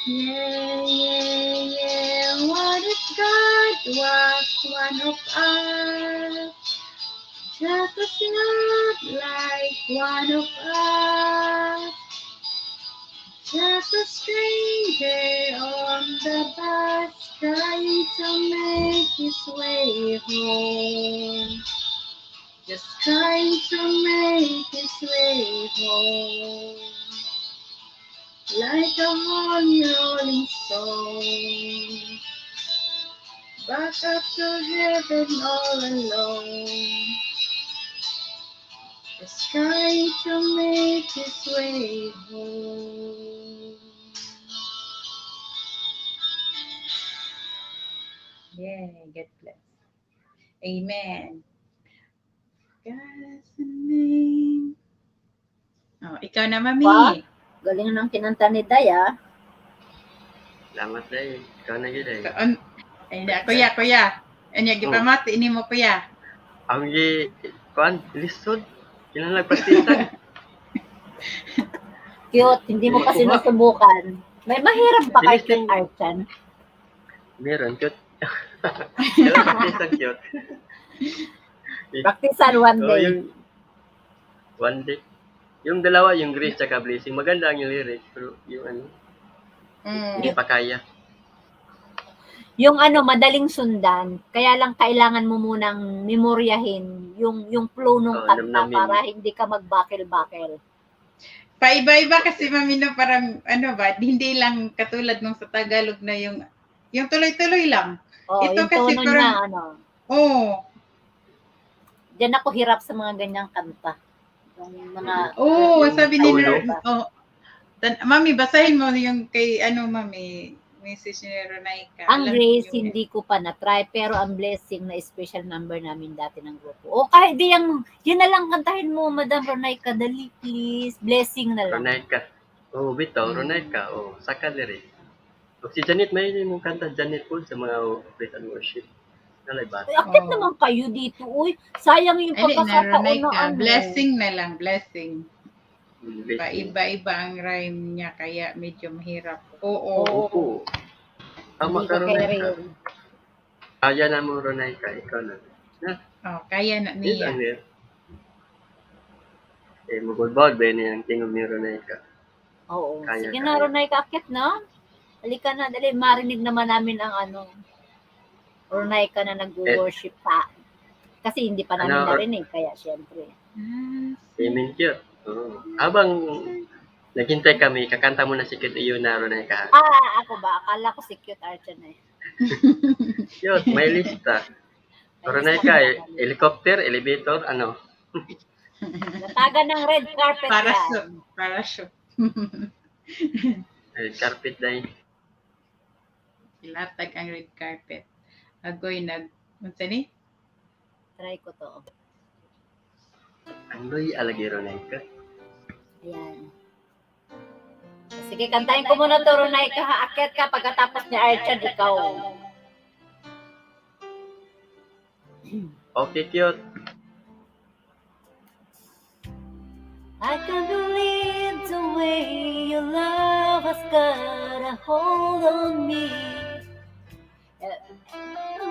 yeah, yeah, yeah. What if God was one of us? Just as not like one of us. Just a stranger on the bus trying to make his way home. Just trying to make his way home. Like a horny rolling stone. Back up to heaven all alone. Just trying to make his way home. Yeah, God bless. Amen. God's the name. Oh, ikaw na, Pa, Mami. galing ng kinanta ni Daya. Salamat dahil. Ikaw na yun dahil. Ay, na, kuya. Ano, gipamati ni mo, kuya. Ang kuan, lisod. Kailangan nagpatitan. Cute, hindi mo pa sinusubukan. May mahirap ba kay cute art yan? Meron, cute. Kailangan patitan, cute. Practicean one So, day. yung one day. Yung dalawa, yung Grace tsaka Blessing, maganda ang yung lyrics. Pero yung ano, hindi pa kaya. Yung ano, madaling sundan. Kaya lang kailangan mo munang memoryahin yung flow ng kanta namnamin. para hindi ka magbakil-bakil. Paiba-iba kasi, Mami, no, parang, ano ba, hindi lang katulad nung sa Tagalog na yung tuloy-tuloy lang. Oh, Ito yung kasi tono parang, niya, ano. oh, Diyan ako hirap sa mga ganyang kanta. Yung mga... oh, sabi ni Ulo. Mami, basahin mo yung kay, ano, Mami, message ni Ronaika. Ang Alam Grace, niyo, hindi ko pa na-try, pero ang Blessing na special number namin dati ng grupo. O kahit di yung, yun na lang kantahin mo, Madam Ronaika, dali please. Blessing na lang. Ronaika. Oh, bitaw, Ronaika. Oh, saka lyrics. O si Janet, may mong kanta Janet po sa mga praise and worship. Kalay ba? Ay, akit Oh. naman kayo dito, uy. Sayang yung Ay, di, pagkakataon naronay na ka. ano. Blessing na lang, blessing. Blessing. Paiba-iba ang rhyme niya, kaya medyo mahirap. Oo. Opo. Tama Hindi ka ka kay Ronay ka. real. Kaya na mo Ronay ka. Ikaw na. Oh, kaya na Yes, niya. ano yun? Mugod-bawad ba yun ang tingog ni Ronay ka? Oo. Kaya, Sige kaya. na, Ronay, kakit na. Halika na, dali. Marinig naman namin ang ano. Ronay ka na nag-worship pa. Kasi hindi pa namin Ano, narinig, kaya syempre. Amen cute. Oo. Habang naghintay kami, kakanta mo na si Cute iyo na Ronay ka. Ako ba? Akala ko si Cute Archon eh. Cute, may lista. Ronay ka, helicopter, elevator, ano? Nataga ng red carpet Parachute. yan. Parachute. Carpet dahil. Ilatag ang red carpet. Agoy unsa ni? Try ko to. Ano'y alagi Ronay ka? Ayan. Sige, kantahin ko muna to, Ronay ka. Aakyat ka pagkatapos ni Archon, ikaw. Okay, cute. I can't believe the way your love has got a hold on me.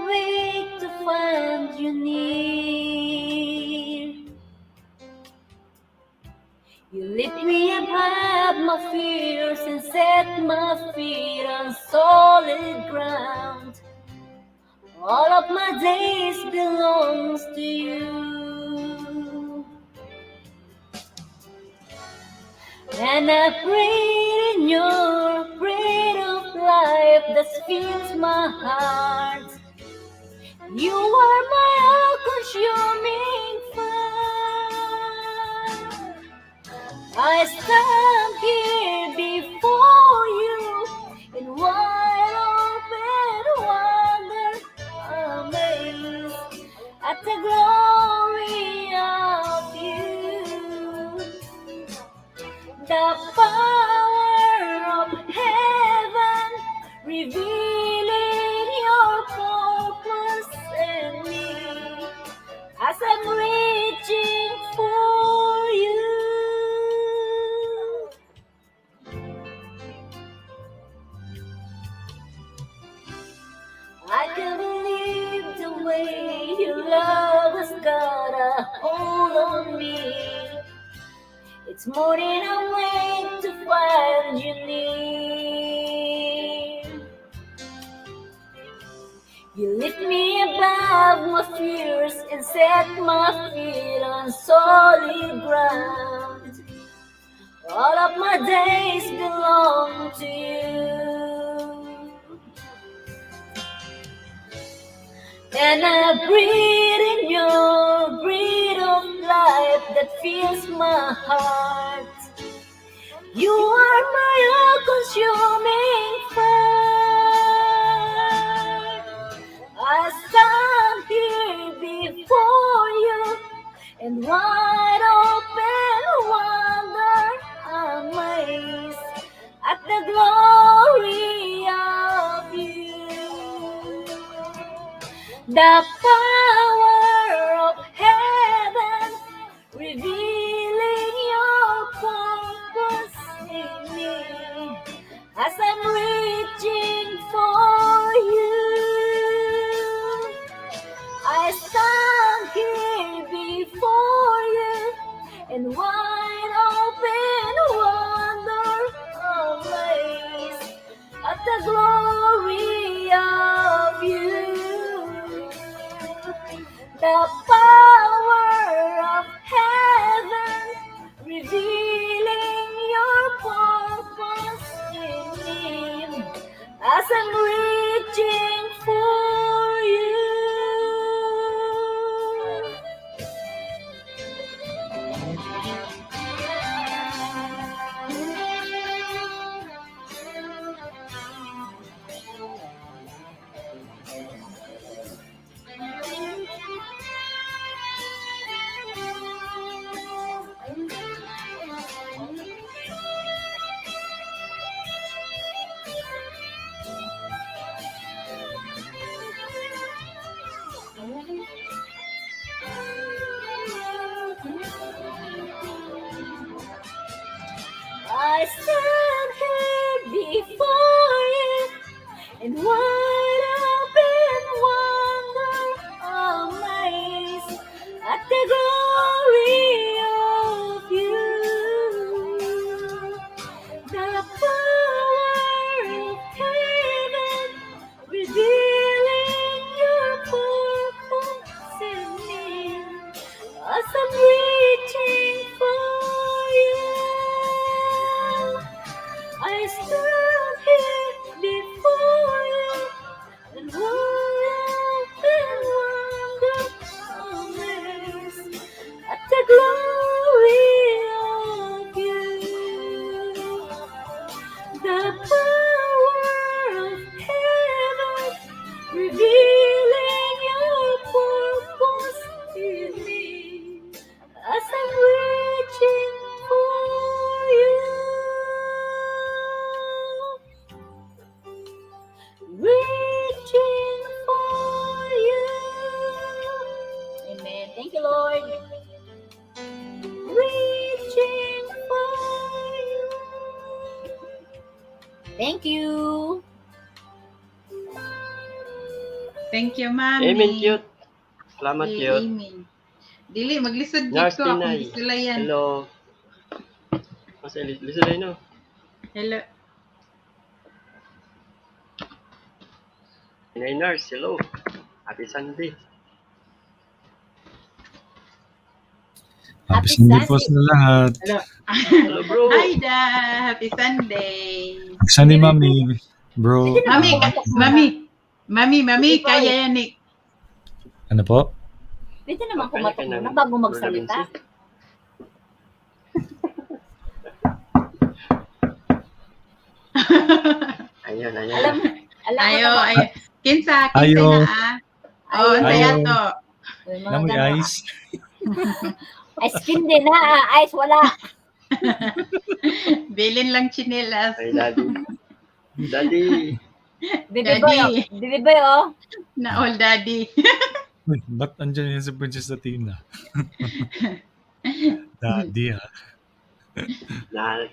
Wait to find you near. You lift me above my fears and set my feet on solid ground. All of my days belongs to you. And I breathe in your breath of life that fills my heart. You are my all-consuming fire. I stand here before you in wide open wonder, amazed at the glory of you. The power of heaven revealing your purpose in me as I'm reaching for you. I can't believe the way your love has got a hold on me. It's more than a way to find you near. You lift me above my fears and set my feet on solid ground. All of my days belong to you. And I breathe in your breath of life that fills my heart. You are my all-consuming fire. I stand here before you in wide open wonder, amazed at the glory of you. The power of heaven revealing your purpose in me as I'm reaching for you. I stand here before you in wide open wonder, amazed at the glory of you. The power of heaven revealing your purpose in me as I'm reaching for you. I stand here before you in wide open wonder, amazed at the glory of you. The power of heaven revealing your purpose in me as I'm reaching for you. I stand here before you and open wonder, amazed at the glory of you. The power of heaven revealing your purpose in me as I'm reaching for you. Reaching for you. Amen. Thank you, Lord. Reaching for you. Thank you. Thank you, Mami. Amen, cute. Salamat, Di, cute. amen. Dili, maglisod Nars dito akong Tinay. gisulayan. Hello. Masa lisulay no? Hello. Tinay Nars, hello. Happy Sunday. Happy Happy Sunday po Sunday. sa lahat. Hello. Hello, bro. Hi, Da. Happy Sunday. Happy Sunday, Mami. Bro. Mami, Mami, Hindi po, kaya yan eh. Ano po? Pwede naman Okay, kumatok ka muna ng bago magsalita. Ayun. Alam mo Ayo, naman, ayo. Kinsa Ayo. na ah. Oh, Ayo. saya Ayo. to. yung mga Namoy ganun. ice. Ice cream din ha. Ice wala. Bilin lang chinelas. Ay, daddy. Daddy. Bibi boy, oh. Daddy. Bibi boy, oh. Na all daddy. Uy, ba't andyan yan si Princess Athena? Daddy, ha?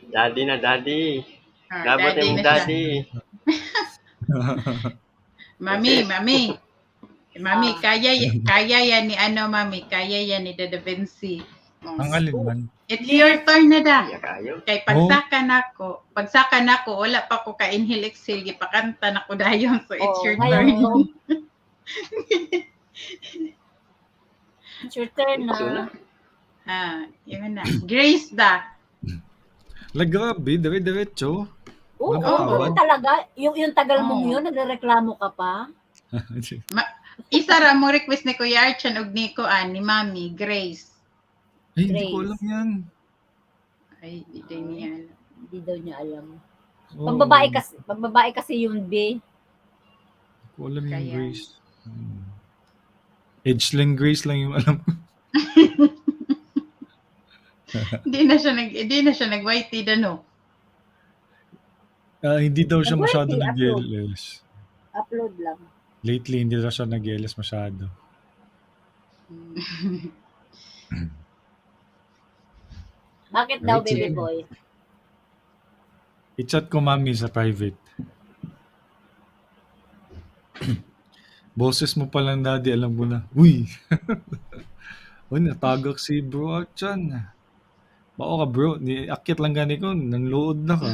Daddy na, daddy. Ah, Labot daddy yung na siya. daddy. Mami, Ah. kaya yan ni ano, Mami, kaya yan ni Dada Vinci. Oh. Ang alin man. It's your turn na da. Kaya kayo. Kay pagsakan ako, wala pa ko ka-inhale exhale, gipakanta na ko dayon. So it's Oh, your ngayon, turn. oh. It's your turn Ito na. Ah, yun na. Grace da. Grabe, dire-diretso. Oo, Oo. oo, talaga. Yung tagal mong Oo. yun, nagreklamo ka pa. Isa ra mo request ni Kuya Archan og Nico ni Mami, Grace. Ay, hindi ko Grace. alam yan. Ay, di din niya alam. Hindi daw niya alam. Oo, Pagbabae kasi yung B. Hindi ko alam yung Kaya. Grace. Edgeling Grace lang yung alam ko. Hindi na siya nag-whitey no. Hindi daw siya Nag-work masyado eh, nag-LS. Upload lang. Lately, hindi daw siya nag-LS masyado. Bakit daw, Right, baby sige. boy? I-chat ko, Mami, sa private. Boses mo pa lang, Daddy, alam ko na. Uy! Uy, natagak si Bro Archan. Bako ka, bro. Akit lang gani ko. Nanlood na ka.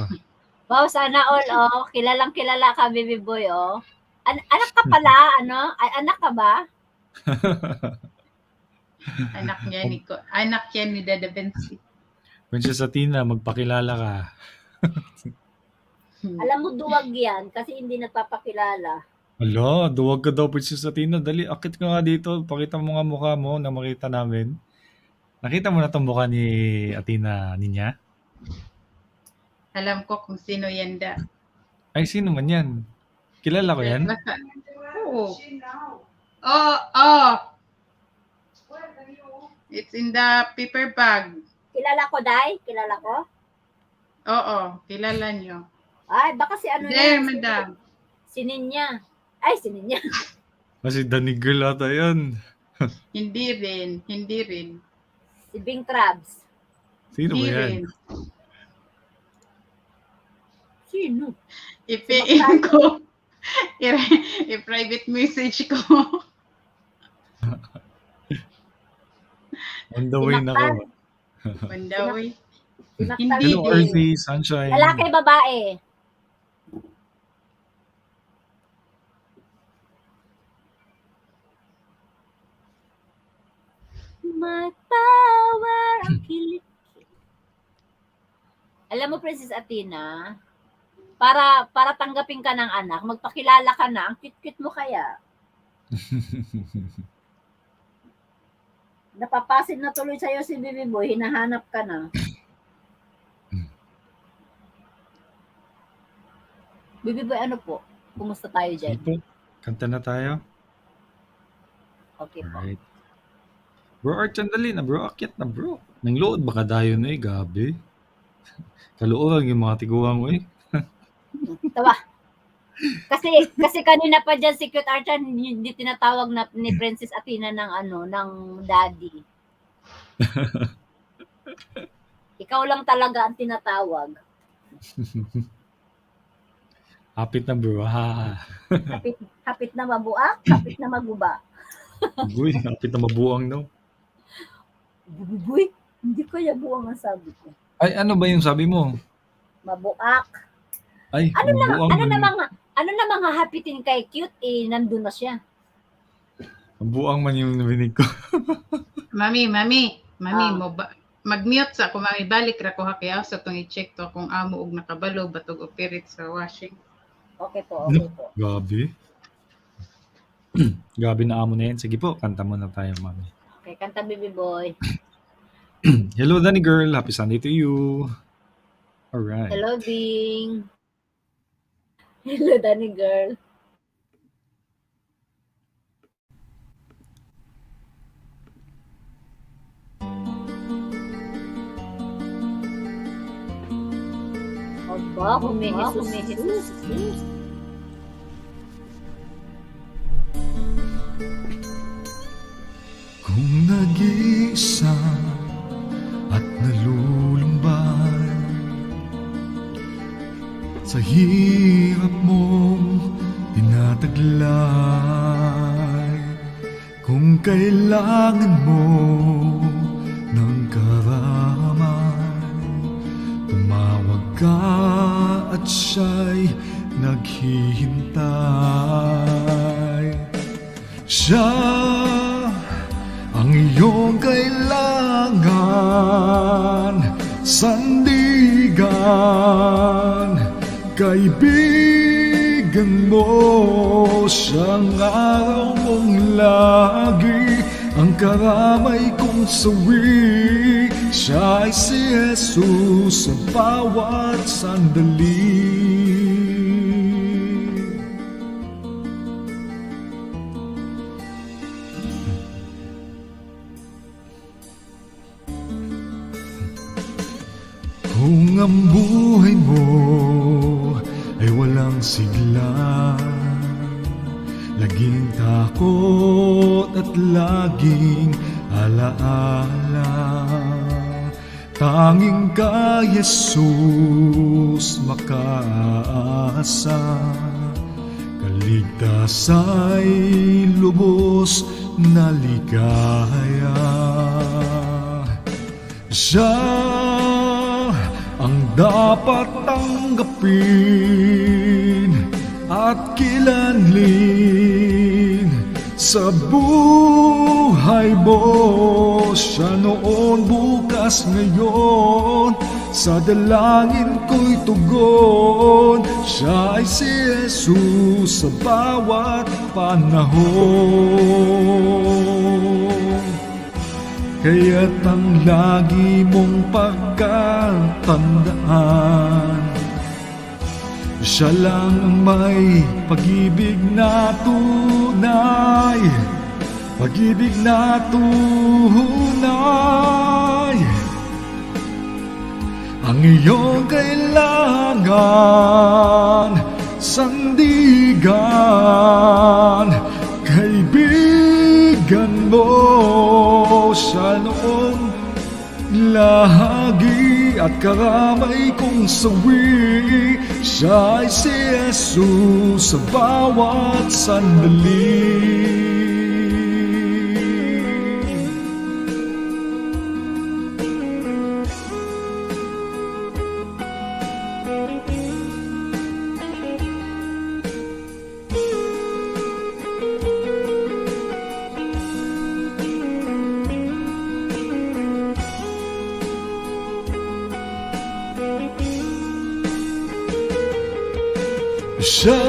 Wow, sana all, oh. Kilalang kilala ka, baby boy, oh. Anak ka pala, ano? Anak ka ba? Anak yan ni Dada Vinci. Princess Athena, magpakilala ka. Alam mo, duwag yan kasi hindi nagpapakilala. Ala, duwag ka daw, Princess Athena. Dali, akit ka nga dito. Pakita mo nga mukha mo na makita namin. Nakita mo na itong mukha ni Athena niya? Alam ko kung sino yan da. Ay, sino man yan? Kilala ko yan? Oo. Oh. It's in the paper bag. Kilala ko, Day? Kilala ko? Oo, kilala nyo. Ay, baka si ano There, yan? madam. Si Ninya. Ay, si Ninya. Kasi Danny Girl ata yan. Hindi rin. Si Bing Crabs. Sino ba Hindi yan? rin. Sino? I-PM ko. I-private message ko. On the way na ko. On the way. Sinaktan Hindi. Hello, Earthy, Sunshine. Lalaki, babae. My power ang kilit. Alam mo, Princess Athena, para tanggapin ka ng anak, magpakilala ka na, ang cute-cute mo kaya. Napapasin na tuloy sa'yo si Bibi Boy, hinahanap ka na. Bibi Boy, ano po? Kumusta tayo dyan? Sige po, kanta na tayo. Okay po. Alright. Bro, Art, sandali na bro. Akyat na bro. Nang load baka dayo na gabi. Kaluoran yung mga tiguang mo eh. Tawa. Kasi kanina pa dyan si Cute Archan, hindi tinatawag na ni Princess Athena ng daddy. Ikaw lang talaga ang tinatawag. Hapit na bro. Ha. Hapit na mabuak, hapit na maguba. Uy, hapit na mabuang no. Bubuy, hindi ko ya buwang ang sabi ko. Ay, ano ba yung sabi mo? Mabuak. Ay, mabuang. Ano na mga hapitin kay Cute, nandun na siya. Mabuang man yung nabinig ko. Mami, Ah. mo ba? Mag-mute sa ako, mami. Balik ra ko ha kaya sa itong i-check to kung amo og nakabalo batog operate sa washing. Okay po, okay po. Gabi. Gabi na amo na yan. Sige po, kanta muna tayo, mami. Okay, kanta Bibi Boy. Hello, Danny girl. Happy Sunday to you. Alright. Hello, Bing. Hello, Danny girl. Aba, humihisus. Kung nag-iisa at nalulumbay sa hirap mong tinataglay, kung kailangan mo ng karamay, tumawag ka at siya'y naghihintay. Siya ang iyong kailangan, sandigan, kaibigan mo. Siyang araw mong lagi, ang karamay kong sawi. Siya ay si Jesus sa bawat sandali. Kung ang buhay mo ay walang sigla, laging takot at laging alaala, tanging ka Jesus makaasa, kaligtasa'y lubos na ligaya. Siya ang dapat tanggapin at kilanlin sa buhay mo. Siya noon, bukas, ngayon, sa dalangin ko'y tugon. Siya ay si Jesus sa bawat panahon. Kaya't ang lagi mong pagkatandaan, siya lang ang may pag-ibig na tunay, pag-ibig na tunay. Ang iyong kailangan, sandigan, kaibigan mo. Siya noon lagi at karamay kong sawi. Siya ay si Jesus sa bawat sandali. Siya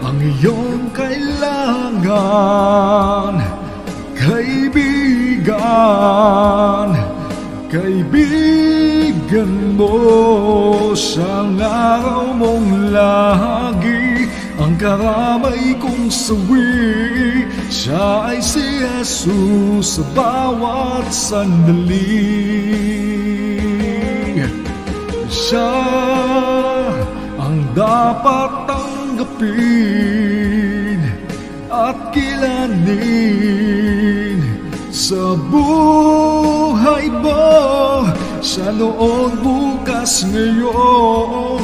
ang iyong kailangan, kaibigan, kaibigan mo. Siyang araw mong lagi, ang karamay kong sawi. Siya ay si Jesus sa bawat sandali. Siya ang dapat tanggapin at kilanin sa buhay mo. Sa noon, bukas, ngayon,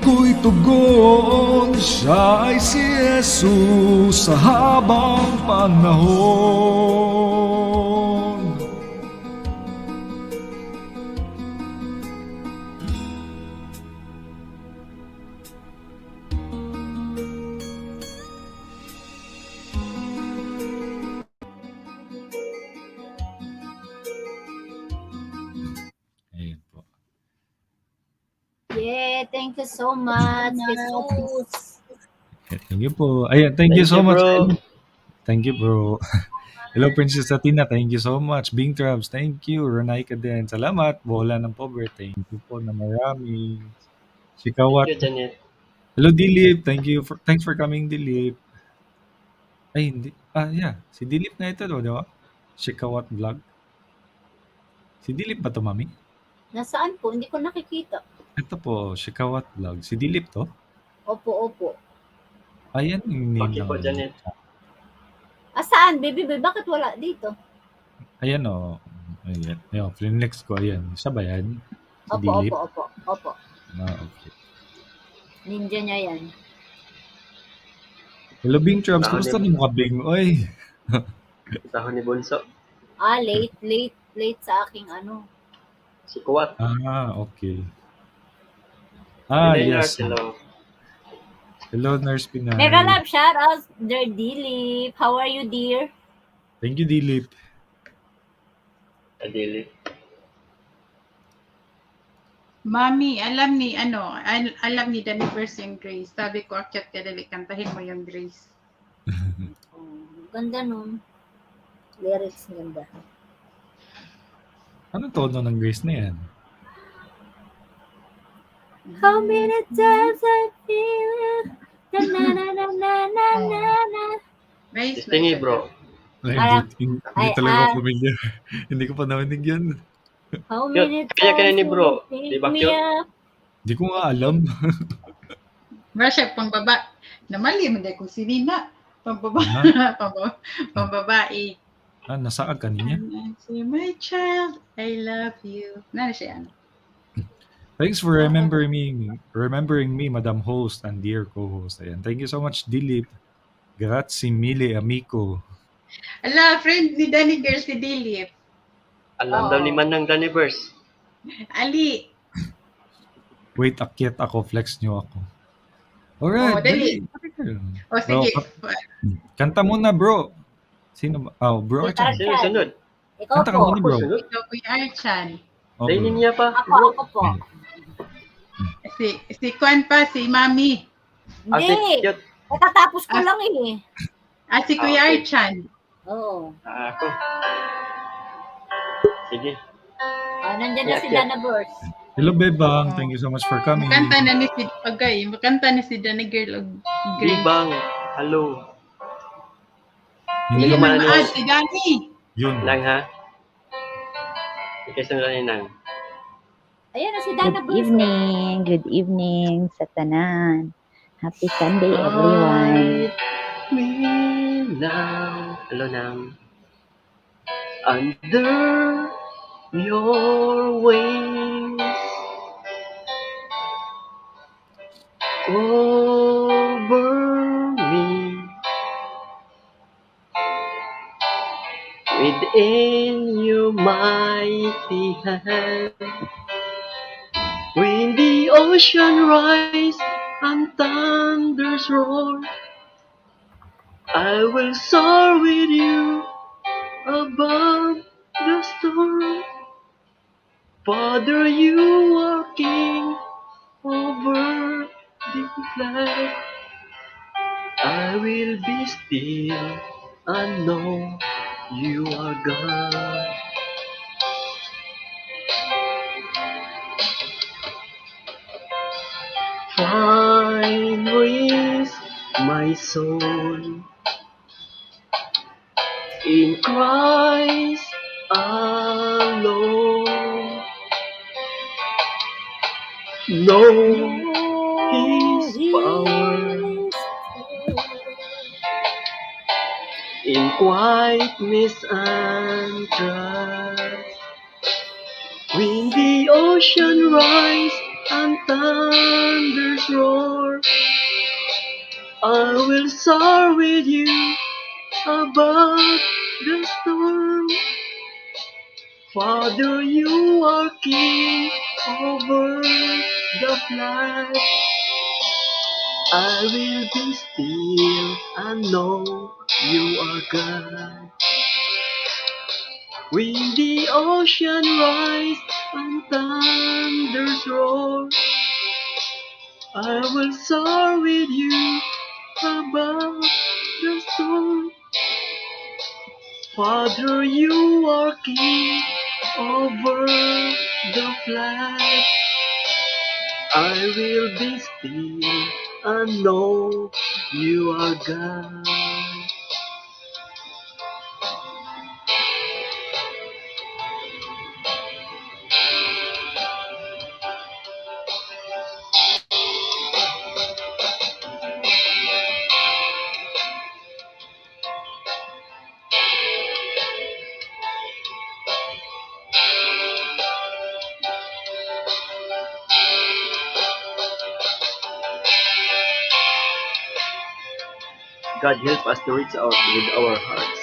ko'y tugon. Siya ay si Jesus sa habang panahon. Ayun po. Yeah, thank you so much, Jesus. Thank you po. Ayan, thank you so much. bro. Thank you, bro. Hello, Princess Athena. Thank you so much. Bing Trabs, thank you. Renaika din. Salamat. Bola ng Pobre. Thank you po na marami. Sikawat. Thank you, Janet. Hello, Dilip. Thanks for coming, Dilip. Ay, hindi. Yeah. Si Dilip na ito, di ba? Sikawat Vlog. Si Dilip ba to, mami? Nasaan po? Hindi ko nakikita. Ito po, Sikawat Vlog. Si Dilip to? Opo. Ayan yung name Bakit po, ng- Janet? Saan? Baby, bakit wala dito? Ayan o. Ayan. Ayan, next ko. Ayan. Siya ba yan? Si Opo. Dilip? Opo. Okay. Ninja niya yan. Hello, Bing Trabs. Bakit? Kumusta mo ka, Bing? Oy. Tahon ni Bunso. Late sa aking ano. Si Kuwat. Okay. Hello, Yes. Hello. Hello, Nurse Pinay. Mega love shout out, dear Dilip. How are you, dear? Thank you, Dilip. Adili. Mami, alam ni Danny Verse yung Grace. Sabi ko, akyat ka dali, kantahin mo yung Grace. Oh, ganda nun. Lyrics ganda. Ano tono ng Grace na yan? How many times I feel it? Na. Grace, Stingy, bro. Ay, Parang- hindi ay, talaga ah. familiar. Hindi ko pa narinig yan. How many Kaya ni times bro. you Di ba pick me cute? up? Hindi ko nga alam. Masya, pangbaba. Namali mo dahil kung sinina. Pangbaba. Pambabae. Nasaan ka niya? And I say, my child, I love you. Nana siya. Thanks for remembering me, Madam Host and dear co-host. Ayan. Thank you so much, Dilip. Grazie mille, amico. Ala, friend ni Danny Girl si Dilip. Alam daw ni Manang Daniverse. Ali. Wait, akyat ako. Flex nyo ako. Alright. Oh, dali. O sige. Kanta muna, bro. Sino ba? Bro. Si Tarzan. Sino sunod? Ikaw Kanta ka po. muna, bro. Sunod? Ikaw po yung Archan. Dainin niya pa. Ako po. Si Kwan pa, si Mami. Ate, Hindi. cute. Natatapos ko lang eh. Si Kuya Okay. Archan. Oo. Ako. Sige. Nandyan na si Yeah. Dana Burst. Hello, Bebang. Thank you so much for coming. Makanta na ni si Pagay. Makanta ni si Danny Girl og Grace. Bibang. Hello. Hindi Hindi naman. man- man si Danny. Yun. Lang ha? Ikaw sunod na nang. Ayan na si Dana Good Burst. evening. Good evening sa tanan. Happy Sunday, everyone. Me now. Hello, Nang. Under your wings, over me. Within your mighty hand, when the ocean rise and thunders roar, I will soar with you above the storm. Father, you are king over the flood. I will be still and know you are God. Find rest, my soul, in Christ alone. Know His power in quietness and trust. When the ocean rise and thunders roar, I will soar with you above the storm. Father, you are king over the flood. I will be still and know you are God. When the ocean rise and thunders roar, I will soar with you above the storm. Father, you are king over the flood. I will be still and know you are God. God help us to reach out with our hearts.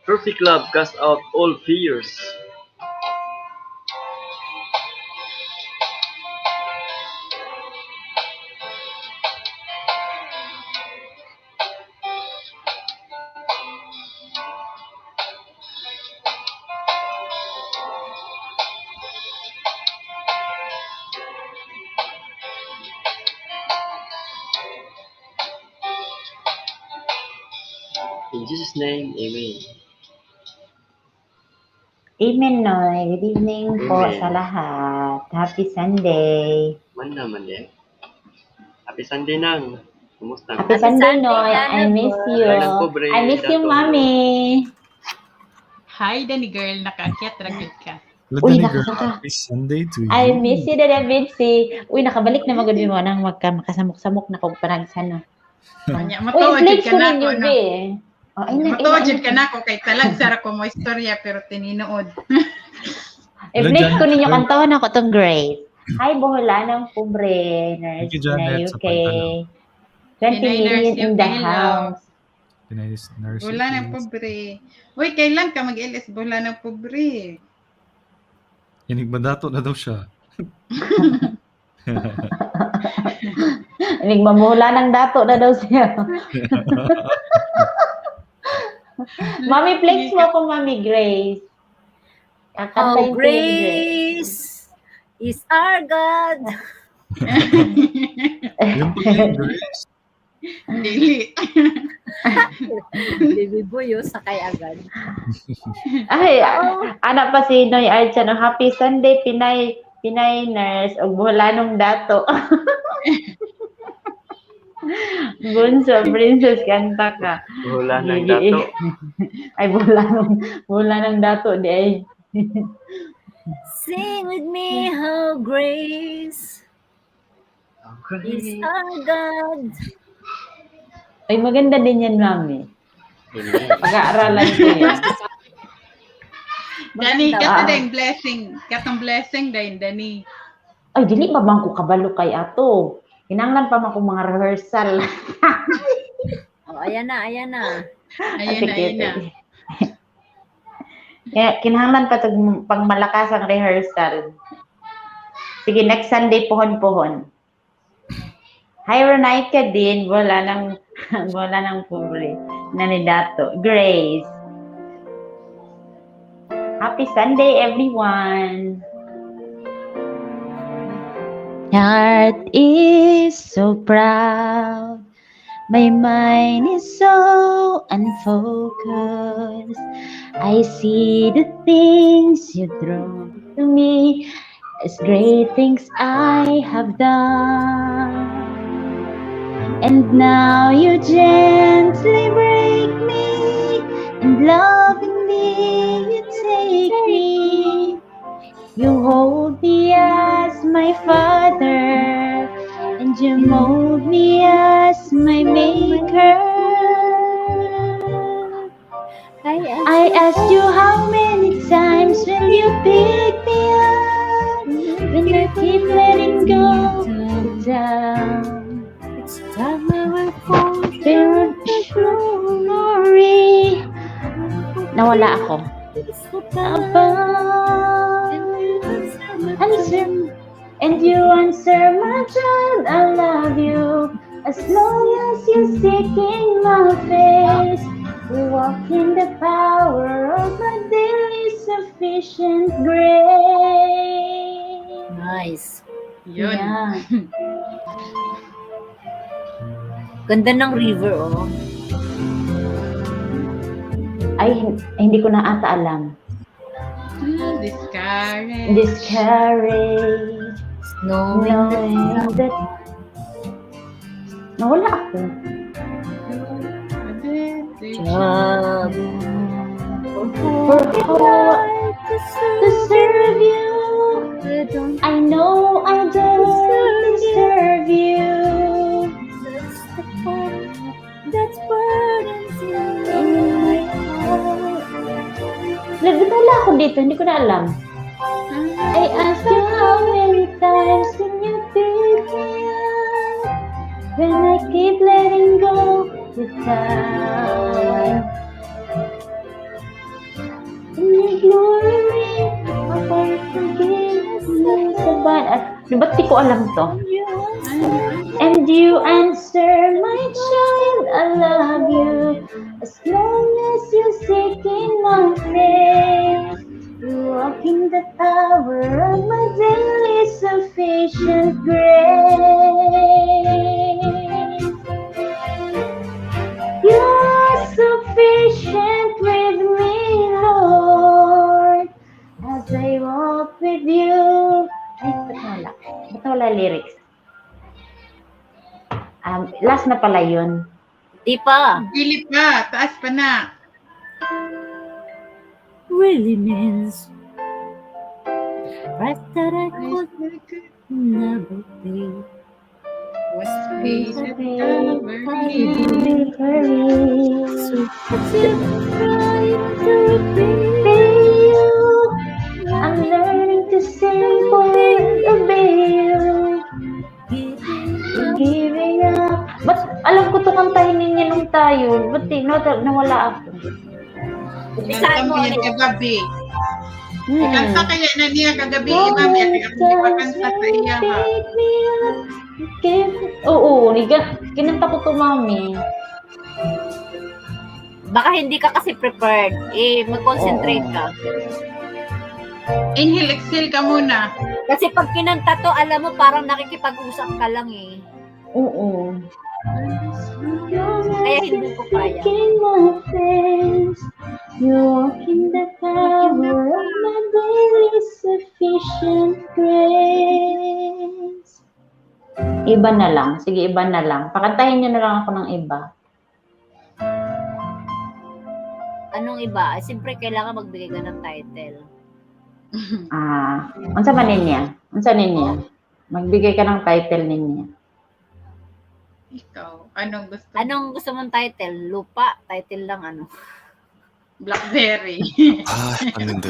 Perfect love casts out all fears. In Jesus' name, amen. Amen, Noy. Good evening po Amen. sa lahat. Happy Sunday. Man naman eh. Happy Sunday nang. Kumusta? Happy Happy Sunday, Sunday, Noy. I Nana miss Boy. you. Wala nang pobre, I miss you, dato. Mami. Hi, Danny girl. Nakaakyat ragid ka. Hello, Uy, Danny girl. nakasaka. Happy Sunday to I you. miss you, Dada Vinci. Uy, nakabalik na magod mo nang makasamok-samok na kong panagsan. Anya, Uy, matuod flex ka ko na ninyo, ako, no? be. Oh, ay, Matuod ka na ako kay talag sara ko mo istorya pero tininood. I-flex ko ninyo Janet. kantawan ako tong Grace. Hi, Boholanang Pobre, Thank nurse you, na Janet, sa UK. pagdalaw. 20 Pinay million nurse in UK, the hello. house. Pinay nurse Bula ng UK. pobre. Uy, kailan ka mag-LS bula ng pobre? Inig dato na daw siya. Nagmamula ng dato na daw siya. Mami, flex mo ko, Mami Grace. Kakanta Oh, yung Grace. grace is our God. Yung pagkain, Grace. Dili. Baby Boyo, sakay agad. Ay, anak pa si Noy Archa, no? Happy Sunday, Pinay nurse, o bulanong dato. Bunso, princess, kanta ka. Wala nang dato. Ay, bulanong dato, di ay. Sing with me how grace is our God. Ay, maganda din yan, Mami. Amen. Pag-aaralan ko yan. Dani, Maganda. kata ding blessing. Katong blessing din, Dani. Ay, dili pa bang ko kabalo kay ato. Kinanglan pa man ko mga rehearsal. Oh, ayan na, ayan na. Ayun na, ayun na. Kaya kinahanglan pa tag pagmalakas ang rehearsal. Sige, next Sunday pohon-pohon. Hi, Ronaika din. Wala nang publi. Nanidato. Grace. Happy Sunday, everyone. Heart is so proud. My mind is so unfocused. I see the things you throw to me as great things I have done. And now you gently break me, and lovingly you take me. You hold me as my father, and you mold me as my maker. I ask you how many times will you pick me up when you keep letting go down. It's time I will fall filled with glory. Nawala ako. Above. Answer. And you answer, my child, I love you. As long as you're seeking my face, you walk in the power of my daily sufficient grace. Nice. Yun. Yeah. Ganda ng river, oh. Ay, hindi ko na ata alam. Discouraged. Discouraged, knowing that nawala ako. Job. For how to serve you, I know I don't deserve you. That's burdens in my heart. Nagdala ako dito, hindi ko na alam. I ask you how many times can you pick me up when I keep letting go the time. In your glory, of our forgiveness, sabay. Ba't di ko alam to? And you answer, my child, I love you. As long as you're seeking my face, you walk in the power of my daily sufficient grace. You're sufficient with me, Lord, as I walk with you. Ay, ba't wala lyrics? Last na pala yun. Di pa. Dili pa. Taas pa na. Really means right that I could never be. What's peace that covered I'm learning to sing for obey you. Giving up. Ba't alam ko to kantahin ninyo nung tayo? Ba't nawala ako? Isahan mo yan ulit. kagabi. Kanta kaya na niya kagabi. Mami, ako kanta sa iya ha. Oo, kinanta ko to, Mami. Baka hindi ka kasi prepared. Mag-concentrate ka. Inhale, exhale ka muna. Kasi pag kinanta to, alam mo, parang nakikipag-usap ka lang eh. Oo. Kaya hindi ko kaya. You walk in the power of my daily sufficient grace. Iba na lang. Sige, iba na lang. Pakantahin niyo na lang ako ng iba. Anong iba? Siyempre, kailangan magbigay ka ng title. Unsa man niya? Unsa niya? Magbigay ka ng title niya. Ikaw, anong gusto? Anong gusto mong title? Lupa? Title lang ano? Blackberry. 아, 봤는데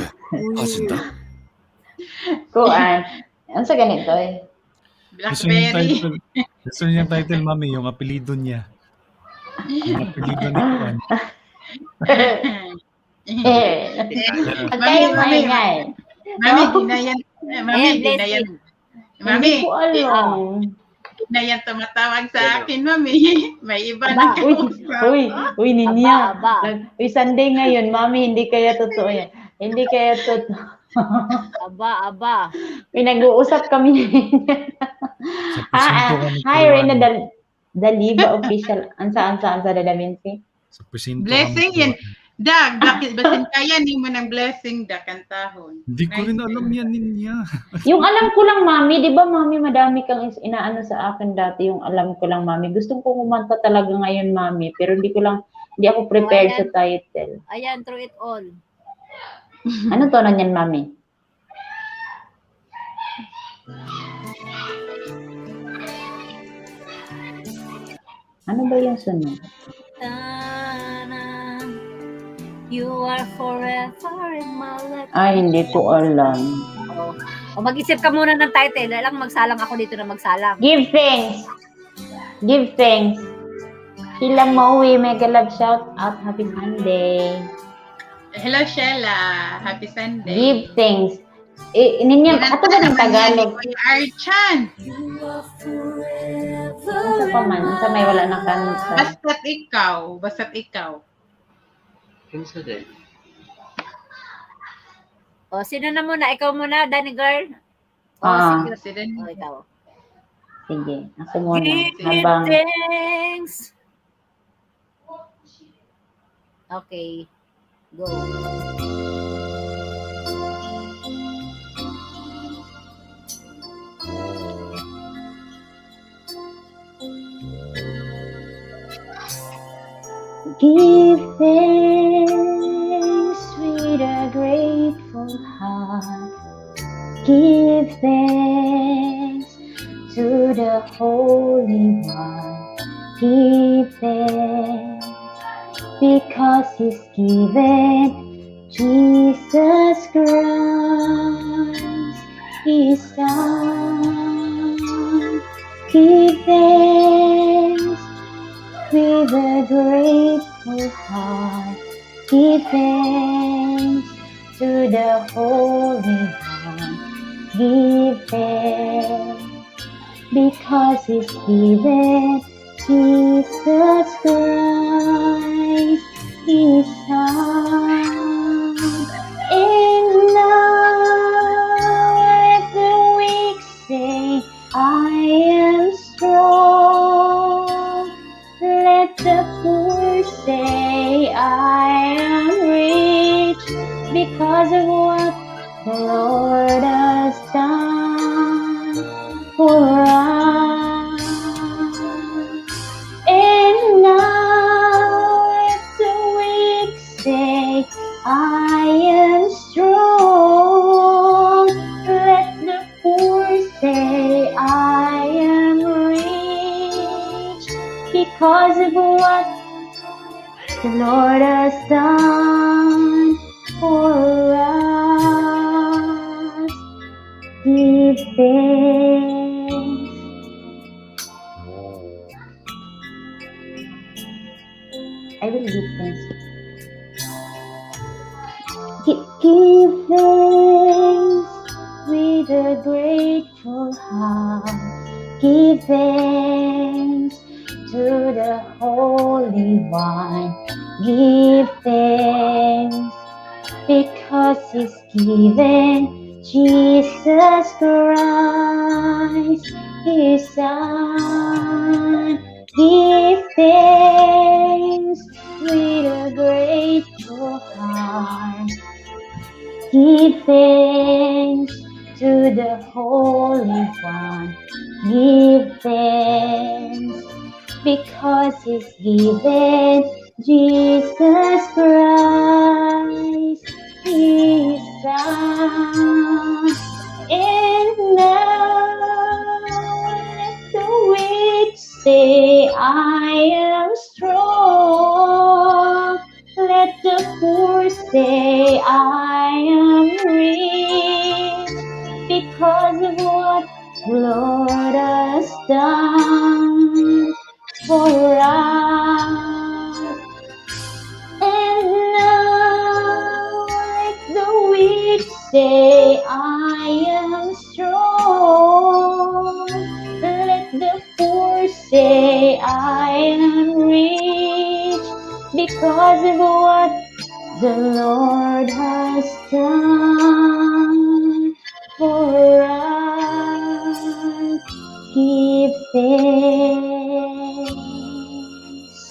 빠진다. Kuan. Unsa ganito eh? Gusto niya Blackberry. title, mami, yung apelido niya. Yung apelido ni Juan. Ang kayo maingay. Mami, di na yan. Mami, Ayan, di na yan. blessing. Mami, Hindi ko alam. di na yan tumatawag sa akin, mami. May iba Aba. na kausap. Uy, ninya. Aba. Uy, Sunday ngayon, mami, hindi kaya totoo yan. Hindi kaya totoo. Aba. Uy, nag-uusap kami niya. Sa presinto kami Hi, kay Reyna Juan. Daliba official. Ansa Dada Vinci. Sa presinto Blessing kami yan. kay Juan. Dag, bakit basin kaya ni mo ng blessing da kantahon? Hindi ko rin alam yan niya. Yung alam ko lang, mami, di ba, mami, madami kang inaano sa akin dati. Yung alam ko lang, mami. Gusto ko kumanta talaga ngayon, mami. Pero hindi ako prepared sa title. Ayan, through it all. Ano tono niyan, mami? Ano ba yung sunod? Ta-na. You are forever in my life. Ay, hindi ko alam. O mag-isip ka muna ng title. Lang magsalang ako dito na magsalang. Give thanks. Give thanks. Hila Maui, mega love shout out. Happy Sunday. Hello, Shella. Happy Sunday. Give thanks. Ninyo, ato ba ng Tagalog? Archan. Ano pa man? Sa may wala na kanta. Basta't ikaw. Basta't ikaw. Kinsa din? O, sino na muna? Ikaw muna, Danny girl? O, sige. President. O, ikaw. Sige, ako muna. Give Habang, thanks. Okay. Go. give thanks with a grateful heart. Give thanks to the Holy One. Give thanks because He's given Jesus Christ, His Son. Give thanks with a grateful heart. Give thanks to the Holy One. Give thanks because He's given Jesus Christ, His Son. And now let the weak say, I am strong. Let the poor say, I am rich because of what the Lord has done for us. And now let the weak say, I am strong. Let the poor say, I am rich because of what the Lord has done for us. Give thanks. I will give thanks. Give thanks with a grateful heart. Give thanks to the Holy One. Give thanks because He's given Jesus Christ, His Son. Give thanks with a grateful heart. Give thanks to the Holy One. Give thanks because He's given Jesus Christ, His sun. And now let the weak say I am strong. Let the poor say I am rich because of what the Lord has done for us. And now let the weak say I am strong. Let the poor say I am rich because of what the Lord has done for us. Give thanks.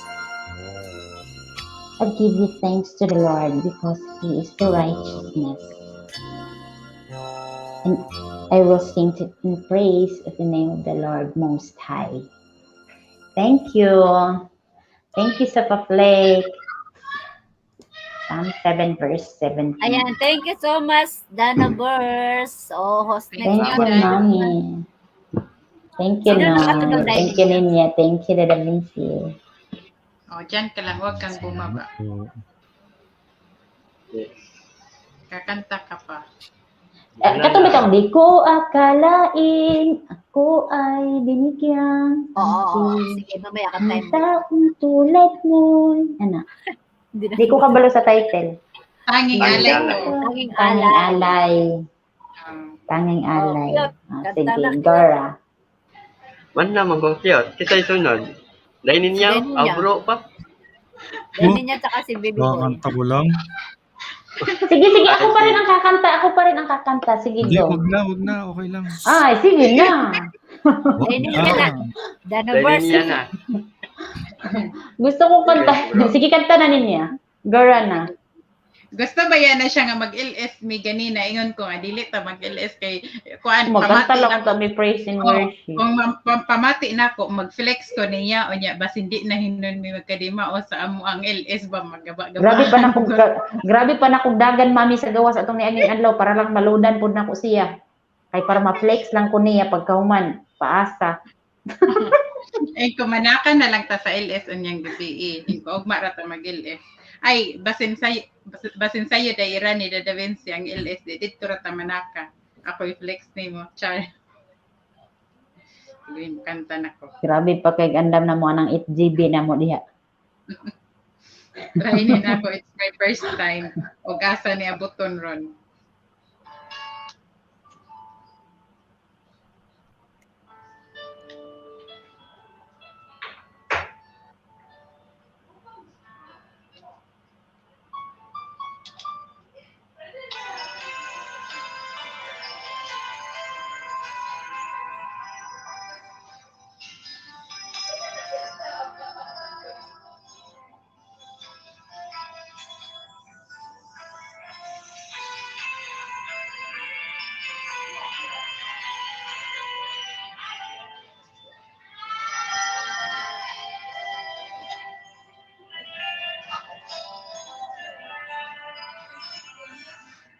I give you thanks to the Lord because He is the righteousness. And I will sing in praise of the name of the Lord Most High. Thank you. Thank you, Sapa Flake. Psalm 7 verse 17. Ayan, thank you so much, Dana Burrs. Host next Thank you, naman. Mami. Thank you, Sino Lord. nakatulog na Thank you, Ninya. Thank you, Dada Vinci. Dyan ka lang, huwag kang bumaba. Yes. Kakanta ka pa. Katulad ang di ko akalain, ako ay binigyan. Oo. Sige, mamaya ka Ang time. taong tulad mo. Ano? Di ko kabalo sa title. Tanging alay ko. Tanging Tanging alay. Um, Tanging alay. cute. Sige, Ganda na, cute. Dora. Man naman kong cute. Kisa'y sunod. Dainin niya, Dainin niya. abro pa. Dahil niya tsaka si Baby Boy. Nakakanta ko lang. Sige, ako pa rin ang kakanta. Sige, Hindi, go. wag na. Okay lang. Ay, sige na. Wag Dainin niya na. na. Dana Dainin Burrs. niya na. Gusto kong kanta. Sige, kanta na niya. Dora na. gusto ba yan na siya nga mag-LS mi ganina? Ingon ko nga, dili ta mag-LS kay kuan Magkanta lang na kami praise and worship. kung pamati na ko, mag-flex ko niya o niya, bas hindi na hinon mi magkadima o sa amo ang LS ba magaba-gaba. Grabe pa na kung dagan mami sa gawas atong niaging adlaw para lang maludan pud nako siya. Kay para ma-flex lang ko niya pagkahuman, paasa. Kumanakan na lang ta sa LS unyang gabi. Ko ugma ra ta mag-LS. Ay, basin sayo daira ni Dada Vinci ang LS dito ra ta manaka. Ako i-flex nimo. Char. Sige, kanta na ko. Grabe pa kay andam na mo nang 8 GB na mo diha. Try ni na ako, it's my first time. O asa ni abuton ron.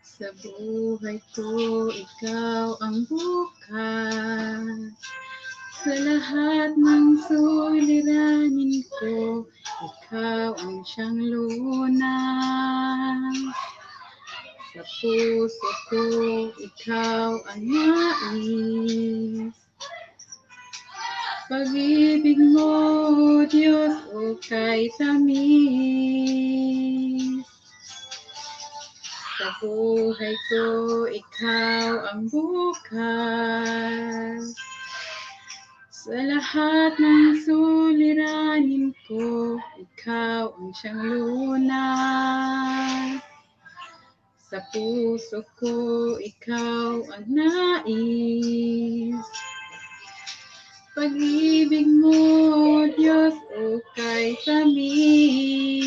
Sa buhay ko, ikaw ang bukas. Sa lahat ng suliranin ko, ikaw ang siyang lunas. Sa puso ko, ikaw ang nais. Pag-ibig mo, Diyos, o kay tamis. Sa buhay ko, ikaw ang bukas. Sa lahat ng suliranin ko, ikaw ang siyang lunas. Sa puso ko, ikaw ang nais. Pag-ibig mo, Diyos, o kay tamis.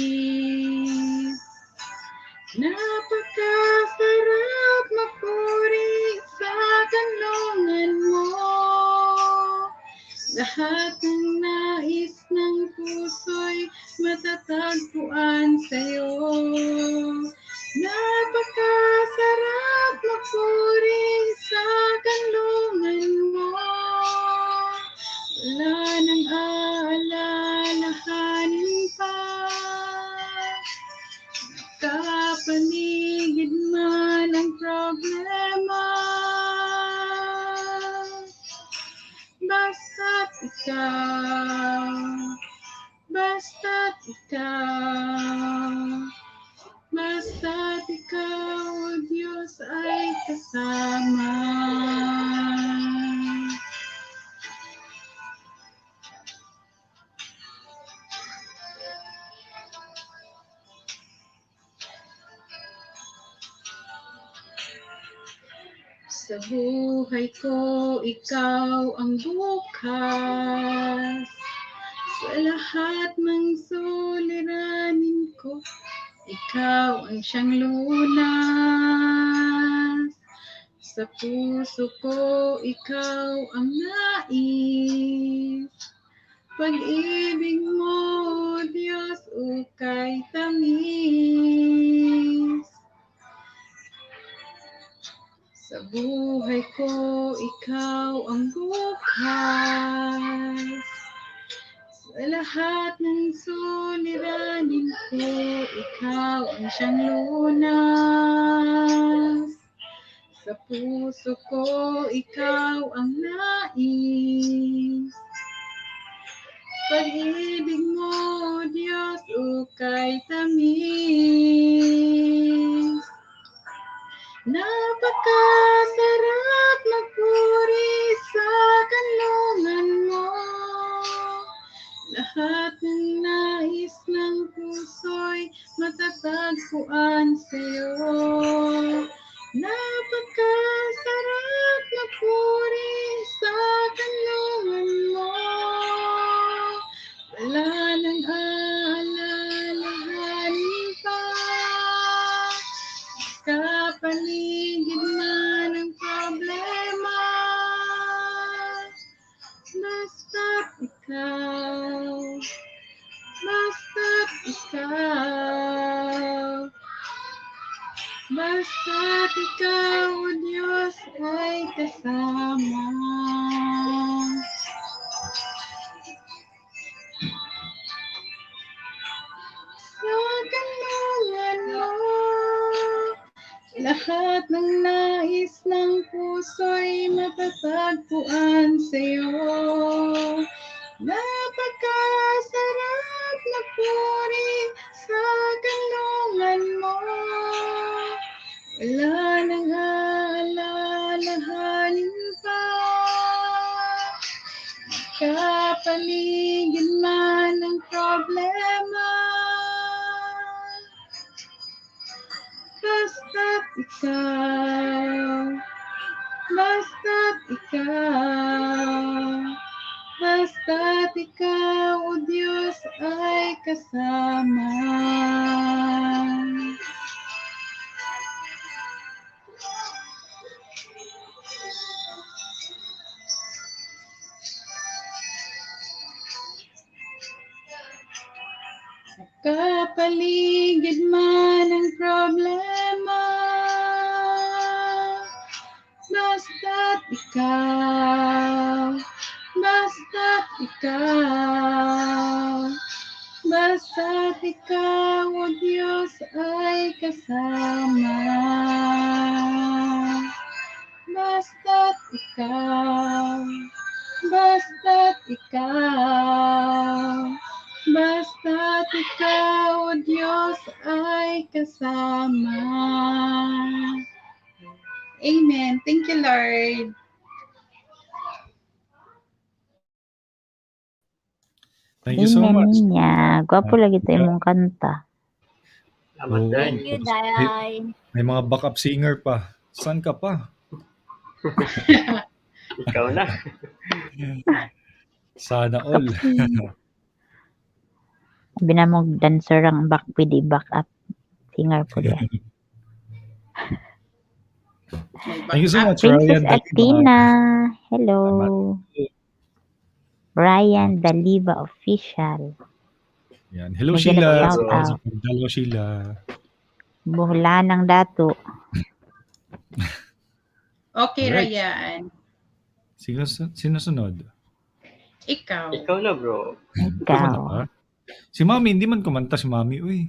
Napakasarap magpuri sa kanlungan mo. Lahat ng nais ng puso'y matatagpuan sa'yo. Napakasarap ikaw. Basta't ikaw. Basta't ikaw, O Diyos, ay kasama. Sa buhay ko, ikaw ang bukas. Sa lahat ng suliranin ko, ikaw ang siyang lunas. Sa puso ko, ikaw ang nais. Pag-ibig mo, O Diyos, ukay tamis. Sa buhay ko, ikaw ang bukas. Sa lahat ng suliranin ko, ikaw ang siyang lunas. Sa puso ko, ikaw ang nais. Pag-ibig mo, O Diyos, ukay tamis. Napakasarap magpuri sa kanlungan mo. Lahat ng nais ng puso'y matatagpuan sa'yo. Napakasarap magpuri sa kanlungan mo. Wala nang aalalahanin pa. Kapaligid man ang problema. Basta't ikaw. Basta't ikaw. Basta't ikaw, O Diyos, ay kasama. Sa kanlungan mo, lahat ng nais ng puso'y matatagpuan sa'yo. Napakasarap na puri sa kanlungan mo. Wala nang aalalahanin pa. Kapaligid man ang problema. Basta't ikaw. Basta't ikaw. Basta't ikaw, O Diyos, ay kasama. Kapaligid man ang problema. Basta't ikaw. Basta't ikaw. Basta't ikaw, O Diyos, ay kasama. Basta't ikaw. Basta't ikaw. Basta't ikaw, O Diyos, ay kasama. Amen. Thank you, Lord. Thank you so Amen much. niya. Gwapo lagi tayo mong kanta. Salamat Oo. din. Thank you, Day. May mga backup singer pa. Saan ka pa? Ikaw na. Sana all. Binamog dancer ang pwede back up singer po diyan. Thank you so much, Princess Ryan. Athena. Hello. Ryan Daliva Official. Yan. Hello, Bigyan Sheila. ng shout out. Hello, Sheila. Buhla ng dato. Okay, Alright. Ryan. Sinusunod? Ikaw. Ikaw na, bro. Kumanta Ikaw. ka? Si Mami, hindi man kumanta si Mami. Uy.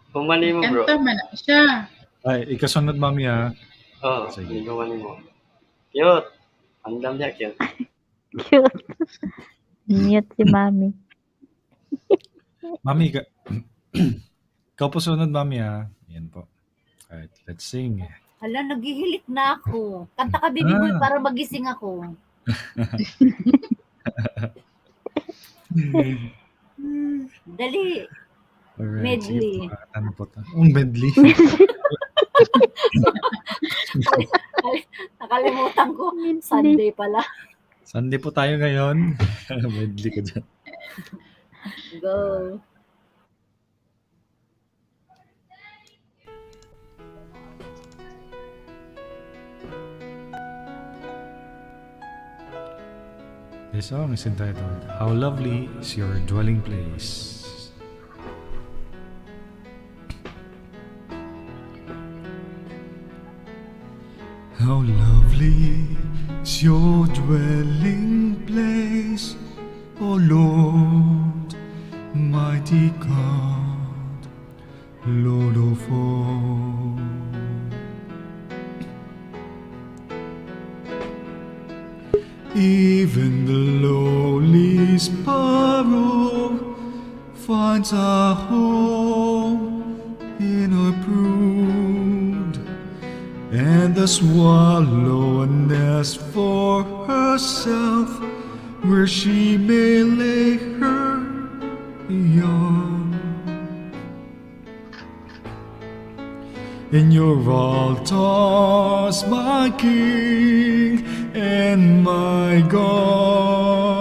Kumani mo, bro. Kanta man na siya. Ay, ikasunod, Mami, ha? Oo, Sige. hindi kumani mo. Cute. Andam niya, cute. Cute. Mute si Mami. Mami, ikaw po sunod, Mami, ha? Yan po. Alright, let's sing. Hala, naghihilik na ako. Kanta ka, baby boy, Ah. para magising ako. Dali. Alright, Medley. sige po. Ano po to? Medley. Nakalimutan ko. Sunday pala. Sunday po tayo ngayon. Medley ko dyan. Go. This song is entitled, How Lovely is Your Dwelling Place. How lovely is your dwelling place, O Lord, mighty God, Lord of all. Even the lowly sparrow finds a home in her brood, and the swallow a nest for herself where she may lay her young. In your altars, my King and my God,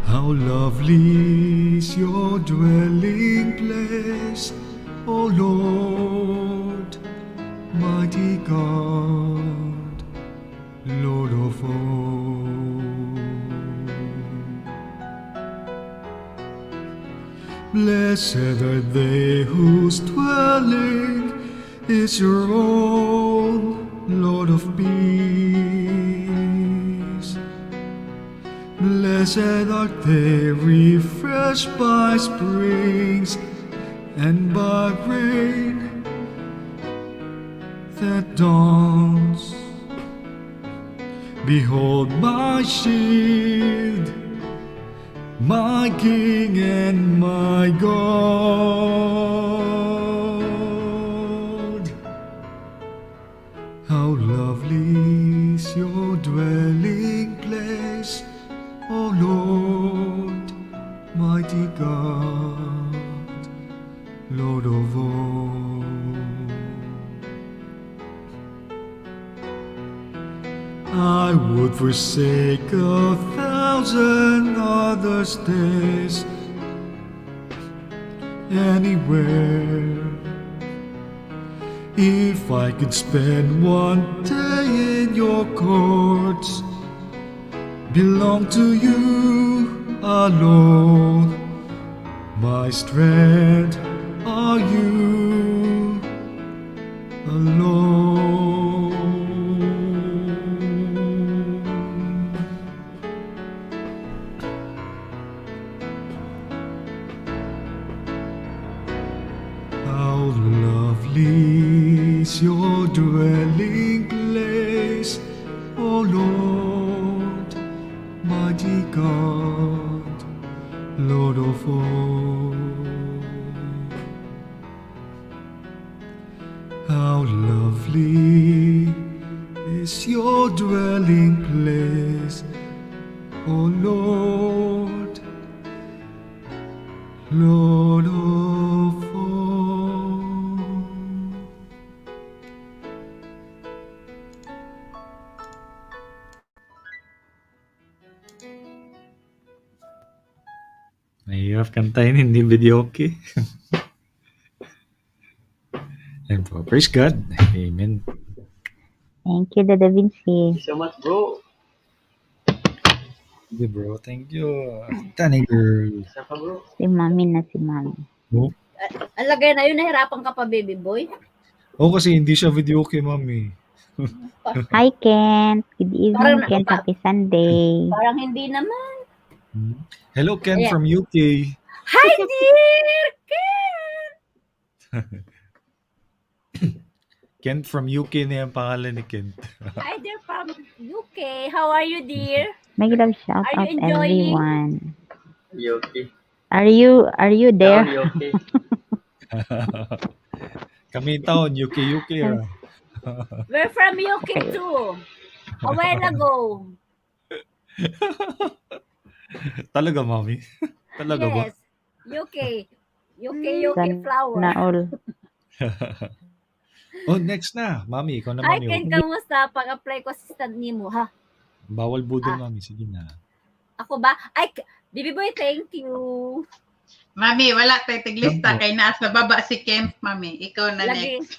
how lovely is your dwelling place, O Lord, mighty God, Lord of all. Blessed are they whose dwelling is your own, Lord of peace. Blessed are they refreshed by springs and by rain that dawns. Behold my shield, my King and my God. How lovely is your dwelling place, O Lord, mighty God, Lord of all. I would forsake 1,000 other days anywhere if I could spend one day in your courts. Belong to you alone, my strength are you alone. How lovely is your dwelling place, O Lord, mighty God, Lord of all. How lovely is your dwelling place, O Lord, Lord of all. Mahirap kantahin, hindi video okay. Ayan po. Praise God. Amen. Thank you, Dada Vinci. Thank you so much, bro. Thank you, bro. Thank you. Tani girl. Isa pa, bro. Si Mami na si Mami. Oh, Alagay na yun, nahirapan ka pa, baby boy. oh, kasi hindi siya video okay, mami. Hi, Kent. Good evening, Parang- Kent. Happy Sunday. Parang hindi naman. Hello, Ken Ayan. from UK. Hi, dear Ken! Kent from UK na yung pangalan ni Kent. Hi there from UK. How are you, dear? Make love shout Are out you enjoying? everyone. You okay? Are you Down, there? you okay? Kami taon, UK. We're from UK Okay. too. A while ago. Talaga, mami? Talaga ba? Yes. UK Sana flower. all. Oh, next na. Mami, ikaw na, Hi, mami. Ken, kamusta? Pag-apply ko assistant ni mo, ha? Bawal budol, Ah. mami. Sige na. Ako ba? Ay, Bibi Boy, thank you. Mami, wala tayo tiglista Yan po. kay nasa baba si Kent, mami. Ikaw na Lagi, next.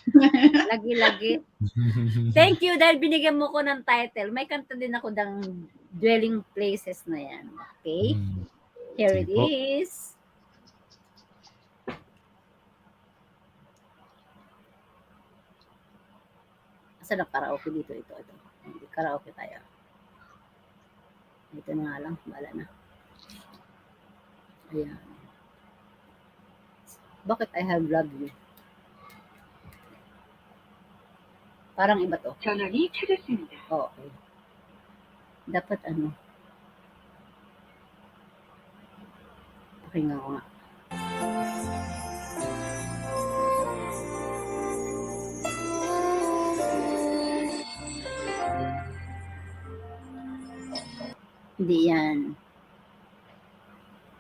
lagi. Thank you dahil binigyan mo ko ng title. May kanta din ako ng dwelling places na yan. Okay? Here it Sige po. is. Saan ang karaoke dito? Ito. Hindi, karaoke tayo. Ito na nga lang. Bala na. Ayan. Bakit I have loved you? Parang iba to. Okay. Dapat ano? Pakinggan ko nga. Hindi yan.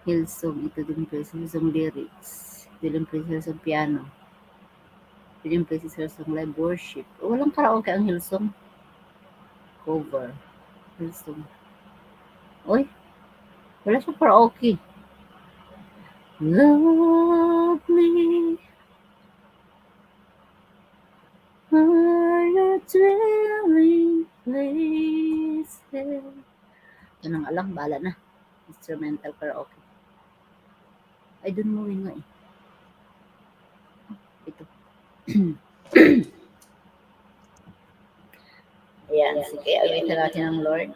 Hillsong. Ito din po. Hillsong lyrics. Ito din po. Hillsong piano. Ito din po. Hillsong live worship. Walang karaoke ang Hillsong. Cover. Hillsong. Uy. Wala siyang karaoke. Love me. Are your dwelling places. Ito nang alam, bala na. Instrumental karaoke. Ay, dun mo nga eh. Ito. Ayan, sige. Awitan natin ang Lord.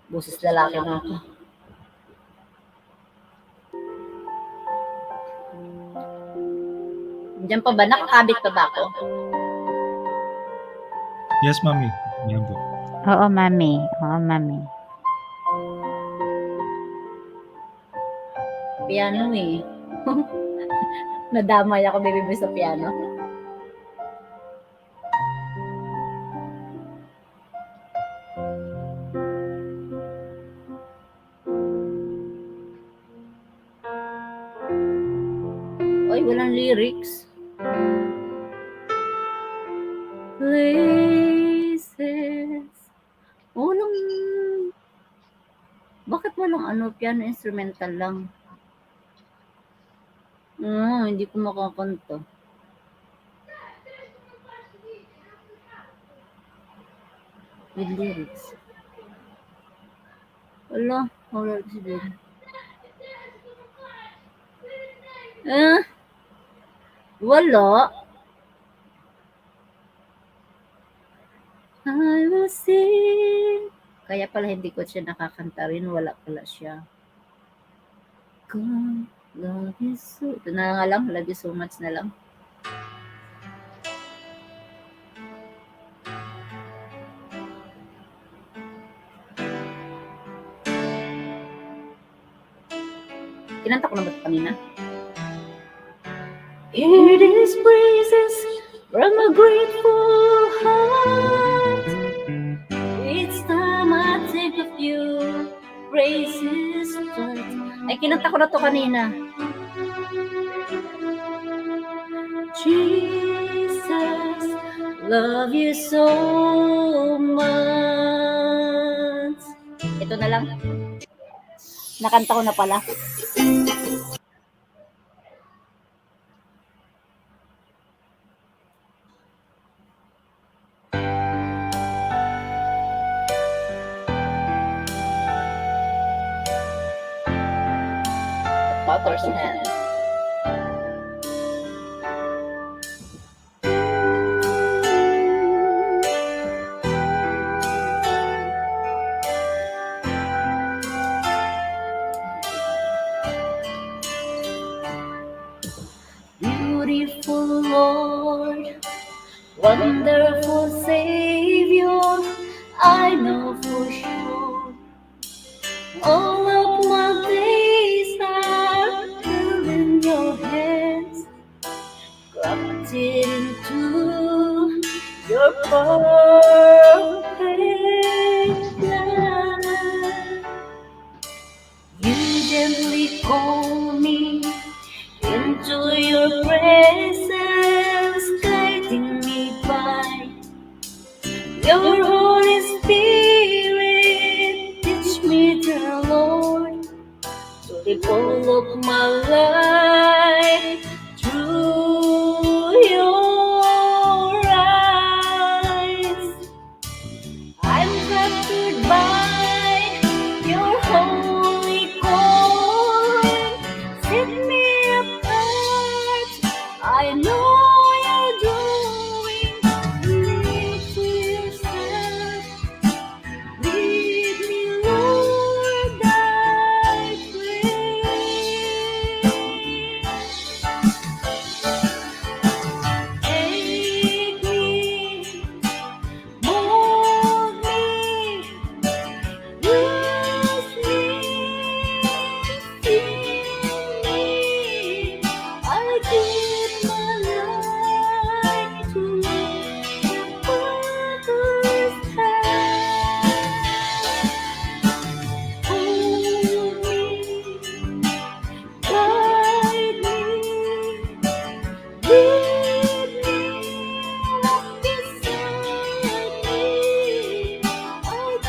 Boses lalaki na ako. Diyan pa ba? Nakakabit pa ba ako? Yes, mami. Yan po. Oo, mami. Oo, mami. Piano eh. Nadamay ako, baby boy, sa piano. Oy, walang lyrics. Places. Walang... Bakit walang ano, piano instrumental lang? Hindi ko makakanta. With lyrics. Wala si din. Wala. I will sing. Kaya pala hindi ko siya nakakanta rin. Wala pala siya. God, love you so. Ito na nga lang. Love you so much na lang. Kinanta ko na ba ito kanina? Hear these praises from a grateful heart. Each time I think of you, praises start. Ay, kinanta ko na to kanina. Jesus, love you so much. Ito na lang. Nakanta ko na pala. Potter's hand. Beautiful Lord, Wonderful Savior, I know for sure. All of my days are held in your hands, grafted into your perfect plan. You gently call me into your presence, guiding me by your Holy Spirit. Teach me, dear Lord, to live all of my life through your eyes. I'm captured by your holy calling. Set me apart. I know you're doing great to yourself. Lead me, Lord, I pray. Take me, mold me, use me, fill me. I give my life to the Father's hand. Hold me, guide me, lead me, walk beside me. I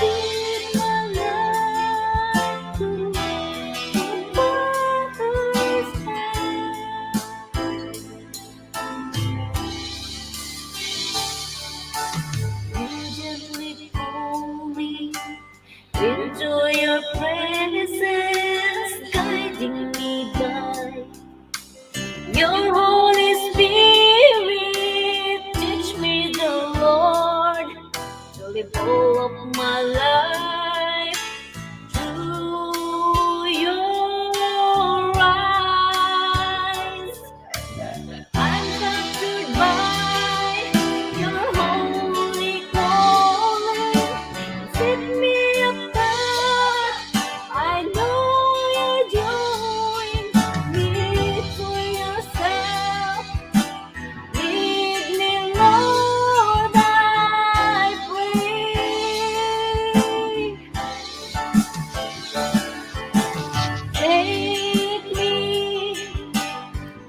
give my life to the Father's hand. You gently call me into your presence, guiding me by your Holy Spirit. Teach me, the Lord, to live all of my life through your eyes. I'm captured by your holy calling. Set me apart. I know you're doing it for yourself. Lead me, Lord, I pray. Take me,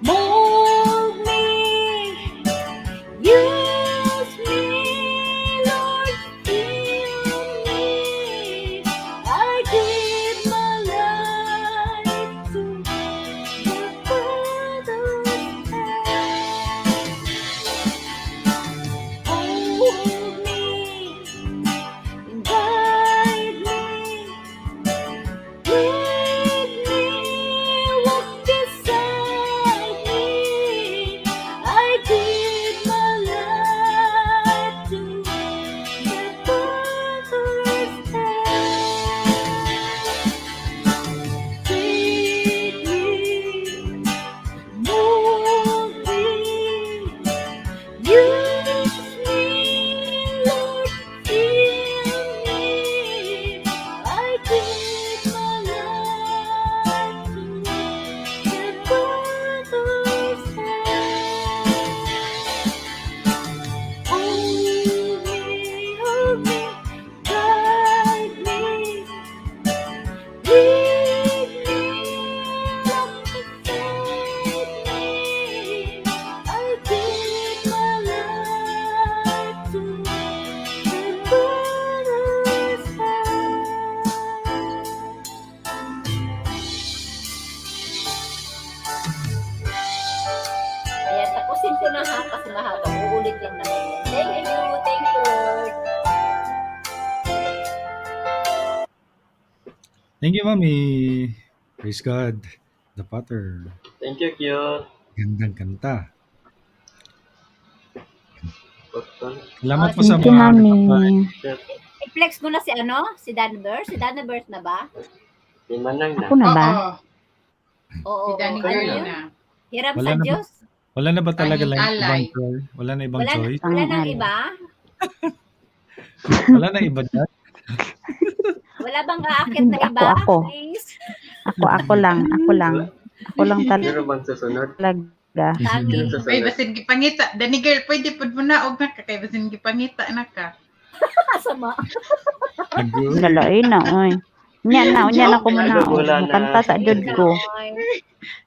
mold me, use me, Lord, fill me. I give my life to the Father's hand. Hold me, guide me, lead me, walk beside me. I give my life to the Father's hand. Take me, mold me, use me, Lord, fill me. I give my life to the Father's hand. Hold me, guide me, lead me, walk beside me. I give my life to the Father's hand. Ayan, tapusin ko na ha kasi mahaba. Uulit lang naman yan. Thank you, Lord. Thank you, Mami. Praise God. The Potter. Thank you, cute. Gandang kanta. Boston. Salamat po sa Thank you, mga Mami. I-flex mo na si Si Danver? Si Danver na ba? Di manang na. Ako na ba? Oo, Oo. si Danny Ano Girl yun? na. Hiram Wala sa na ba? Diyos. Wala na ba talaga Tanging lang ibang alay. choice? Wala na ibang Wala, choice? wala nang Alay. iba? Wala na iba dyan? Wala bang aakit na Hindi, iba? ako. Please. Ako lang. Ako lang Sino bang susunod? talaga. Sino Tanging. Ay, susunod? basin gipangita. Dani girl, pwede po mo naog na ka. Kay basin gipangita na ka. Sama. Nag- Lalain na, oy. Unya na ko muna. Wala na. Mukanta sa jud ko.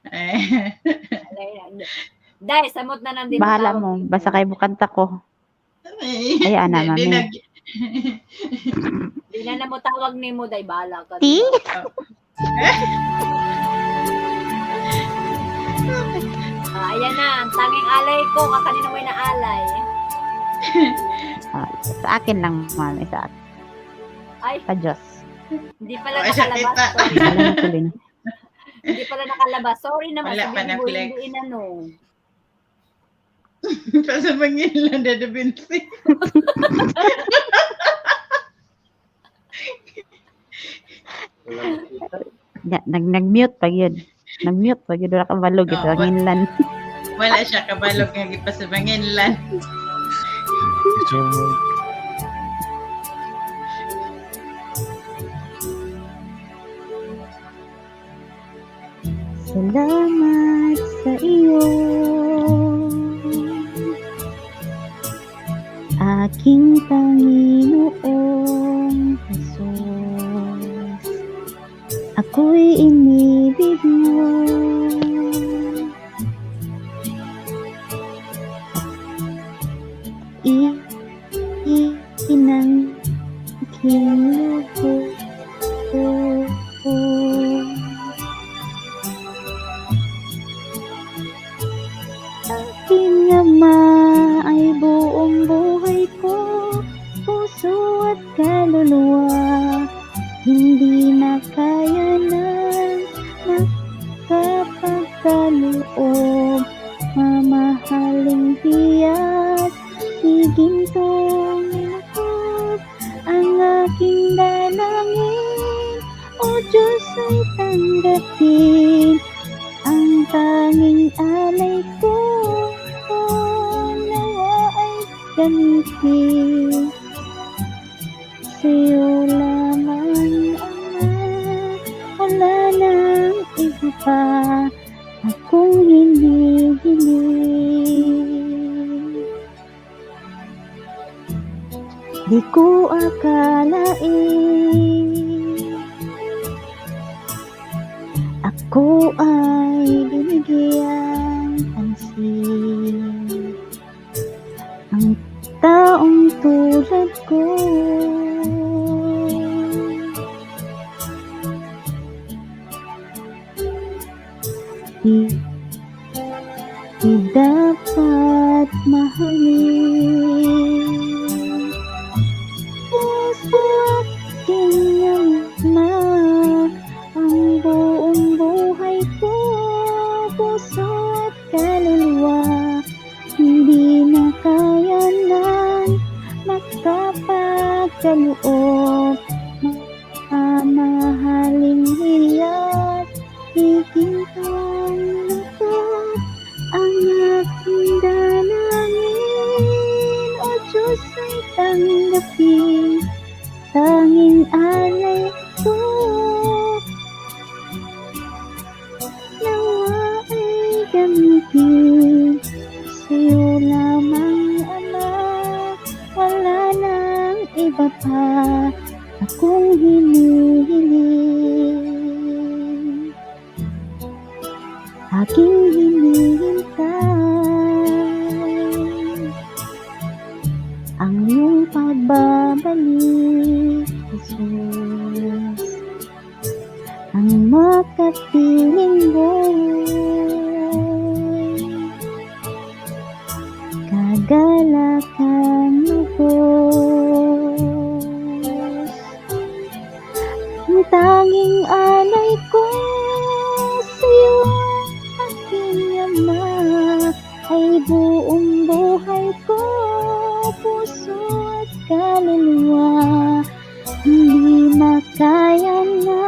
Eh. Dahil, samot na nang din. Bahala mo. Basta kay bukanta ko. Ayan na, Di mami. nag- Di na mo tawag ni mo, dahil bahala ka. Ti? Ayan na, ang tanging alay ko, kakanina mo na alay. Sa akin lang, mami. Sa akin. Ay, Sa Diyos. hindi pala Ay, siya nakalabas. kita. Sorry. Wala na tuloy. Hindi pala nakalabas. Sorry naman. Wala pa Sabihin na mo, flex. hindi inano. Pasamangin lang na da Vinci. Nag-mute pag yun. Nag-mute pag yun. Wala ka balog. Ito ang inlan. Wala siya kabalog nga gipasamangin lang. So, Salamat sa iyo, aking Panginoong Jesus. Ako'y inibig mo. Inangking loob ko. Aking Ama ay buong buhay ko, puso at kaluluwa, hindi na kaya ng makapagkaloob, mamahaling tiyak, higintong loob, ang aking dalangin, o Diyos ay tanggapin, ang tanging alay ko, nawa ay gamitin. Sa'yo lamang, Ama, wala nang iba pa akong hinihiling. Di ko akalain ako ay binigyan pansin. Ang taong tulad ko di dapat mahalin. Puso aking Ama, ang buong buhay ko, puso at kaluluwa, hindi na kaya ng makapagkaloob, mamahaling hiyat, higintong loob, ang aking dalangin, o Diyos ay tanggapin, tanging alay ko, nawa ay gamitin. Sa'yo lamang, Ama, wala nang iba pa akong hinihiling. Aking hinihintay ang iyong pagbabalik, Jesus, ang makapiling buhay, kagalakan lubos, ang tanging alay ko sa'yo, aking Ama, ay buong buhay ko, puso at kaluluwa, hindi makaya na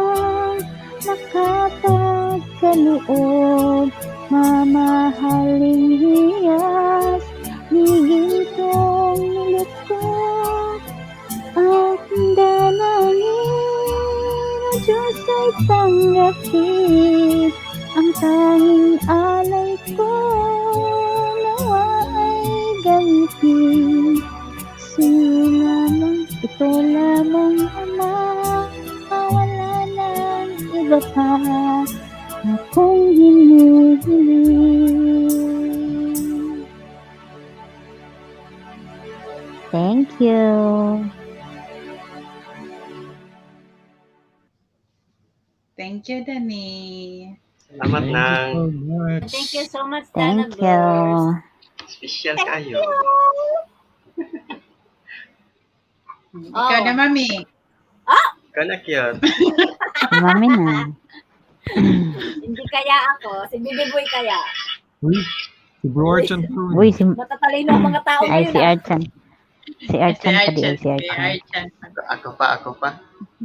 makapagkaloob, mamahaling Diyos ay tanggapin ang tanging alay ko, nawa ay gamitin. Sa'yo lamang, ito lamang Ama, wala nang iba pa akong hinihiling. Thank you. Thank you, Dani. Salamat Thank you nang. so much. Thank you so much, Dana Thank you. Burst. Special kayo. Ikaw na, Mami. Kana cute. Si Mami na. Hindi kaya ako. Si Bibi Boy kaya. Uy, si Bro Archan po. Uy, si, Matatalino ang mga tao ay, ngayon. si Archan. Si Archan pa di, Archan. si Archan. Archan. Ako pa.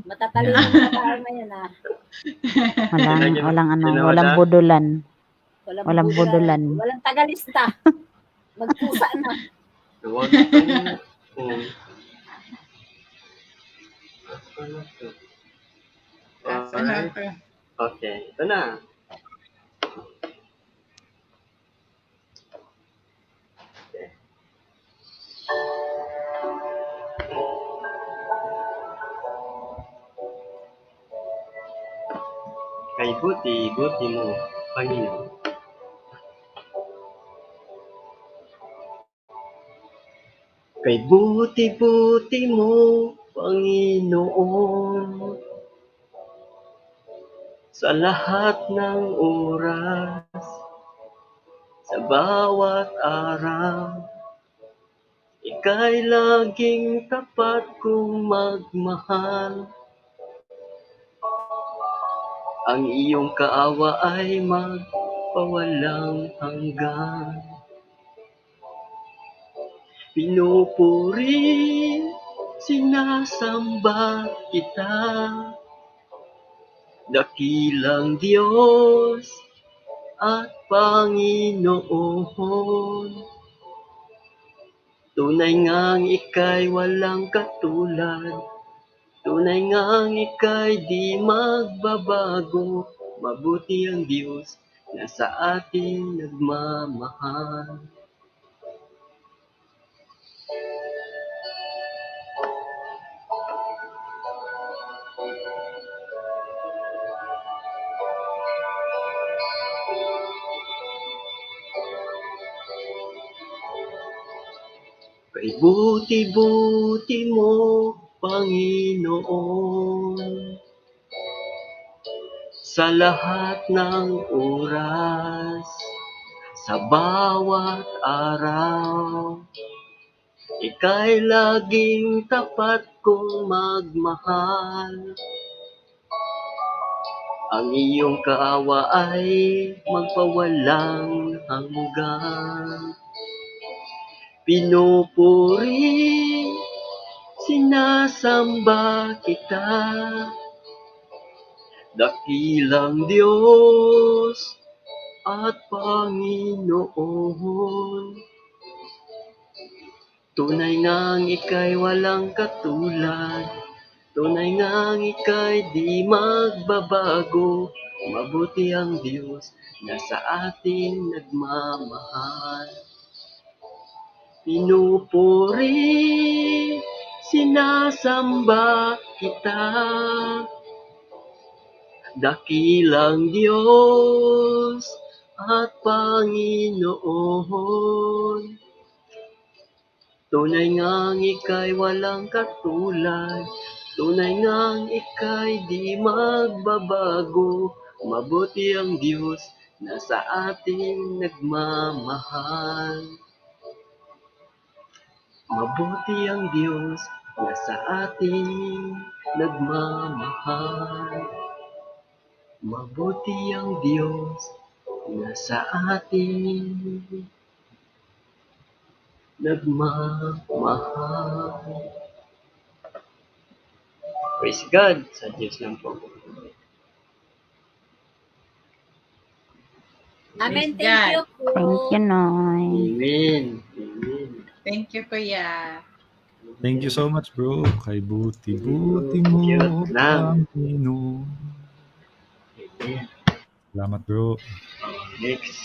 Matatalino ang mga tao ngayon ah. Walang budulan. Walang budulan. budulan. Walang tagalista. Magpusa na. Huwag kang... Alright. Okay, ito na. Okay. Kay buti mo, Panginoon. Kay buti mo, Panginoon, sa lahat ng oras, sa bawat araw, ika'y laging tapat kong magmahal. Ang iyong kaawa ay magpawalang hanggan. Pinupuri, sinasamba kita, dakilang Diyos at Panginoon. Tunay ngang ika'y walang katulad, tunay ngang ika'y di magbabago. Mabuti ang Diyos na sa atin nagmamahal. Kay buti mo, Panginoon, sa lahat ng oras, sa bawat araw, ika'y laging tapat kong magmahal. Ang iyong kaawa ay magpawalang hanggan. Pinupuri, sinasamba kita, dakilang Diyos at Panginoon. Tunay ngang ika'y walang katulad, tunay ngang ika'y di magbabago. Mabuti ang Diyos na sa atin nagmamahal. Pinupuri, sinasamba kita, dakilang Diyos at Panginoon. Tunay ngang ika'y walang katulad, tunay ngang ika'y di magbabago. Mabuti ang Diyos na sa atin nagmamahal. Mabuti ang Diyos na sa atin nagmamahal. Mabuti ang Diyos na sa atin nagmamahal. Praise God. Sa Diyos lang po. Amen. Praise Thank you God. po. Thank you, Noy. Amen. Amen. Thank you, Kuya. Thank you so much, bro. Kay buti-buti mo, Cute lang. Panginoon. Amen. Salamat, bro. Next.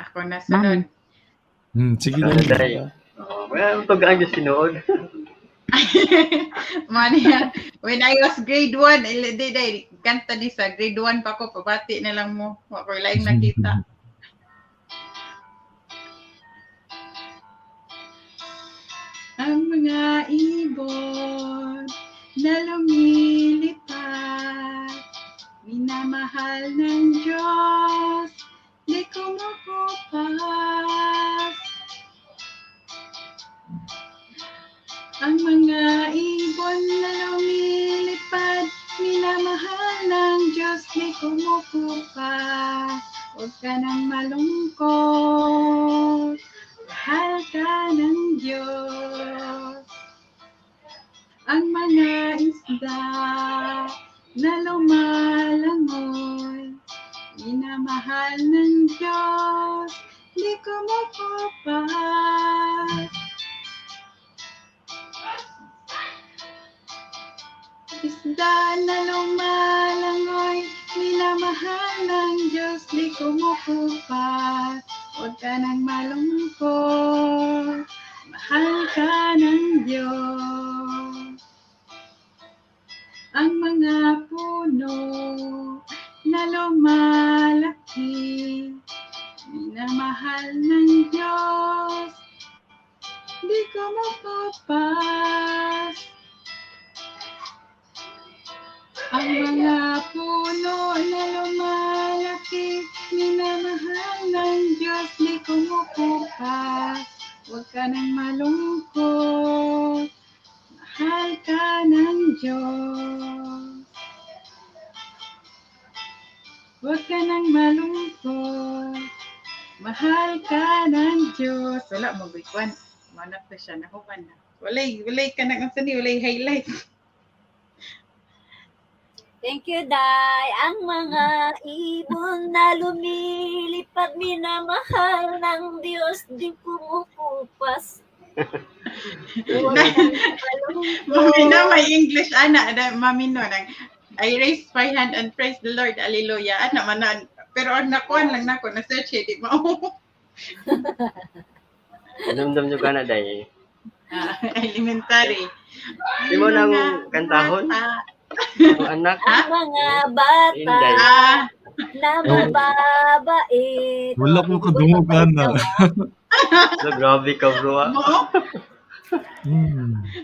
Ako na sunod. Sige Ano lang. day? Well, tugaan yung sinuod. Mania, when I was grade 1, kanta di sa grade 1 pa ko, pabati na lang mo. Wa ko laing nakita. Ang mga ibon na lumilipad, minamahal ng Diyos, di kumukupas. Ang mga ibon na lumilipad, minamahal ng Diyos, di kumukupas. Huwag ka nang malungkot, mahal ka ng Diyos. Ang mga isda na lumalangoy, minamahal ng Diyos, di kumukupas. Isda na lumalangoy, minamahal ng Diyos, di kumukupas. Huwag ka nang malungkot, mahal ka ng Diyos. Ang mga puno na lumalaki, minamahal ng Diyos, di kumukupas. Ang mga puno na lumalaki, minamahal ng Diyos, di kumukupas. Huwag ka nang malungkot, mahal ka ng Diyos. Huwag ka nang malungkot, mahal ka ng Diyos. Wala mo, Bikwan. Manap na siya, nakupan na. Walay ka nang asani, walay highlight. Thank you, Day. Ang mga ibon na lumilipad, minamahal ng Diyos, di kumukupas. Mami na, may English, ana. Mami no, I raise my hand and praise the Lord. Hallelujah. Ana, manan. Pero ang nakuhan lang nako, na-search, di mo. Damdam nyo ka na day. Elementary. Di mo nang kantahon? Ang anak. Ang mga bata Inday. na mababait. Wala ko kadungugan na. So, grabe ka bro. Mo?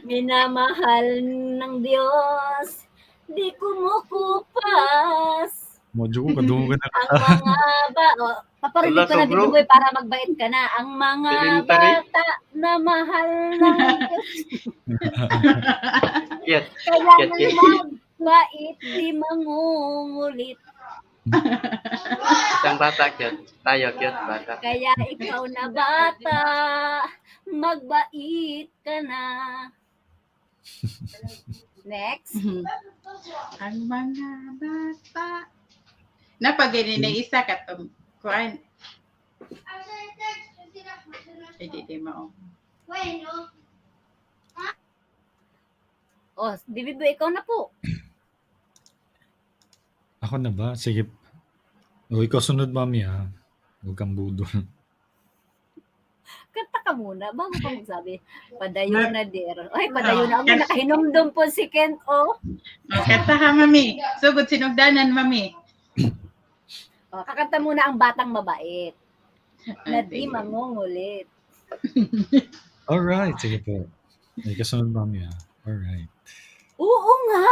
Minamahal ng Diyos, di kumukupas. Modyo ko kadungugan na. Ang mga paparinig Wala ko na ka, bro. dito boy para magbait ka na. Ang mga Elementary. bata na mahal ng Diyos, Yes. kaya Yes. magbait di mangungulit. Isang bata, cute. Tayo, cute bata. Kaya ikaw na bata, magbait ka na. Next. Ang mga bata. Napagani na isa ka to. Kuan. Di mao. Oh, Bibibo, ikaw na po. Ako na ba? Sige. Ikaw sunod, mami, ha? Huwag kang budol. Kanta ka muna bago ka magsabi. Padayon na, dear. Ay, padayon na. Ako nakahinomdom po si Kent, oh. Kanta ha, mami. Sugod sinugdanan, mami. Oh, kakanta muna ang batang mabait. Na di mangungulit. Alright, sige po. May kasunod, mami, ha? Alright. Oo nga!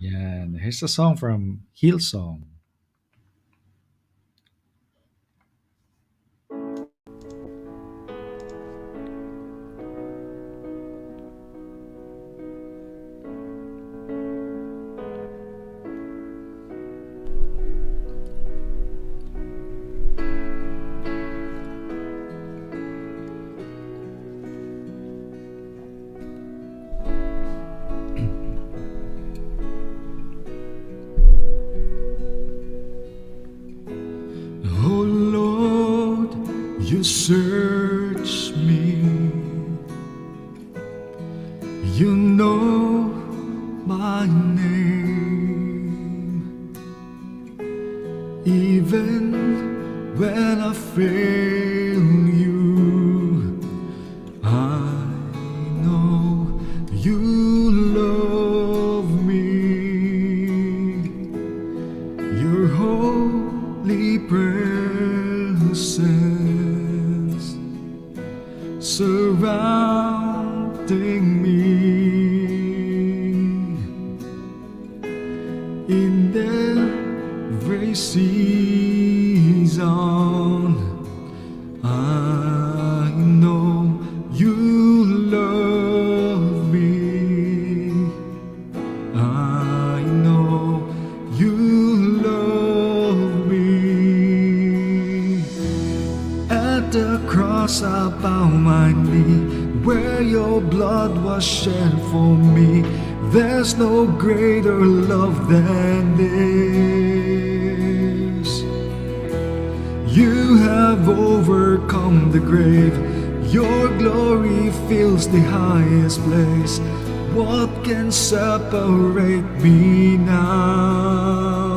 Yan. Here's a song from Hillsong. Oh Lord, you search me my name, even when I fail you. I know you love me. Your holy presence surrounding me. In every season, I know you love me. I know you love me. At the cross I bow my knee, where your blood was shed for me. There's no greater love than this. You have overcome the grave. Your glory fills the highest place. What can separate me now?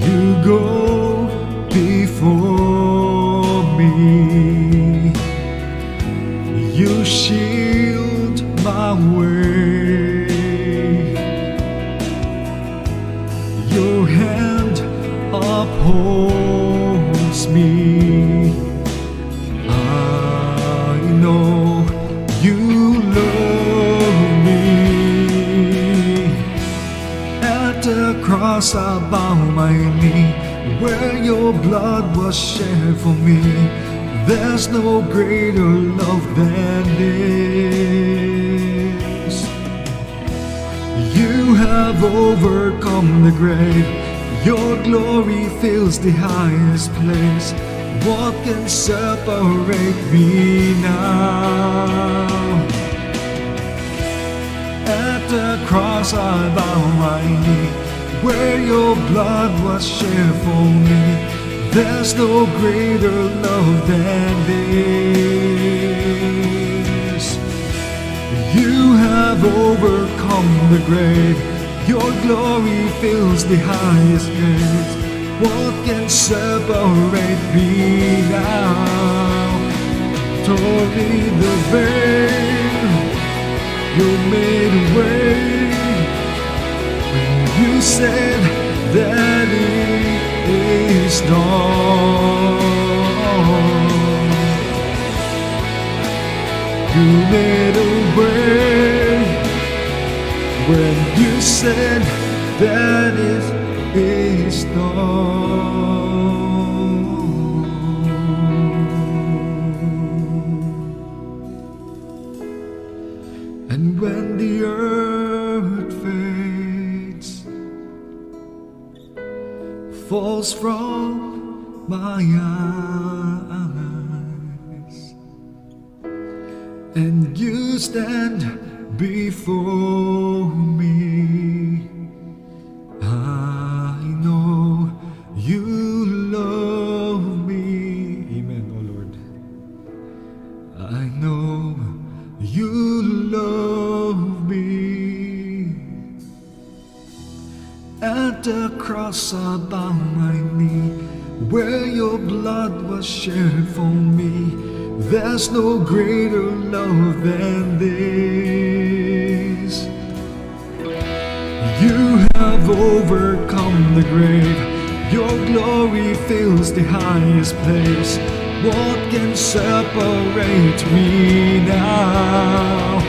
You go before me. You shield my way. Your hand upholds me. I know you love me. At the cross I bow my knee, where your blood was shed for me. There's no greater love than this. You have overcome the grave. Your glory fills the highest place. What can separate me now? At the cross I bow my knee, where your blood was shed for me. There's no greater love than this. You have overcome the grave. Your glory fills the highest place. What can separate me now? Tore the veil, you made a way. When you said that it is done, you made a way. When you said that it is done. And when the earth fades, falls from my eyes, and you stand before me, I know you love me. Amen, oh Lord. I know you love me. At the cross I bow my knee, where your blood was shed for me. There's no greater love than this. You have overcome the grave. Your glory fills the highest place. What can separate me now?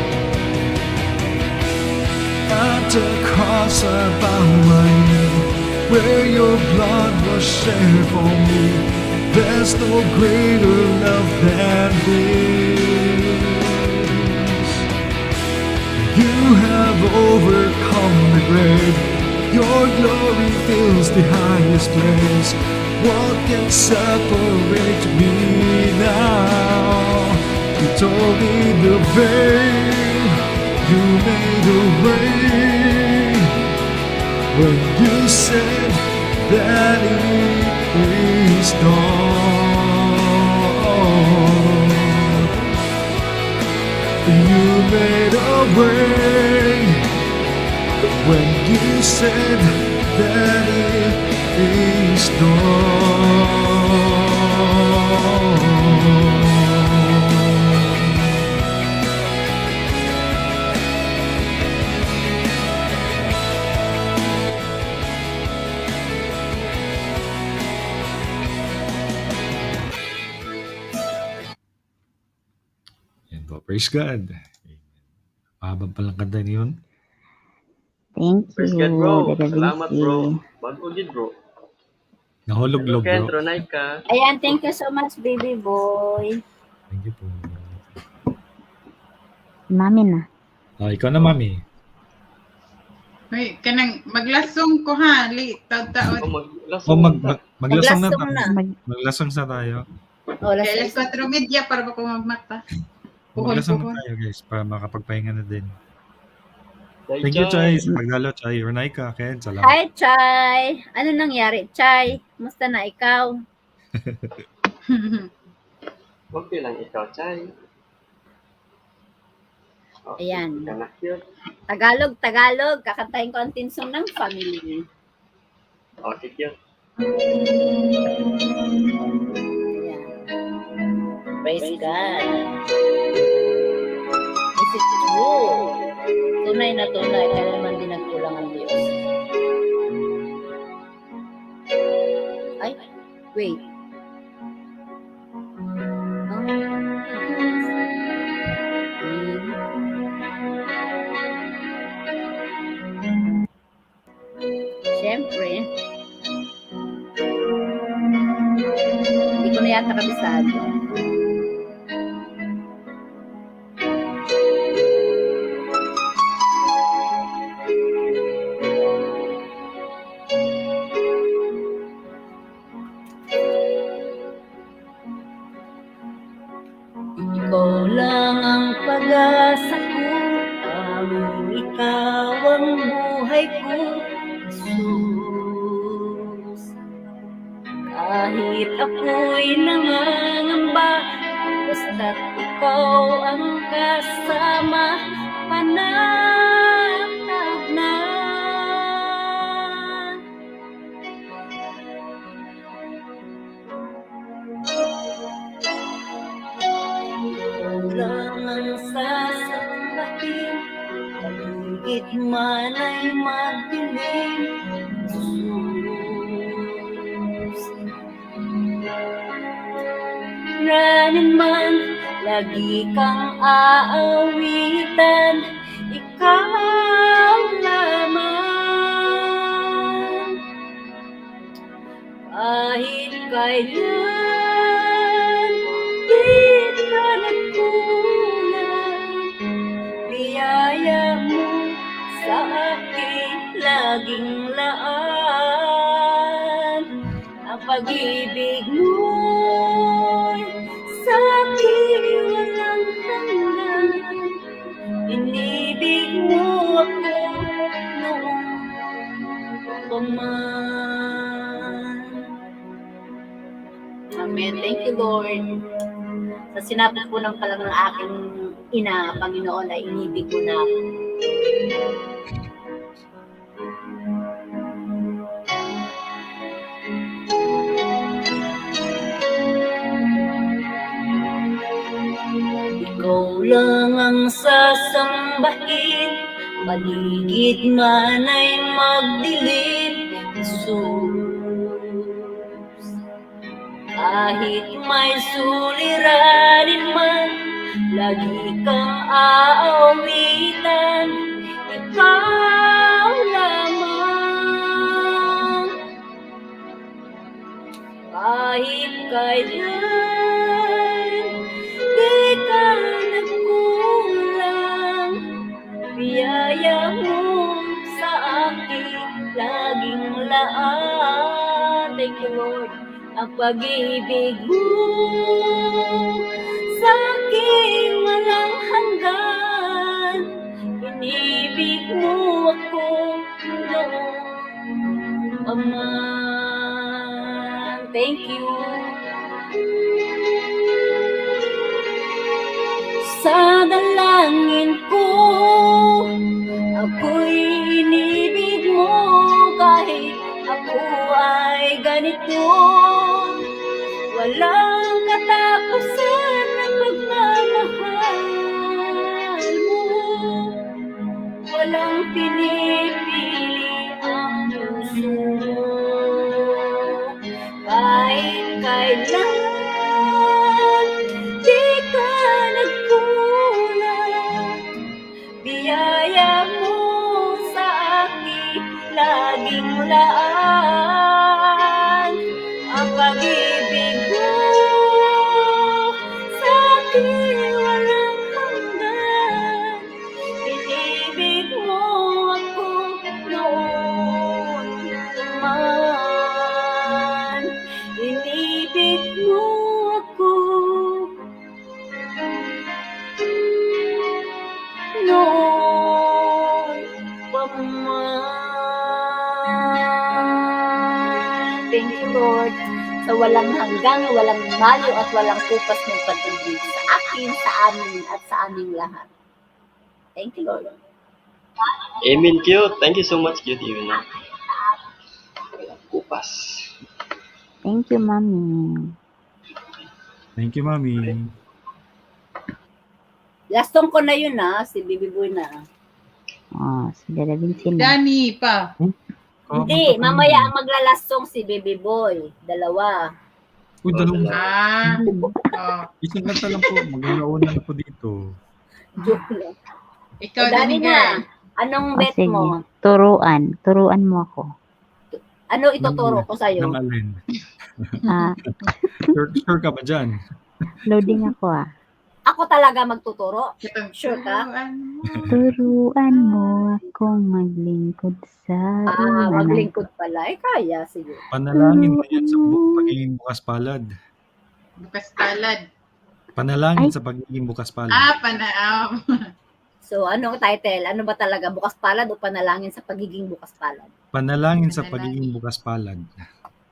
At the cross I bow my knee, where your blood was shed for me. There's no greater love than this. You have overcome the grave. Your glory fills the highest place. What can separate me now? You tore me the veil, you made a way. when you said that it is done. You made a way when you said that it is done. Yan po. Praise God. Mahabang palang kanta niyon. Thank Praise you, God, bro. Dada Salamat, bro. Vinci. Bago din, bro. Nahulog-log, Ken, bro. Tronaika. Ayan, thank you so much, baby boy. Thank you po. Mami na. Ikaw na, mami. May kanang maglasong ko ha, li taud-taud. Maglasong na Maglasong tayo. na. Maglasong sa tayo. Oh, Kaya last alas 4:30 para ba ko magmata. Maglasong Puhon-puhon. na tayo, guys, para makapagpahinga na din. Dai Thank you, Chay. Chai. Sa pagdalo, Chai. Ronaika, Ken, salamat. Hi, Chay. Ano nangyari, Chay? Musta na ikaw? Okay lang ikaw, Chay. Okay, Ayan. ka na cute. Tagalog, Tagalog. Kakantahin ko ang theme song ng family. Okay, cute. Ayan. Praise God. This is true. Tunay na tunay. Kailanman din nagkulang ang Diyos. Ay, wait. Siyempre. Hindi ko na yata kabisado. Ikaw lang ang pag-asa ko, aming ikaw ang buhay ko, Jesus. Kahit ako'y nangangamba, basta't ikaw ang kasama, panatag na. Lang ang sasambahin, paligid man ay magdilim, Jesus. Ranin man, lagi kang aawitan, ikaw lamang. Kahit kailan, di ka nagkulang, biyaya mo sa akin laging laan. Ang pag-ibig mo'y sa akin walang hanggan. Inibig mo ako noong pa man. Amen. Thank you, Lord. Sa sinabi po ng palang ng aking ina, Panginoon, ay inibig mo na ako. Ikaw lang ang sasambahin, paligid man ay magdilim, Jesus. Kahit may suliranin man, lagi kang aawitan, ikaw lamang. Kahit kailan, di ka nagkulang, biyaya mo sa akin laging laan. Thank you, Lord. Ang pag-ibig mo sa akin walang hanggan. Inibig mo ako noon Thank you. Sa dalangin ko, ako'y inibig mo kahit ako ay ganito. Walang katapusan ng pagmamahal mo. Walang pinipili ang puso mo. Kahit kailan di ka nagkulang. Biyaya mo sa akin laging laan. Ang pag-ibig mo sa akin walang hanggan. Inibig mo ako noon man. Inibig mo ako noon pa man. Thank you, Lord, sa walang hanggang, walang malayo at walang kupas ng pag-ibig sa akin, sa amin, at sa aming lahat. Thank you, Lord. Amen, cute. Thank you so much, cute. Yun na. Kupas. Thank you, Mommy. Thank you, Mami. Last song ko na yun si Baby Boy na. Oh, si Dada Vincent. Danny pa. Hindi, mamaya ang maglalast song si Baby Boy. Dalawa. Uy, dalawang. Ah. Oh. Isang kanta lang po. Mag-uuna na po dito. Joke lang. Ikaw, Dali Danny girl. na. Anong Oh, bet sige. mo? Turuan. Turuan mo ako. Ano ituturo ko sa'yo? Ng alin. Ah, Sure ka ba dyan? loading ako Ako talaga magtuturo? Itong Sure ka? Turuan mo akong maglingkod sa Maglingkod pala. Kaya, sige. Panalangin mo yan sa pagiging bukas palad. Bukas talad. Panalangin Ay. sa pagiging bukas palad. Panaam. So, anong title? Ano ba talaga? Bukas palad o panalangin sa pagiging bukas palad? Panalangin sa pagiging bukas palad.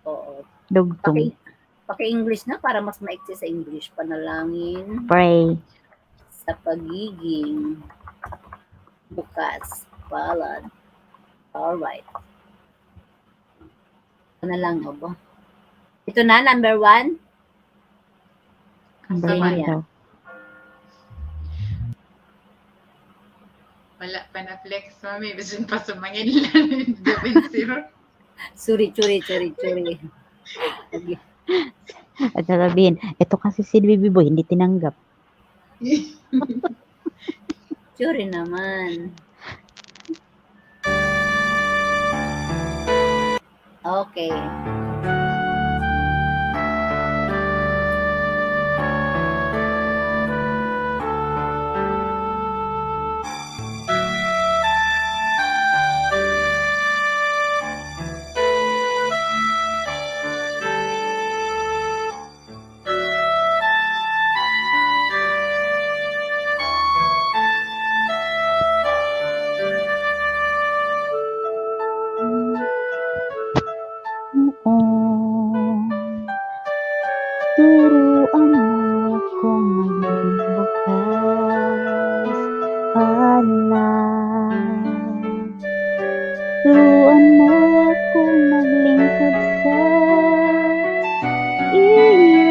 Oo. Dugtong. Paki-English na para mas maiksi sa English. Panalangin Pray. sa pagiging bukas palad. Alright. Panalangin ba? Ito na, number 1. Number Sige one yan. daw. Wala pa na flex, Mami. Bisun pa sumangin lang. 2.0. Sorry. Okay. At sasabihin, ito kasi si Baby Boy, hindi tinanggap. Sorry naman. Okay. Oo. Turuan mo akong maging bukas palad. Turuan mo akong maglingkod sa iyo.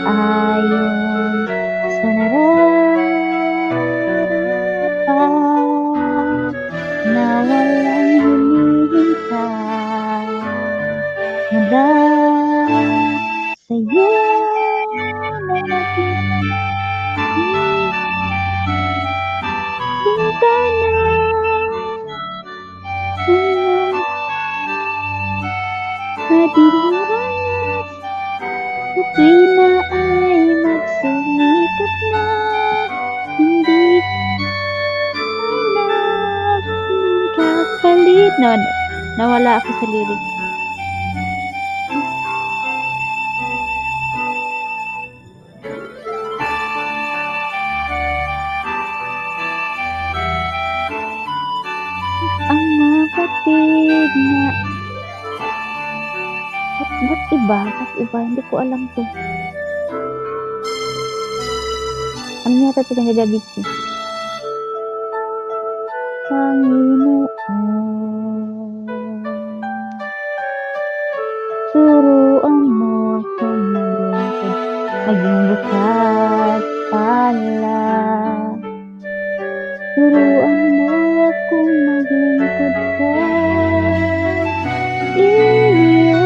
Ayon sa nararapat na walang hinihintay mula sa'yo na bintana kadiliran sa tuwina ay magsumikap na hindi kapalit. No, nawala ako sa lyrics. Ang mga hatid na. Ba't iba? Hindi ko alam to. Ano yata ito kanya David C? Panginoon, turuan mo akong maging bukas pala. Turuan mo akong maglingkod sa iyo.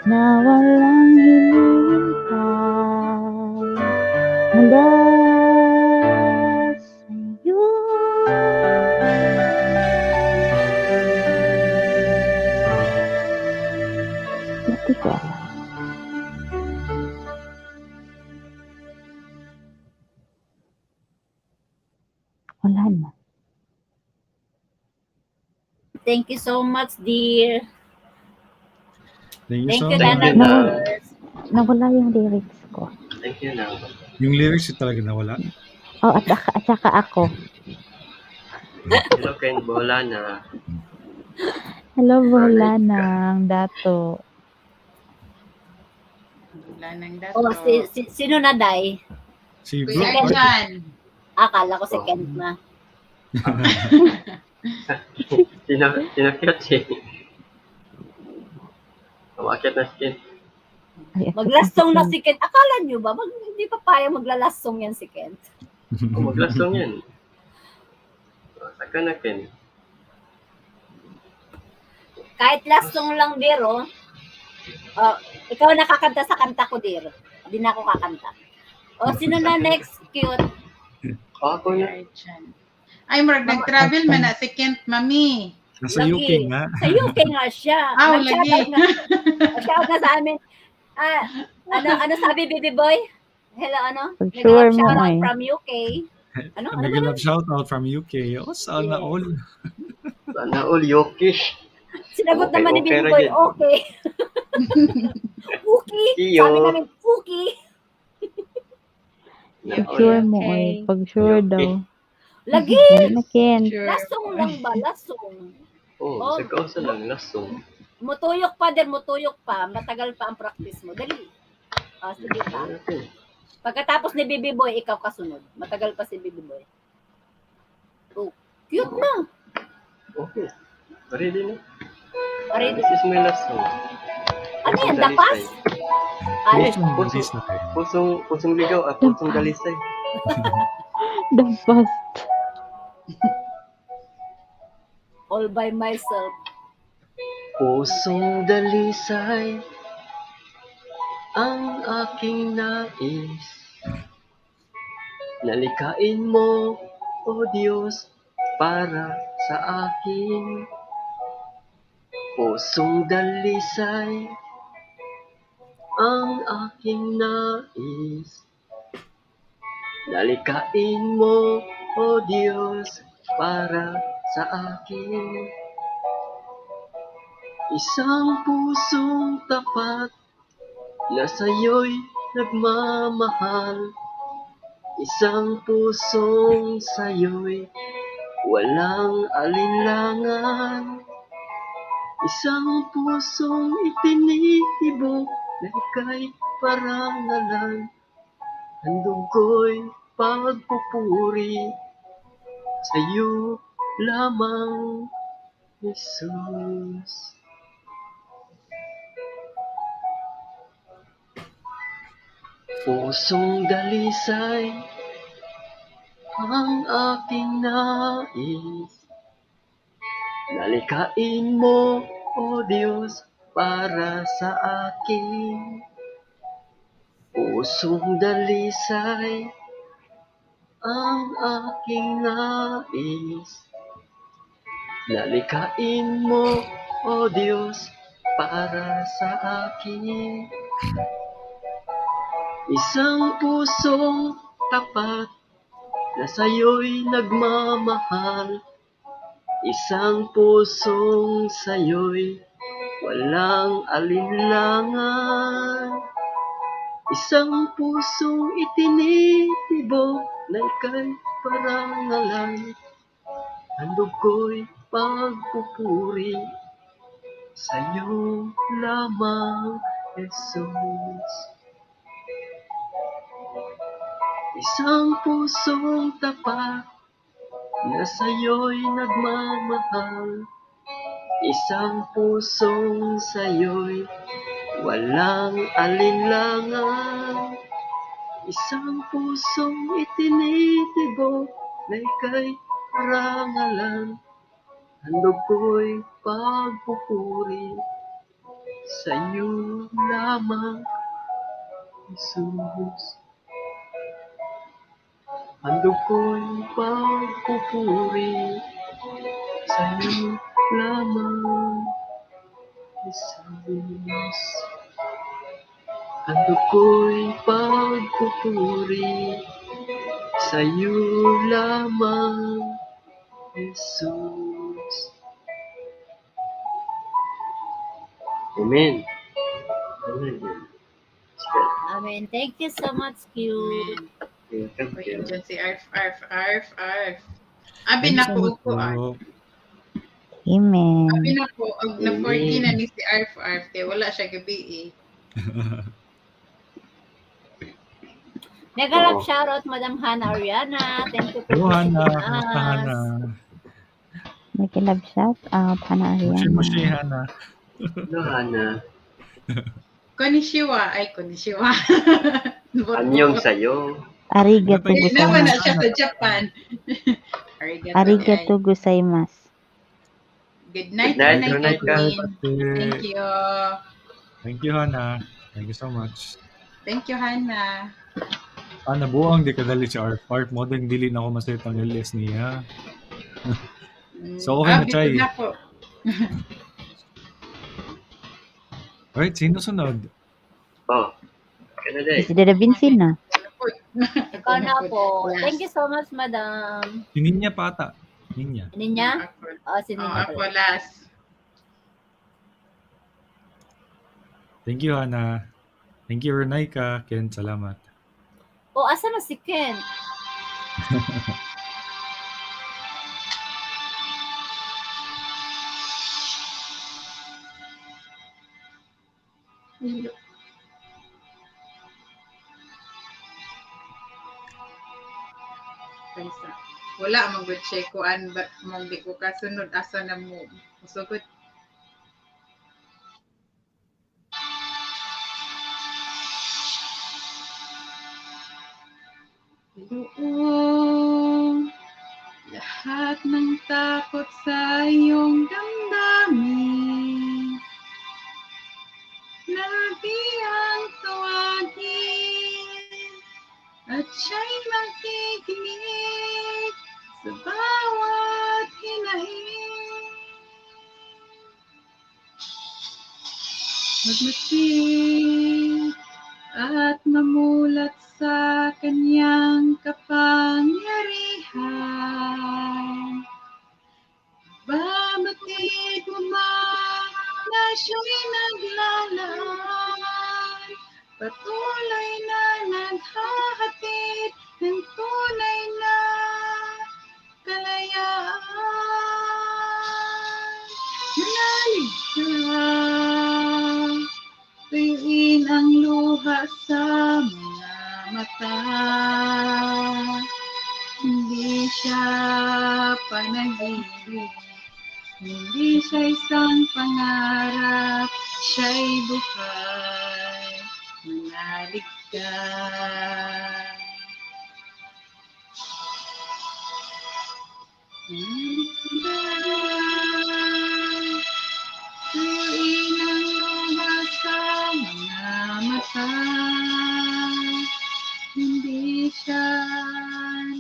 Na walang hinihintay mula sa'yo. Hindi ko alam. Wala na. Thank you so much, dear. Thank you Thank so you, much. Nana. you, na. Nawala yung lyrics ko. Thank you na. Yung lyrics yung talaga nawala. Oh, at saka ako. Hello, Ken. Bola na. Hello, wala nang dato. Wala nang dato. Oh, sino na, Day? Si Kuya Brooke. Jan. Akala ko si Kent na. Tinakot si. Umakit na si Ken. Ay, Maglasong na si Kent. Akala nyo ba? Hindi pa payang maglalasong yan si Kent. O, maglasong yan. Saka na, Ken. Kahit lasong lang, dear, oh. Ikaw nakakanta sa kanta ko, dear. Hindi na ako kakanta. O, sino na next? Cute. Ako na. Kuya Jan. Ay, marag nag-travel man na si Kent, mami. Nasa Lagi. UK nga. Sa UK nga siya. Aw, Nag-shoutout lagi. Nag-shout na sa amin. Ano sabi, baby boy? Hello, ano? Sure mo, Nag-shoutout ay. from UK. Ano ba Nag-love shoutout from UK. Oh, sana Yes. all. Sana all yokish. Sinagot Okay, naman ni okay baby ra boy, yun. okay. Puki. Iyo. Sabi namin, Puki. Pag sure mo, Okay. ay. Pag sure Okay. daw. Lagi. Dali na, Ken. Sure. Lasong lang ba? Lasong. Oh, sa kausa lang, lasong. Mutuyok pa din, mutuyok pa. Matagal pa ang practice mo. Dali. Sige pa. Okay. Pagkatapos ni Baby Boy, ikaw kasunod. Matagal pa si Baby Boy. Oh, cute na. Okay. Ready na. Ready. This is my last song. Ano yan? Dapas? Ano? Pusong bilis na tayo. Pusong ligaw at pusong dalisay. The first. All by myself. Pusong dalisay ang aking nais. Nalikain mo, O Diyos, para sa akin. Pusong dalisay ang aking nais. Nalikain mo, O Diyos, para sa akin. Isang pusong tapat na sa'yo'y nagmamahal. Isang pusong sa'yo'y walang alinlangan. Isang pusong itinitibok na ika'y parangalan. Handog ko'y pagpupuri sa'yo lamang, Jesus. Pusong dalisay ang aking nais. Nalikain mo, O Diyos, para sa akin. Pusong dalisay ang aking nais. Nalikain mo, O Diyos, para sa akin. Isang pusong tapat na sa'yo'y nagmamahal. Isang pusong sa'yo'y walang alinlangan. Isang pusong itinitibok ng kay parangalan. Handog ko'y pagpupuri sa'yo lamang, Jesus. Isang pusong tapat na sa'yo'y nagmamahal. Isang pusong sa'yo'y walang alinlangan. Isang pusong itinitibok na ika'y parangalan. Handog ko'y pagpupuri sa'yo lamang, Jesus. Handog ko'y pagpupuri sa'yo lamang, Jesus. Handog ko'y pagpupuri sa'yo lamang, Jesus. Amen. Amen. Amen. Thank you so much, Q. Welcome, Uy, Q. andyan si Arf. Abi Thank you na so ko much ko. po. Amen. Abi na ko. Na 14 na ni si Arf. Kaya wala siya gabi eh. Mega love Oo. shoutout, Madam Hannah Oriana. Thank you for Hello, Hana. visiting Kamusta, Hana? us. Make a love shout out, Hana Mushi-mushi, Ariana. Hana. Hello, Hana. Konnichiwa. Ay, konnichiwa. Anyong sa'yo. Arigato Napay- Naman na gozaimasu. siya sa Japan. Arigato. Arigato gozaimasu. Good night, Good night, good night, good night, Edwin. Thank you. Thank you, Hana. Thank you so much. Thank you, Hannah. Nabuang di kadali si Arf. Arf mo din dili na ako maset ang LS niya. So, okay na, Abi Chay. ko na po. Alright, sino sunod? Oh, Canada. Si Dada Vincent na. Ikaw na po. Thank you so much, Madam. Si Ninya pata. Ninya. Ninya? Ako, Si Ninya ako pala. last. Thank you, Hana. Thank you, Renaika. Ken, salamat. Oh, asa na si Ken? Pensa. Wala mang good check ko an ba mong di ko kasunod asa na mo musugod. Doon, lahat ng takot sa iyong damdamin. Lagi ang tawagin at siya'y makikinig sa bawat hinahin. Magmasid at mamulat sa kanyang kapangyarihan. Babatid mo man na siya'y naglalaan, patuloy na naghahatid ng tunay na kalayaan. Manalig ka, tuyuin ang luha sa mga mata. Hindi siya panaginip, hindi siya isang pangarap, siya'y buhay. Manalig ka. Manalig ka. Tuyuin ang luha sa mga mata. Hindi siya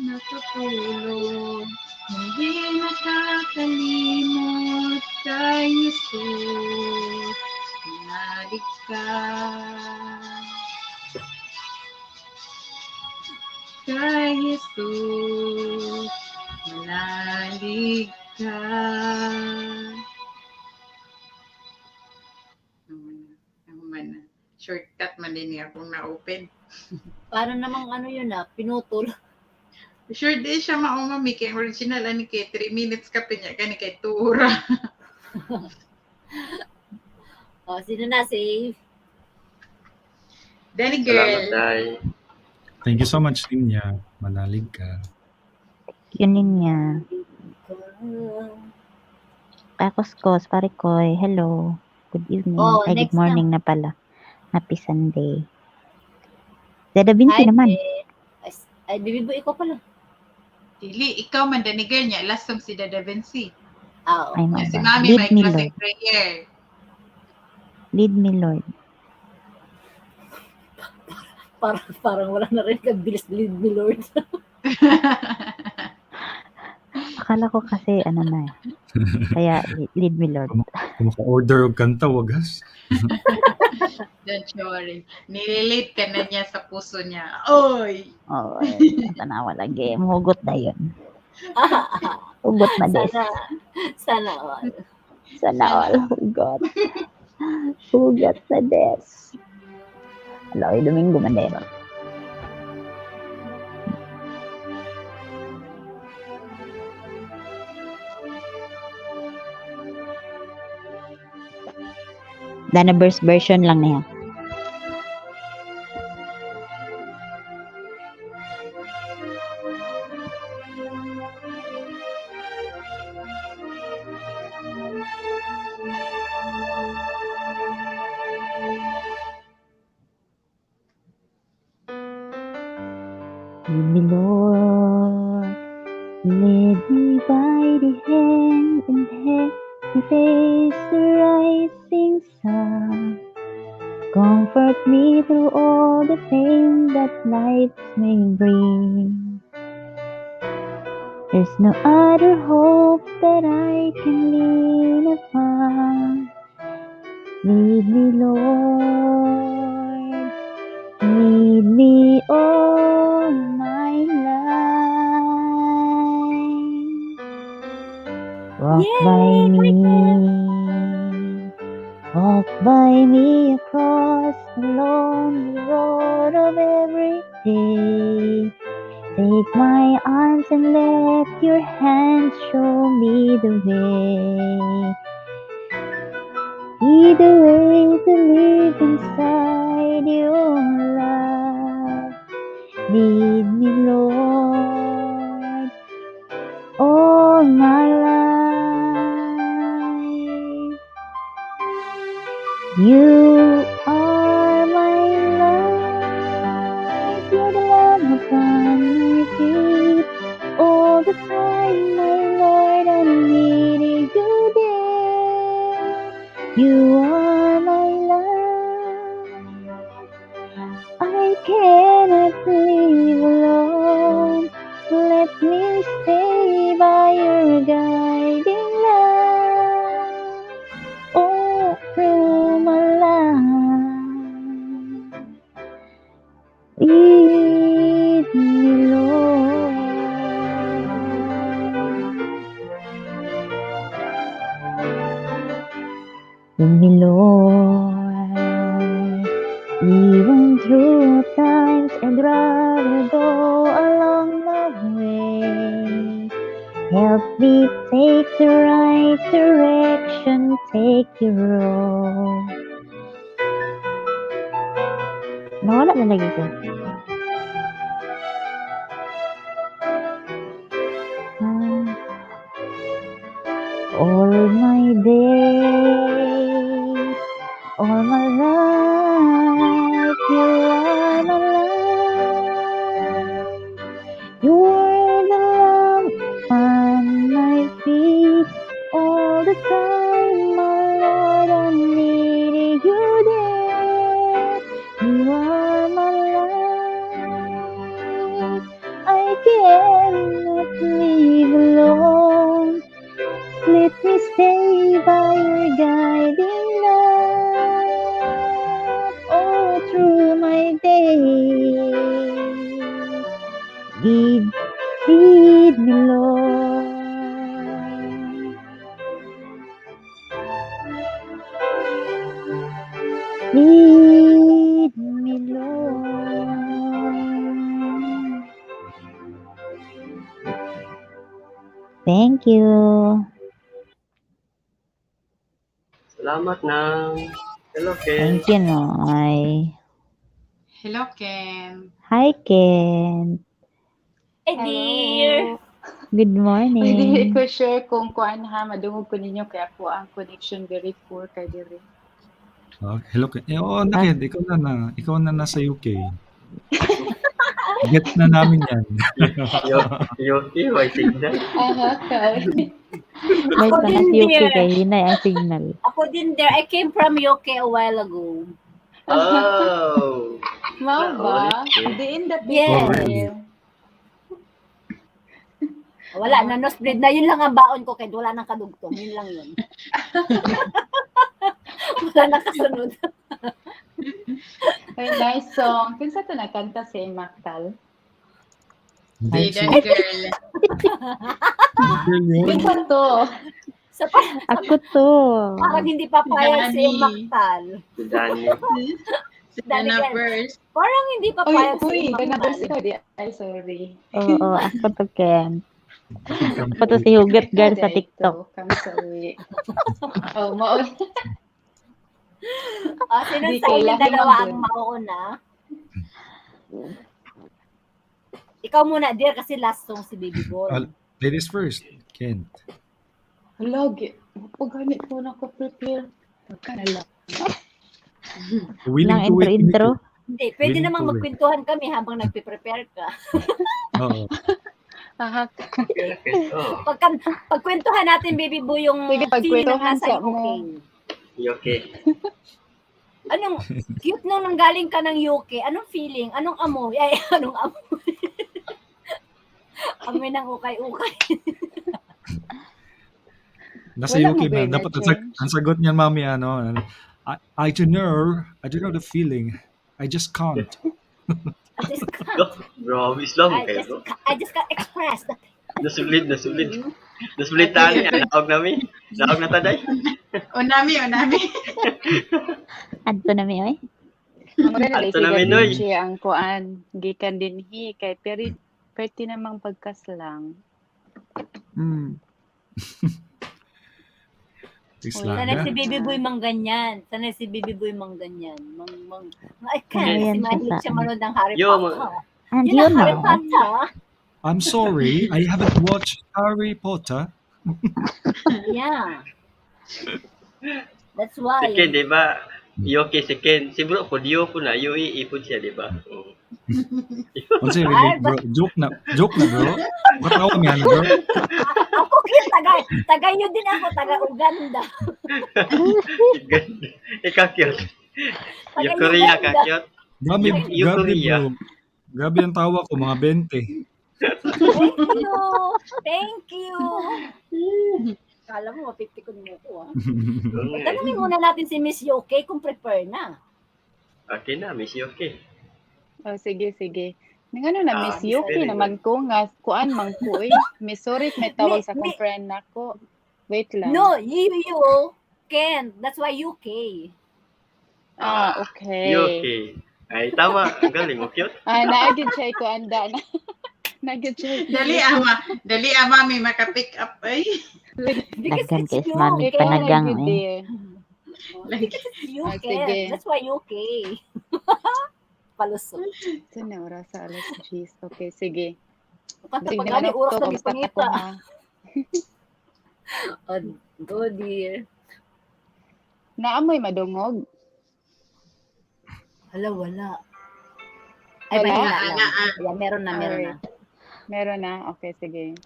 natutulog, hindi nakakalimot kay Jesus. Manalig ka. Kay Jesus, manalig ka. Ang mana. Shortcut man din niya kung na-open. Para namang ano yun pinutol. Sure di siya maumami kay original ani kay 3 minutes ka pinya kani kay 2 ora. Sino na si Danny Salamat, girl. Day. Thank you so much, Linya. Manalig ka. Yun niya. Kakoskos, Parikoy, hello. Good evening. Ay, good next morning na pala. Happy Sunday. Dada Vinci naman. Ay, bibibo ikaw pala. Dili, ikaw man Danny girl niya. Last song si Dada Vinci. Ay, Nga si mama. Mami Lead may me, classic Lord. prayer. Lead me, Lord. Parang wala na rin kabilis lead me, Lord. Akala ko kasi, ano na eh. Kaya, lead me, Lord. Kung maka-order og kanta, wagas. Don't worry. Nililate ka na niya sa puso niya. Oy! Oh, tanawa lagi. Hugot na yun. Hugot na des. Sana all. Sana all. Hugot. Hugot na des. Aloy Domingo Mandero. Dana burst version lang na yan. Lead me, Lord, lead me by the hand and help me face the rising sun. Comfort me through all the pain that life may bring. There's no other hope that I can lean upon. Lead me, Lord, lead me all my life. Walk by me across the lonely road of every day. Take my arms and let your hands show me the way. Be the way to live inside your love. Lead me, Lord, all my life. You are my life. You're the lamp upon my feet. All the time, my Lord, I'm needing you there. You are my life. I cannot live alone. Let me stay by your guiding light. Oh, through my life. Lead me, Lord. Lead me, Lord. Even through times I'd rather go along the way. Help me take the right direction, take your road. Nawala na lagi ko. All my days, all my life, you are my life. You are the lamp on my feet. All the time, my Lord, I'm needing you there. You are my life. I cannot live alone. Let me stay by your guiding light all through my days. Lead me, Lord. Lead Thank you. Salamat na. Hello, Thank Ken. you, Noy. Hello, Ken. Hi, Ken. Hey, dear. Good Uy, di ko morning. share kung kuan ha, madungog ko ninyo kaya ako ang connection very poor kay dire. Hello, Ken. Oo na, Ah, Ken. Ikaw na nasa UK. Get na namin yan. Yoki, may signal. may Ako sa din, UK dear. kay hinay ang signal. Ako din, dear. I came from UK a while ago. Oh. Mao ba? Ulit, Di in the Yes. picture. Wala na, nosebleed na. Yun lang ang baon ko, kahit wala nang kadugtong. Yun lang yun. Wala nang kasunod. Ay, nice song. Kinsa to nakanta si Maktal? Hindi, Say that girl. girl yun. Kinsa to? Sa Ako to. parang hindi papayag si Dani. Maktal. Si Danny. Si Dali Dana yan. first. Parang hindi Uy, papayag si uy, Dana first Maktal. ikaw di. Ay, sorry. Oo, ako to, Ken. Ako to si Hugot Girl sa TikTok. I'm sorry. Oh, mao. Sino Di sa kay inyo lahi dalawa man ang dun. mauuna? Ikaw muna, dear, kasi last song si Baby Boy. Ladies first, Ken. Lagi. Paghanit ko na ko-prepare. Pagka na lang. Willing Lang to wait. intro. Hindi, pwede Willing namang to wait. magkwentuhan kami habang nagpe-prepare ka. Oo. Ahak. Oh, Pagkwentuhan natin, Baby Boy, yung Sige, feeling ng pagkwentuhan nasa sa UK. mo. Yoki. Anong, cute nung nanggaling ka ng UK, anong feeling? Anong amoy? Ay, anong amoy? Amoy ng ukay-ukay. Nasa Wala UK mo ba na. yun Dapat na-change? ang sagot niyan, mami, I don't know the feeling. I just can't. I just can't. Bro, Islam I kayo, just, bro. I just can't express that. Nasulit. Nasulit tani. Naog nami. Naog na taday. Unami. Adto na mi, oy. Ang mga Ato nalisigan na Minoy. siya ang kuan. Gikan din kay pwede namang pagkaslang. Sanay Islaga. si Baby Boy mang ganyan. Sanay si Baby Boy mang ganyan. I can't Ayan kasi siya mahilig sa- siya manood ng Harry Yo, Potter. And Yun you ang Harry know, Potter. I'm sorry, I haven't watched Harry Potter. Yeah. That's why. Si Ken, di ba? Yoki si Ken. Si bro po, Dio po na. UAE po siya, di ba? Unsa yung Ay, relate, bro? Joke na, bro. Matawa mo yan, bro. Ako kin tagay nyo din ako, taga Uganda. Ikaw cute. Taga Yung Korea ka Uganda. cute. Grabe, Yung Korea. bro. Grabe ang tawa ko, mga 20. Thank you. Kala mo, mapipikon mo ko, ah. Tanungin muna natin si Miss Yoke kung prepare na. Okay na, Miss Yoki. Oh, sige. Ngano na Miss Miss Yuki very naman ko nga kuan man ko eh. Miss sorry may tawag sa akong friend nako. Wait lang. No, you can't. That's why UK. Okay. Yoki. Ay, tama. Ang galing mo, cute. Naagid siya ko anda na. Naagid siya. Dali ama may maka-pick up ay. Because Daghan it's kay you, Isman, Ken. panagang, Naagid eh. eh. Because it's you, Ah, Ken. sige. That's why UK. Palusot. Ito na oras sa alas 10. Okay, sige. Kanta Sige, pag gani, ano oras to, na kamusta gipangita. ako, ha? Oh dear. Naamoy madungog. Hala, wala. Ay, Wala? mahina lang. Yeah, meron na. Meron na. Okay, sige.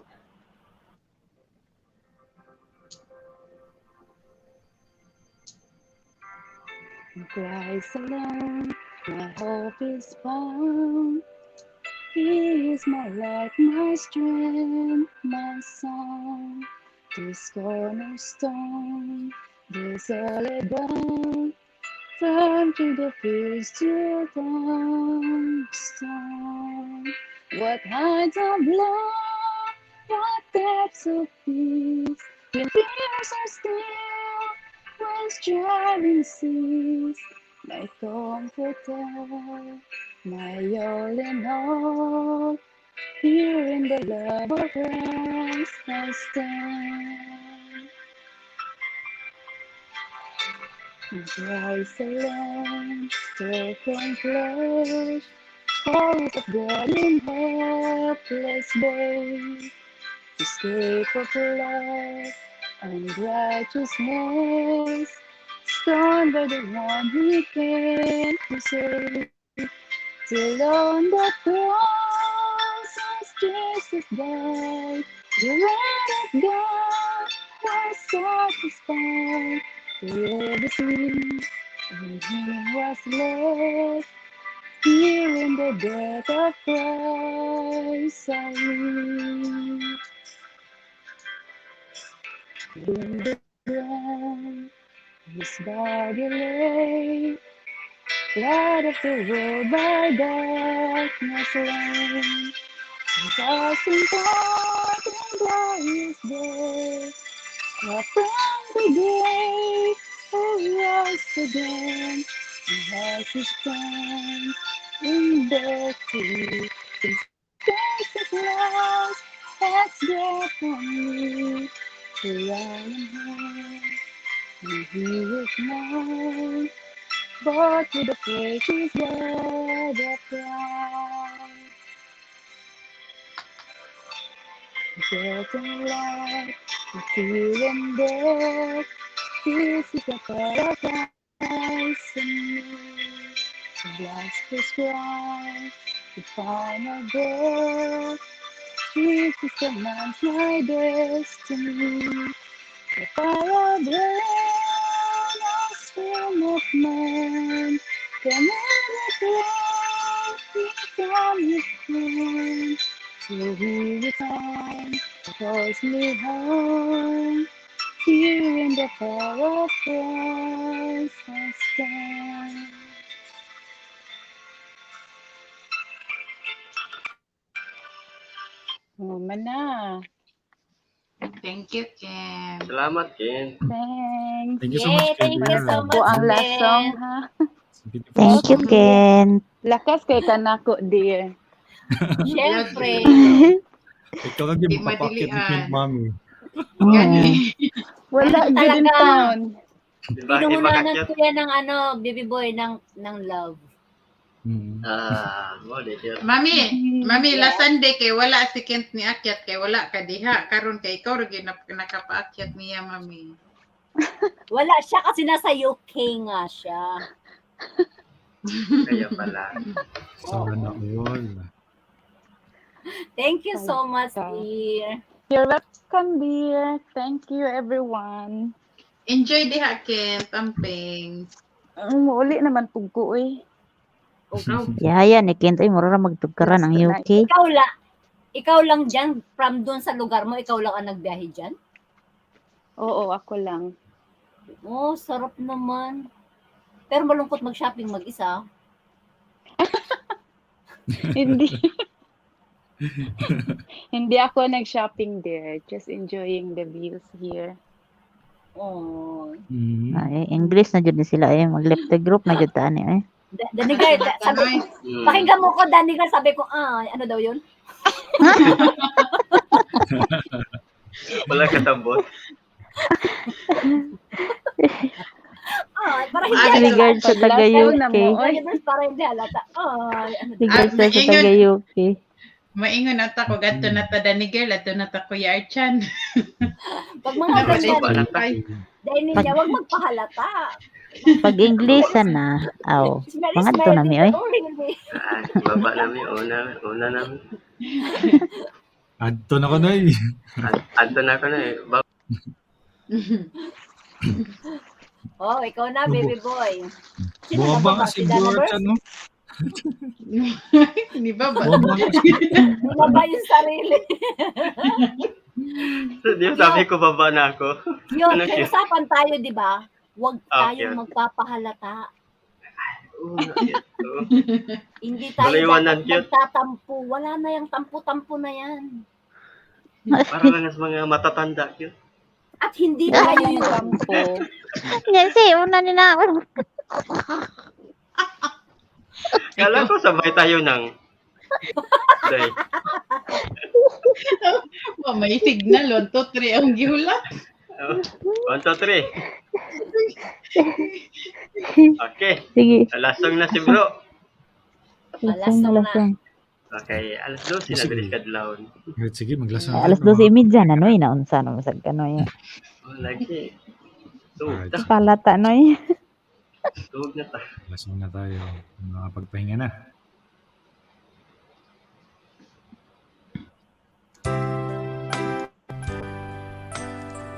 Christ alone, my hope is found. He is my light, my strength, my song. This cornerstone, this solid ground, firm to the fears to the storm. What heights of love, what depths of peace, when fears are still, when striving cease, my comforter, my all in all, Here in the love of Christ I stand. Christ alone, broken flesh, falls of God in helpless babe, escape of love and righteousness, scorned by the one who came to save. Till on the cross as Jesus died, the wrath of God was satisfied. For the sin in him was left, here in the death of Christ I live. In the ground his body lay, light of the world by darkness slain. Jesus in God and glorious day, from the grave who rose again, and has his strength in victory. Since Jesus lost, that's death for me. For I am home, and he is mine. But to the precious blood of Christ, death and life, the fear and death, this is the paradise in me. The blast prescribed, the final birth, Jesus commands my destiny. The fire burn, a stream of man, come on the throne, from his throne, till he returns, calls me home. Here in the power of Christ I stand. Oh, mana. Thank you, Ken. Salamat, Ken. Thanks. Thank you so much, Yay, thank you so Kendra. Po much, ang last song, Ken. ha? Beautiful Thank you, song. Ken. Lakas kay kanako, dear. Siyempre. Ikaw lagi Di makapakit ni madilian. Ken, mami. Gani. Wala Ganun good in talaga. town. Diba? Pinuhunanan Ipakakyat. ko yan ng ano, baby boy, ng love. Mo di siya. Mami, Yeah. last Sunday kay wala si Kent ni akyat kay wala ka diha. Karon kay ikaw rin nakapaakyat niya, mami. Wala siya kasi nasa UK nga siya. Kaya pala. Sana all. Thank you so much, dear. You're welcome, dear. Thank you, everyone. Enjoy diha, Kent. Amping. Uli naman pugko, eh. Yaya ni Ken, ay mura ra magtugkaran ang UK. Ikaw lang dyan, from doon sa lugar mo, ikaw lang ang nagbiyahe dyan? Oo, ako lang. Oh, sarap naman. Pero malungkot mag-shopping mag-isa. Hindi. Hindi ako nag-shopping there. Just enjoying the views here. Oh. Ay, English na jud ni sila eh. Mag-left the group na jud ta ani eh. Danigal, sabi ko, pakinggan mo ko, Danigal, sabi ko, ano daw yun? Wala katambot. Para hindi Regard sa taga UK. Para hindi halata. Regard sa taga UK. Maingon ata ko gadto na ta Danigel, ato na ta Kuya Archan. Pag mga ganyan, dahil niya, huwag magpahalata. Pag English na, aw. Mga to na mi oy. Baba namin, una namin. Adto na ko na eh. Adto na ko na eh. Oh, ikaw na, baby boy. Buwa ba kasi George, ano? Hindi ba ba? Baba yung sarili. So, di ba sabi ko baba na ako? Yun, Ano siya? usapan tayo, di ba? Huwag tayong Okay. magpapahalata. Oo. Hindi tayo Baliwanan yun. magtatampo. Wala na yung tampo-tampo na yan. Para lang sa mga matatanda yun. At hindi tayo yung Tampo. Nya si una ni na. Kala ko sabay tayo ng day. May signal 1 2 3 ang gihulat. 1, 2, 3. Okay. Sige. Lasong na si bro. Lasong na lasong. Okay, alas 12 na Sige. bilis kadlawon. Right, sige, maglasang Alas 12:30 na noy naunsa na masag kanoy. Oh, lagi. Tuwag Alright. ta. Palata noy. Tuwag na ta. Lasong na tayo. Makapagpahinga na.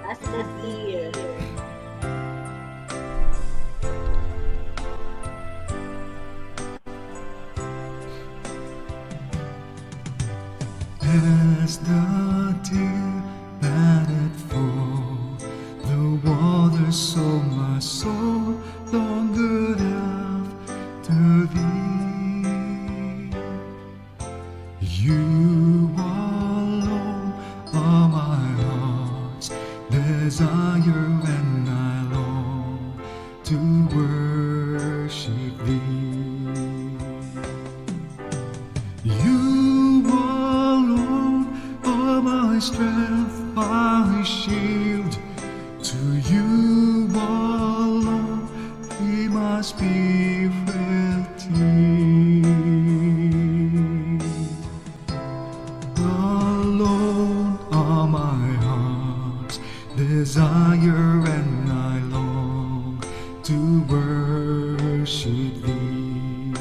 As the deer. As the dew that fall, the waters of my soul longed after thee. You alone are my heart's desire, and I long to worship thee. You alone are my strength, my shield. To you alone be my spirit yield. Alone are my heart's desire, and I long to worship thee.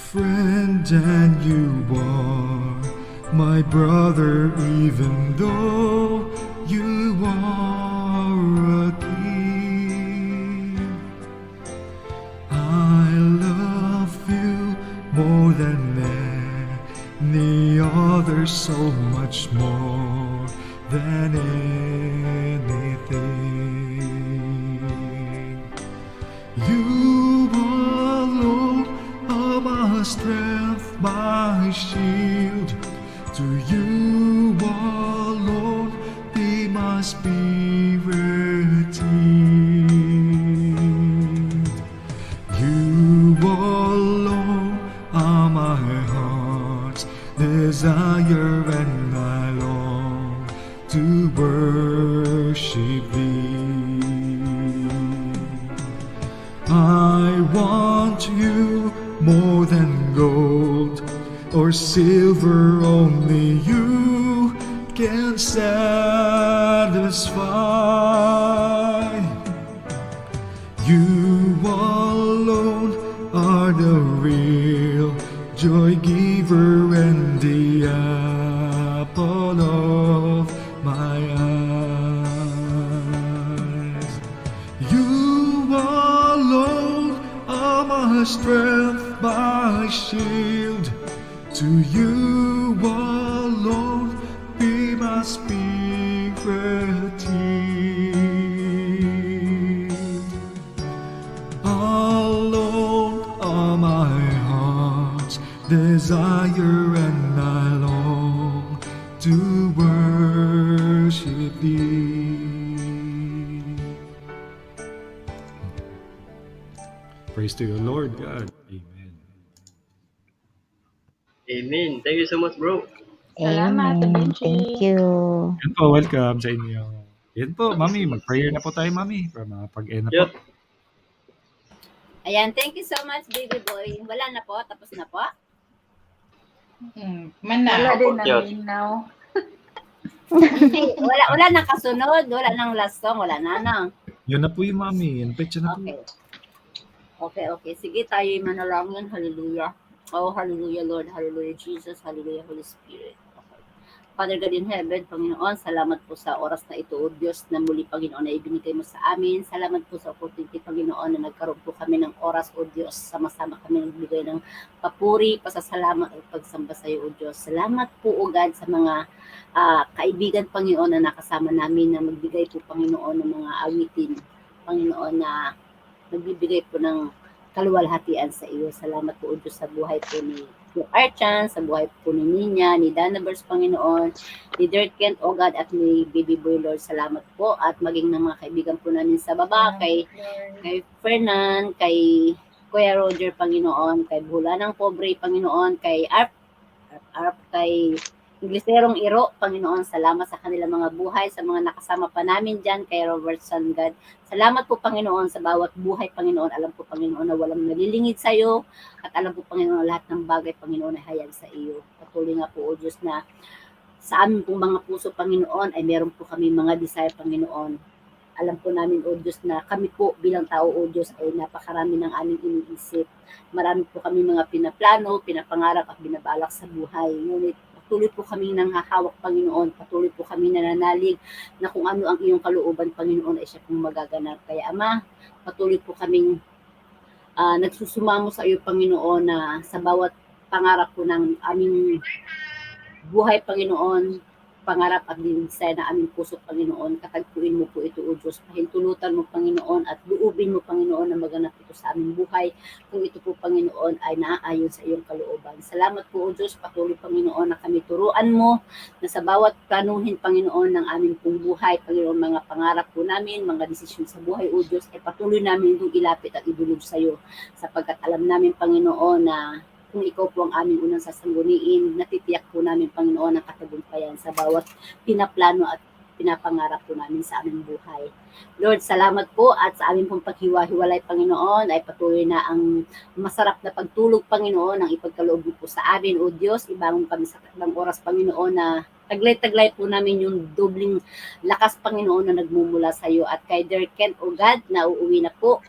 Friend, and you are my brother, even though you are a king. I love you more than any other, so much more than anything. You alone are my strength, my shield. To you alone be my spirit yield. You alone are my heart's desire, and I long to worship thee. I want you more than gold or silver, only you can satisfy. You alone are the real joy giver, and the apple of my eyes. You alone are my strength, my shield. To you alone be my spirit yield. Alone are my heart's desire, and I long to worship thee. Praise to you, Lord God. Amen. Amen. Thank you so much, bro. Salamat, Amen. Benji. Thank you. Yan po, welcome sa inyo. Yan po, Mami. Mag-prayer na po tayo, Mami. Para makapag-end na po. Yup. Ayan, thank you so much, baby boy. Wala na po, tapos na po. Wala Wala din. din Yes. namin now. wala nang kasunod, wala nang last song, wala na nang. Yun na po yung Mami. Yan, petsa na po. Okay. Sige, tayo'y manalangin. Hallelujah. Oh, hallelujah, Lord. Hallelujah, Jesus. Hallelujah, Holy Spirit. Okay. Father God in heaven, Panginoon, salamat po sa oras na ito, O Diyos, na muli, Panginoon, na ibinigay mo sa amin. Salamat po sa opportunity, Panginoon, na nagkaroon po kami ng oras, O Diyos. Sama-sama kami nagbigay ng papuri, pasasalamat at pagsamba sa iyo, O Diyos. Salamat po, O God, sa mga kaibigan, Panginoon, na nakasama namin na magbigay po, Panginoon, ng mga awitin, Panginoon, na nagbibigay po ng kaluwalhatian sa iyo. Salamat po, O Diyos, sa buhay po ni Archan, sa buhay po ni Ninya, ni Danavers, Panginoon, ni Dirt Kent, O God, at ni Baby Boy, Lord. Salamat po, at maging ng mga kaibigan po namin sa baba, kay Fernan, kay Kuya Roger, Panginoon, kay Bula ng Pobre, Panginoon, kay Arp, kay Ingleserong Iro, Panginoon, salamat sa kanilang mga buhay, sa mga nakasama pa namin dyan, kay Robert Sangad. Salamat po, Panginoon, sa bawat buhay, Panginoon. Alam po, Panginoon, na walang nalilingid sa iyo, at alam po, Panginoon, lahat ng bagay, Panginoon, ay hayag sa iyo. Patuloy nga po, O Diyos, na sa aming pong mga puso, Panginoon, ay meron po kami mga desire, Panginoon. Alam po namin, O Diyos, na kami po bilang tao, O Diyos, ay napakarami ng aming iniisip. Marami po kami mga pinaplano, pinapangarap at binabalak sa buhay. Ngunit patuloy po kami nang hahawak, Panginoon. Patuloy po kami nananalig na kung ano ang iyong kalooban, Panginoon, ay siya pong magaganap. Kaya, Ama, patuloy po kaming nagsusumamo sa iyo, Panginoon, na sa bawat pangarap po ng aming buhay, Panginoon, pangarap at desire na aming puso, Panginoon, katagpuin mo po ito, O Diyos, pahintulutan mo, Panginoon, at luubin mo, Panginoon, na maganap ito sa aming buhay, kung ito po, Panginoon, ay naaayon sa iyong kalooban. Salamat po, O Diyos, patuloy, Panginoon, na kami turuan mo, na sa bawat planuhin, Panginoon, ng aming pong buhay, Panginoon, mga pangarap po namin, mga desisyon sa buhay, O Diyos, ay patuloy namin itong ilapit at idulog sa iyo, sapagkat alam namin, Panginoon, na kung ikaw po ang aming unang sasangguniin, natitiyak po namin, Panginoon, ang katagumpayan sa bawat pinaplano at pinapangarap po namin sa aming buhay. Lord, salamat po at sa aming pong paghiwa-hiwalay, Panginoon, ay patuloy na ang masarap na pagtulog, Panginoon, ang ipagkaloob po sa amin, O Diyos. Ibangon kami sa takdang oras, Panginoon, na taglay-taglay po namin yung dobling lakas, Panginoon, na nagmumula sa iyo. At kay Dear Kent, O God, na uuwi na po,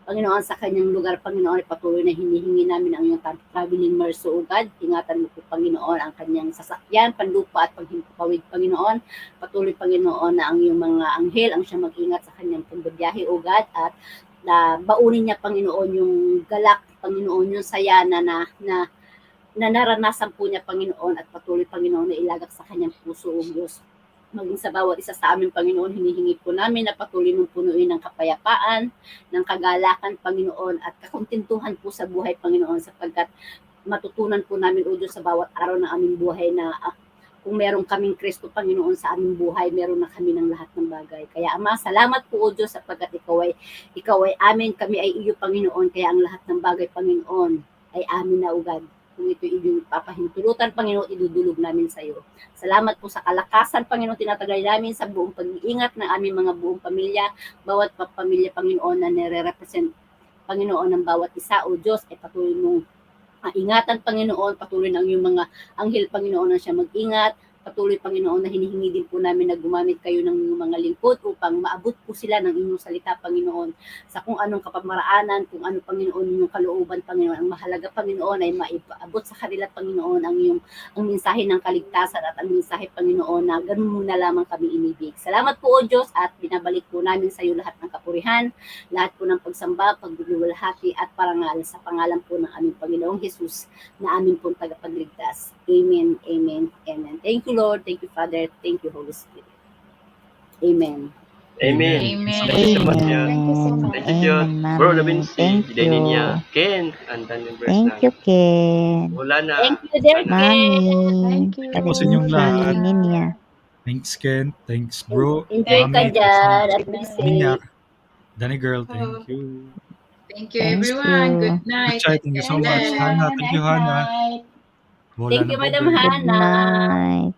Panginoon, sa kanyang lugar, Panginoon, ay patuloy na hinihingi namin ang iyong traveling mercy, O God. Ingatan mo po, Panginoon, ang kanyang sasakyan, panlupa at paghimpapawid, Panginoon. Patuloy, Panginoon, na ang iyong mga anghel ang siya mag-ingat sa kanyang pagbibiyahe, O God, at na baunin niya, Panginoon, yung galak, Panginoon, yung saya na naranasan po niya, Panginoon, at patuloy, Panginoon, na ilagak sa kanyang puso, O Diyos. Maging sa bawat isa sa amin, Panginoon, hinihingi po namin na patuloy mong punuin ng kapayapaan, ng kagalakan, Panginoon, at kakuntintuhan po sa buhay, Panginoon, sapagkat matutunan po namin, O Diyos, sa bawat araw ng aming buhay na kung meron kaming Kristo, Panginoon, sa aming buhay, meron na kami ng lahat ng bagay. Kaya, Ama, salamat po, O Diyos, sapagkat ikaw ay amin, kami ay iyo, Panginoon, kaya ang lahat ng bagay, Panginoon, ay amin na, O God. Kung ito yung papahintulutan, Panginoon, idudulog namin sa iyo. Salamat po sa kalakasan, Panginoon, tinataglay namin sa buong pag-iingat ng aming mga buong pamilya, bawat pamilya, Panginoon, na nire-represent, Panginoon, ng bawat isa, O Diyos, ay patuloy mong ingatan, Panginoon, patuloy ng iyong mga anghel, Panginoon, na siya mag-ingat, patuloy, Panginoon, na hinihingi din po namin na gumamit kayo ng mga lingkod upang maabot po sila ng inyong salita, Panginoon, sa kung anong kapamaraanan, kung ano, Panginoon, inyong kalooban, Panginoon. Ang mahalaga, Panginoon, ay maipaabot sa kanila, Panginoon, ang mensahe ng kaligtasan at ang mensahe, Panginoon, na ganun mo na lamang kami inibig. Salamat po, O Diyos, at binabalik po namin sa iyo lahat ng kapurihan, lahat po ng pagsamba, pagduduwalhati at parangal sa pangalan po ng aming Panginoong Jesus na aming pong tagapagligtas. Amen, amen, amen. Thank you, Lord. Thank you, Father. Thank you, Holy Spirit. Amen. Amen. Amen. Thank you so much, Jan. Thank you so much. Thank you, Jan. Amen, Bro, Mami. labing si Thank Jiday you. niya. Ken, ang tanong verse Thank you, Ken. Wala na. Thank you, dear Wala. Ken. Thank Mami. you. Thank you sa inyong lahat. Ninya. Thanks, Ken. Thanks, bro. Enjoy ka Mami. dyan at be Ninya. safe. Danny girl, thank you. Thank you, Thank everyone. you. Good night. Good thank you so much. Hannah, thank you, Hannah. Wala Thank na you, po, Madam girl. Good Hannah. night.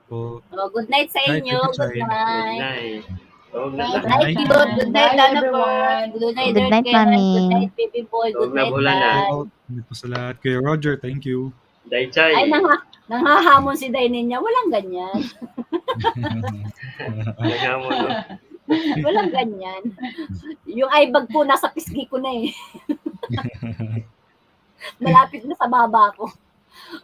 Po. Oh, good night sa Night, inyo. Tito Good Chay. Good night. night. Huwag na. Good Good night, night. Kidot. Good night, Bye, Dana everyone. Bird. Good night, Good night, Ken. Mami. Good night, Baby Boy. Good Huwag na night, bulan na. Dad. Out. Hindi po sa lahat. Kuya Roger, thank you. Day Chay. Ay, nanghahamon si Dainin niya. Walang ganyan. Talaga mo, no? Walang ganyan. Yung eyebag ko, nasa pisgi ko na eh. Malapit na sa baba ko.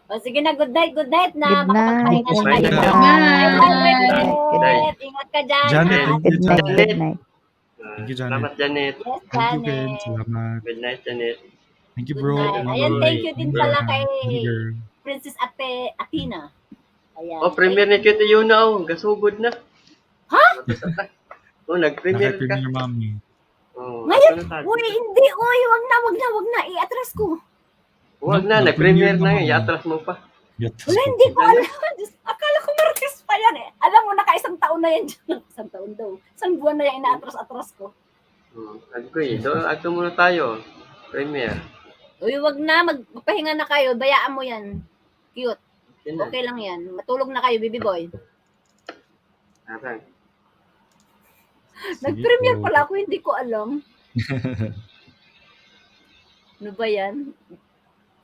O, sige na, good night na. Good night, Makapagpahinga na kayo. everyone. Bye, Good night. Ingat ka dyan. Janet, ha? thank Good you, night, Janet. good night. Thank you, Janet. Salamat, Janet. Yes, Thank you, Ken. Janet. Salamat. Good night, Janet. Thank you, Good bro. night. Mami. Ayan, thank you din Thank pala you, kay Danny girl. Princess Athena. Ayan. Oh, premiere ni Kito yun na, oh. Gasugod na. Ha? Oh, nag-premiere ka. Naka-premiere, mami. Oh, Ngayon, ako na tayo. uy, hindi, uy, wag na. I-atras ko. Huwag na, nag-premiere na ngayon. Iatras mo pa. Yatas Wala, po. hindi ko alam. Akala ko Marquez pa yan eh. Alam mo, naka-isang taon na yan dyan. Isang taon daw. Isang buwan na yan inaatras-atras ko. Sabi ko eh, doon, agto muna tayo. Premier. Uy, wag na. Magpahinga na kayo. Bayaan mo yan. Cute. Yun na. Okay lang yan. Matulog na kayo, baby boy. Arang. Sige Nag-premiere po. pala ako. Hindi ko alam. Ano ba yan?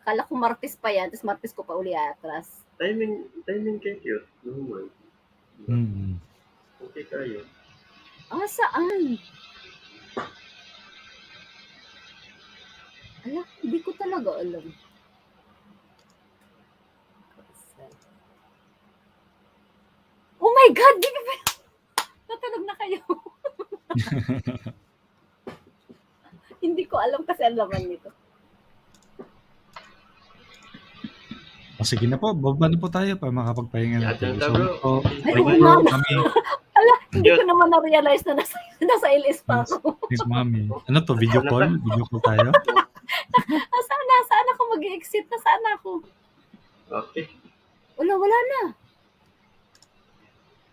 Kala ko Martes pa yan. Tapos Martes ko pa uli atras. Timing kay cute. Naman. Mm. Okay kayo. Saan? Ala, hindi ko talaga alam. Oh my God! Natulog na kayo. Hindi ko alam kasi ang laman nito. O sige na po, baba na po tayo para makapagpahinga natin. Yata, bro. So, Ay, thank oo you, nga. Mami. Ala, hindi ko naman na-realize na nasa LS pa ako. Miss Mami. Ano to, video call? Video call tayo? Saan ako mag-exit? Nasaan ako? Okay. Wala na.